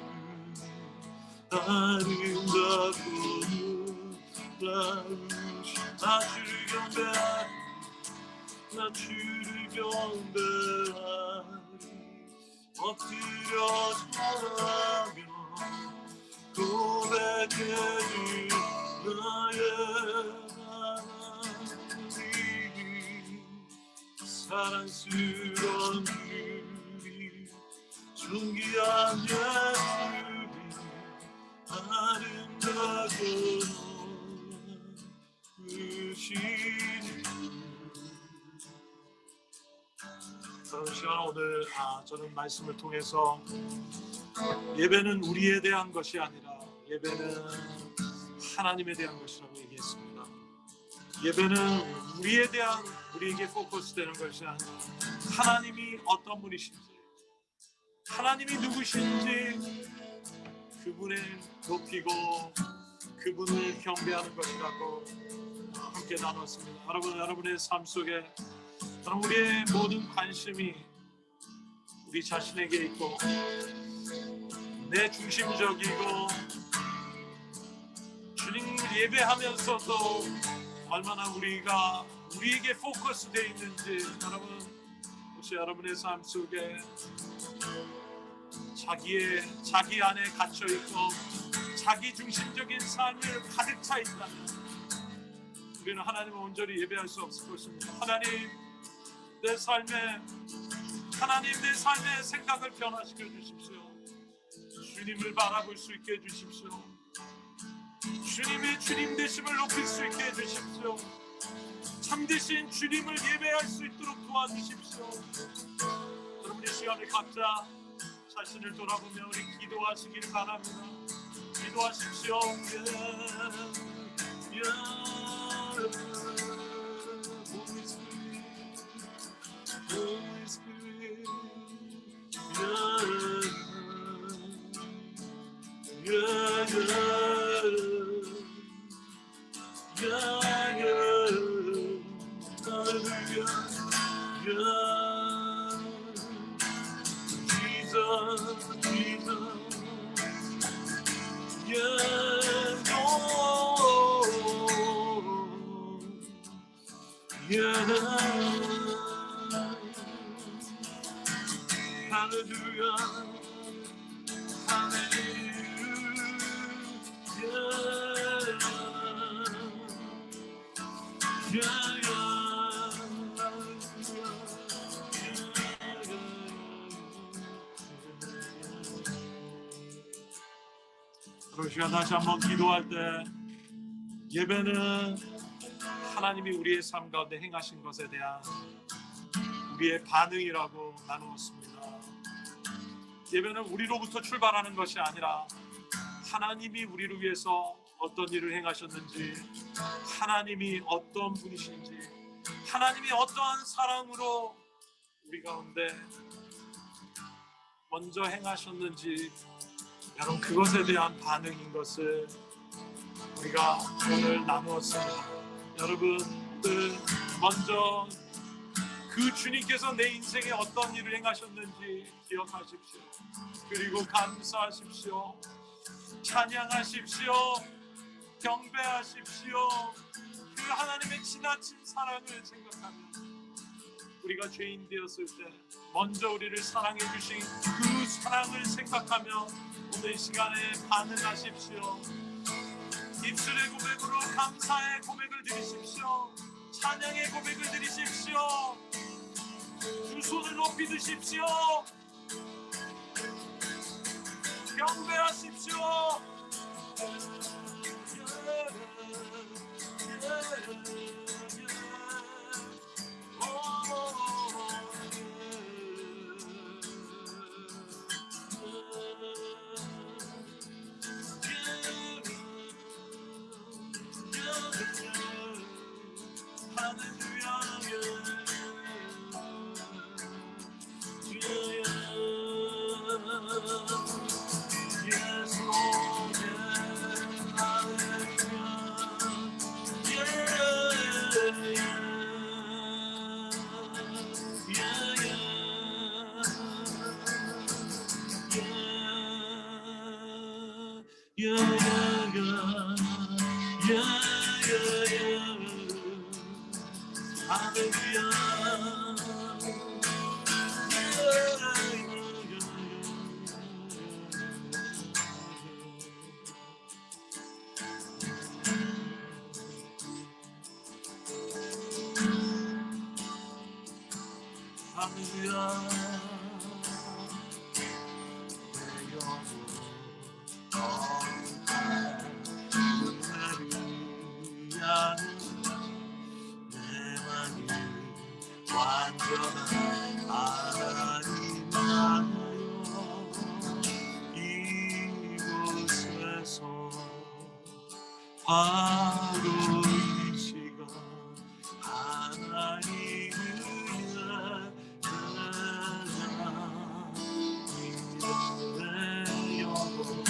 아름답고 놀라우신 나 주를 경배하니, 나 주를 경배하니 엎드려져라며 고백해 주 나의 하나님, 사랑스러운 주님, 존귀한 예수님, 아름다고 놀라우신 시간 오늘 저는 말씀을 통해서 예배는 우리에 대한 것이 아니라 예배는 하나님에 대한 것이라고 얘기했습니다. 예배는 우리에 대한 우리에게 포커스되는 것이 아니라 하나님이 어떤 분이신지, 하나님이 누구신지 그분을 높이고 그분을 경배하는 것이라고 함께 나눴습니다. 여러분, 여러분의 삶 속에 여러분, 우리의 모든 관심이 우리 자신에게 있고 내 중심적이고 주님을 예배하면서도 얼마나 우리가 우리에게 포커스 되어 있는지, 여러분, 혹시 여러분의 삶 속에 자기 안에 갇혀 있고 자기 중심적인 삶을 가득 차 있다면 우리는 하나님을 온전히 예배할 수 없을 것입니다. 하나님, 내 삶의 생각을 변화시켜 주십시오. 주님을 바라볼 수 있게 해주십시오. 주님의 주님 되심을 높일 수 있게 해주십시오. 참되신 주님을 예배할 수 있도록 도와주십시오. 여러분, 이 시간에 각자 자신을 돌아보며 우리 기도하시기를 바랍니다. 기도하십시오. Holy Spirit, 그런 시간 다시 한번 기도할 때 예배는 하나님이 우리의 삶 가운데 행하신 것에 대한 우리의 반응이라고 나누었습니다. 예배는 우리로부터 출발하는 것이 아니라 하나님이 우리를 위해서 어떤 일을 행하셨는지, 하나님이 어떤 분이신지, 하나님이 어떠한 사랑으로 우리 가운데 먼저 행하셨는지, 여러분, 그것에 대한 반응인 것을 우리가 오늘 나누었습니다. 여러분, 먼저 그 주님께서 내 인생에 어떤 일을 행하셨는지 기억하십시오. 그리고 감사하십시오. 찬양하십시오. 경배하십시오. 그 하나님의 지나친 사랑을 생각하며 우리가 죄인 되었을 때 먼저 우리를 사랑해 주신 그 사랑을 생각하며 오늘 이 시간에 반응하십시오. 입술의 고백으로 감사의 고백을 드리십시오. 찬양의 고백을 드리십시오. 두 손을 높이 드십시오. 경배하십시오. 바로 이 시간 하나님을 찬양 내 영혼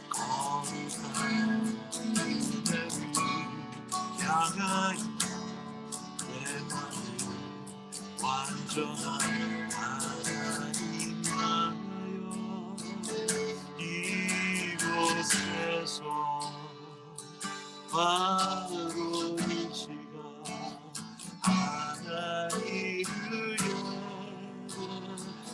거룩한 은혜를 향하여 온전한 하나님만요 이곳에서 바로 이 시간 하나님을 영원합니다.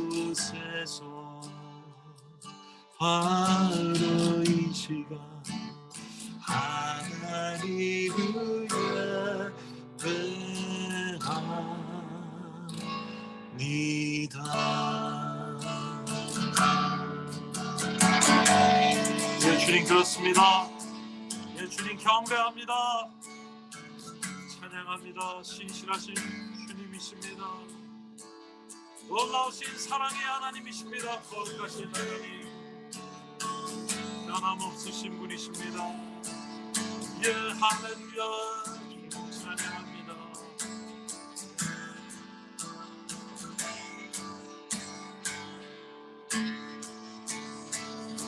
이곳에서 바로 이 시간 하나님을 예배합니다. 예, 주님 그렇습니다. 예, 주님 경배합니다. 찬양합니다. 신실하신 주님이십니다. 놀라우신 사랑의 하나님이십니다. 거룩하신 하나님, 변함없으신 분이십니다. 예, 할렐루야. 주님 찬양합니다.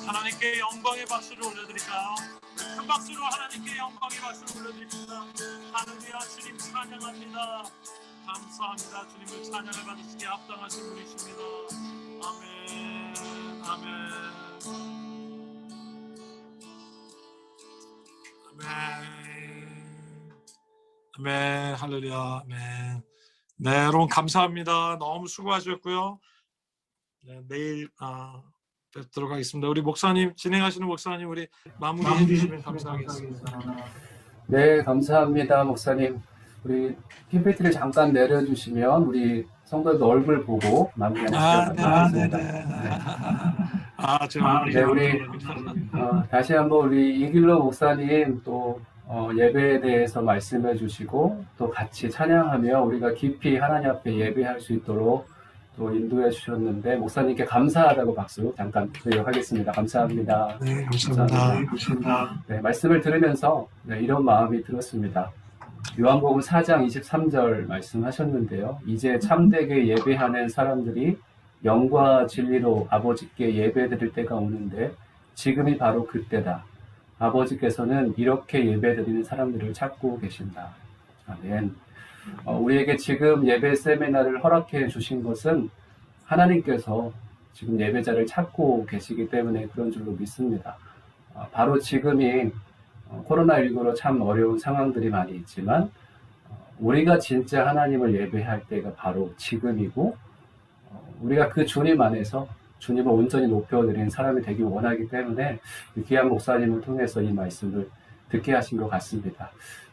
하나님께 영광의 박수를 올려드릴까요? 큰 박수로 하나님께 영광의 박수를 올려드립니다. 할렐루야. 주님 찬양합니다. 감사합니다. 주님을 찬양을 받으시기에 합당하신 분이십니다. 아멘. 아멘. 아멘. 할렐루야. 아멘. 네, 여러분 감사합니다. 너무 수고하셨고요. 네, 내일 뵙도록 하겠습니다. 우리 목사님, 진행하시는 목사님, 우리 마무리해 주시면 감사하겠습니다. 네, 감사합니다, 목사님. 우리 PPT를 잠깐 내려주시면 우리 성도들 얼굴 보고 마무리하는 시간 갖겠습니다. 제가 네, 우리 다시 한번 우리 이길로 목사님 또 예배에 대해서 말씀해 주시고 또 같이 찬양하며 우리가 깊이 하나님 앞에 예배할 수 있도록 또 인도해 주셨는데 목사님께 감사하다고 박수 잠깐 드리도록 하겠습니다. 감사합니다. 네, 감사합니다. 감사합니다. 네, 말씀을 들으면서 이런 마음이 들었습니다. 요한복음 4장 23절 말씀하셨는데요. 이제 참되게 예배하는 사람들이 영과 진리로 아버지께 예배드릴 때가 오는데 지금이 바로 그때다. 아버지께서는 이렇게 예배드리는 사람들을 찾고 계신다. 아멘. 우리에게 지금 예배 세미나를 허락해 주신 것은 하나님께서 지금 예배자를 찾고 계시기 때문에 그런 줄로 믿습니다. 바로 지금이 코로나19로 참 어려운 상황들이 많이 있지만 우리가 진짜 하나님을 예배할 때가 바로 지금이고 우리가 그 주님 안에서 주님을 온전히 높여드리는 사람이 되기 원하기 때문에 귀한 목사님을 통해서 이 말씀을 듣게 하신 것 같습니다.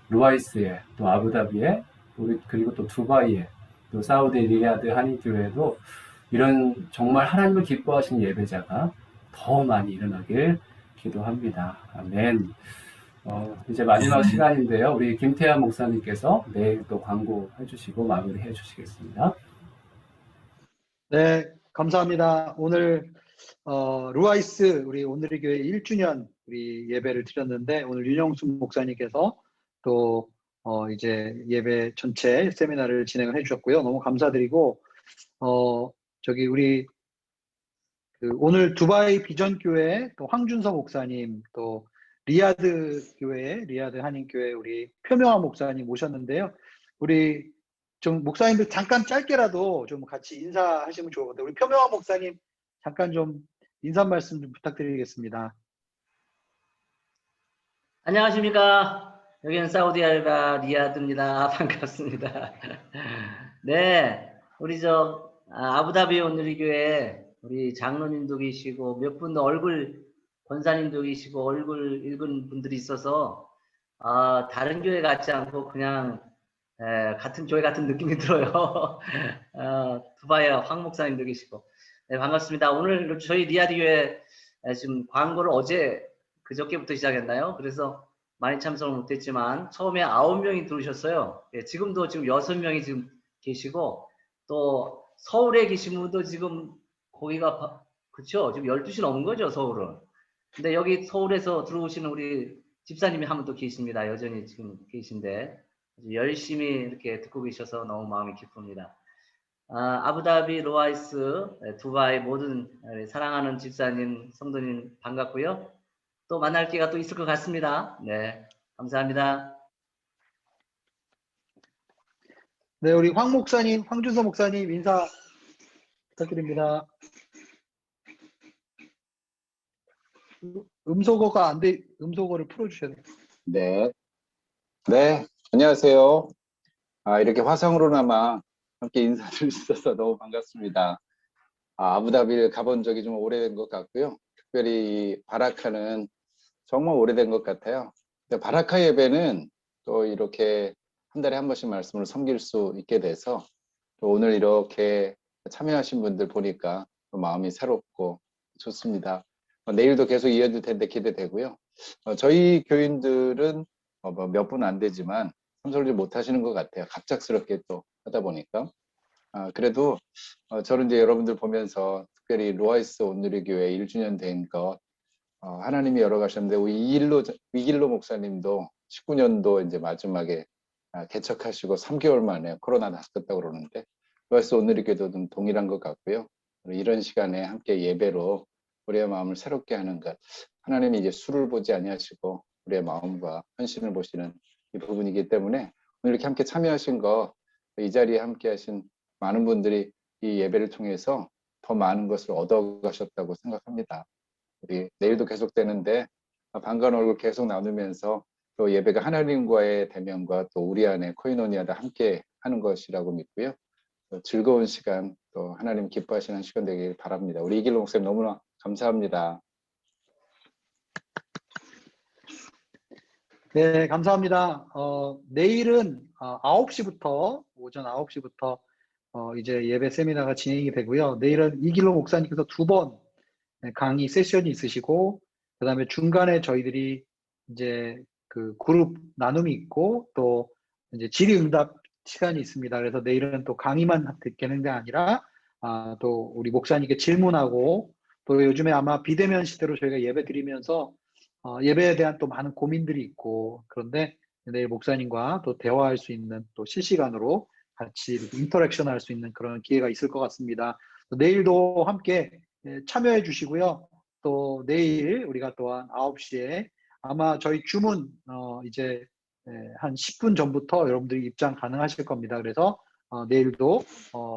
루아이스에 또 아부다비에 그리고 또 두바이에 또 사우디 리야드 한인교회도 이런 정말 하나님을 기뻐하시는 예배자가 더 많이 일어나길 기도합니다. 아멘. 이제 마지막 시간인데요. 우리 김태환 목사님께서 내일 또 광고해 주시고 마무리해 주시겠습니다. 네, 감사합니다. 오늘 루아이스 우리 오늘의 교회 1주년 우리 예배를 드렸는데 오늘 윤영수 목사님께서 또 이제 예배 전체 세미나를 진행을 해주셨고요. 너무 감사드리고 저기 우리 오늘 두바이 비전교회 또 황준서 목사님 또 리야드 교회 리야드 한인교회 우리 표명화 목사님 오셨는데요. 우리 좀 목사님들 잠깐 짧게라도 좀 같이 인사하시면 좋을 것 같아요. 우리 표명화 목사님 잠깐 좀 인사 말씀 좀 부탁드리겠습니다. 안녕하십니까. 여기는 사우디아라비아 리야드입니다. 반갑습니다. 네, 우리 아부다비 오늘의 교회 우리 장로님도 계시고 몇 분 얼굴 권사님도 계시고 얼굴 읽은 분들이 있어서 다른 교회 같지 않고 그냥 같은 교회 같은 느낌이 들어요. 두바이 황 목사님도 계시고 네, 반갑습니다. 오늘 저희 리야드 교회 지금 광고를 그저께부터 시작했나요? 그래서 많이 참석을 못했지만 처음에 9명이 들어오셨어요. 예, 지금도 지금 6명이 지금 계시고 또 서울에 계신 분도 지금 거기가 그렇죠? 지금 12시 넘은 거죠, 서울은. 근데 여기 서울에서 들어오시는 우리 집사님이 한 분 또 계십니다. 여전히 지금 계신데 열심히 이렇게 듣고 계셔서 너무 마음이 기쁩니다. 아부다비 로아이스 두바이 모든 사랑하는 집사님 성도님 반갑고요. 또 만날 기회가 또 있을 것 같습니다. 네, 감사합니다. 네, 우리 황 목사님, 황준서 목사님 인사 부탁드립니다. 음소거가 안 돼, 음소거를 풀어주셔야 돼요. 네. 네, 안녕하세요. 이렇게 화상으로나마 함께 인사드릴 수 있어서 너무 반갑습니다. 아부다비를 가본 적이 좀 오래된 것 같고요. 특별히 이 바라카는 정말 오래된 것 같아요. 근데 바라카 예배는 또 이렇게 한 달에 한 번씩 말씀을 섬길 수 있게 돼서 또 오늘 이렇게 참여하신 분들 보니까 또 마음이 새롭고 좋습니다. 내일도 계속 이어질 텐데 기대되고요. 저희 교인들은 몇 분 안 되지만 참석을 못 하시는 것 같아요. 갑작스럽게 또 하다 보니까. 그래도 저는 이제 여러분들 보면서 특별히 로아이스 온누리교회 1주년 된 것, 하나님이 열어가셨는데 우리 위길로 목사님도 19년도 이제 마지막에 개척하시고 3개월 만에 코로나 났었다고 그러는데 로아이스 온누리교회도 좀 동일한 것 같고요. 이런 시간에 함께 예배로 우리의 마음을 새롭게 하는 것, 하나님이 이제 수를 보지 아니하시고 우리의 마음과 헌신을 보시는 이 부분이기 때문에 오늘 이렇게 함께 참여하신 거, 이 자리에 함께 하신 많은 분들이 이 예배를 통해서 더 많은 것을 얻어가셨다고 생각합니다. 우리 내일도 계속되는데 반가운 얼굴 계속 나누면서 또 예배가 하나님과의 대면과 또 우리 안에 코이노니아다 함께 하는 것이라고 믿고요. 또 즐거운 시간, 또 하나님 기뻐하시는 시간 되길 바랍니다. 우리 이길로 목사님 너무나 감사합니다. 네, 감사합니다. 내일은 9시부터, 오전 9시부터 이제 예배 세미나가 진행이 되고요. 내일은 이길로 목사님께서 2번 강의 세션이 있으시고, 그 다음에 중간에 저희들이 이제 그 그룹 나눔이 있고, 또 이제 질의응답 시간이 있습니다. 그래서 내일은 또 강의만 듣는 게 아니라, 또 우리 목사님께 질문하고, 또 요즘에 아마 비대면 시대로 저희가 예배 드리면서 예배에 대한 또 많은 고민들이 있고, 그런데 내일 목사님과 또 대화할 수 있는, 또 실시간으로 같이 이렇게 인터랙션 할 수 있는 그런 기회가 있을 것 같습니다. 내일도 함께 참여해 주시고요. 또 내일 우리가 또한 9시에 아마 저희 주문 이제 한 10분 전부터 여러분들이 입장 가능하실 겁니다. 그래서 내일도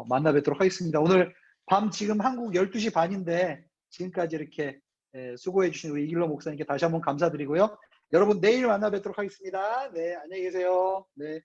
만나 뵙도록 하겠습니다. 오늘 밤 지금 한국 12시 반인데 지금까지 이렇게 수고해 주신 우리 이길로 목사님께 다시 한번 감사드리고요. 여러분 내일 만나 뵙도록 하겠습니다. 네, 안녕히 계세요. 네.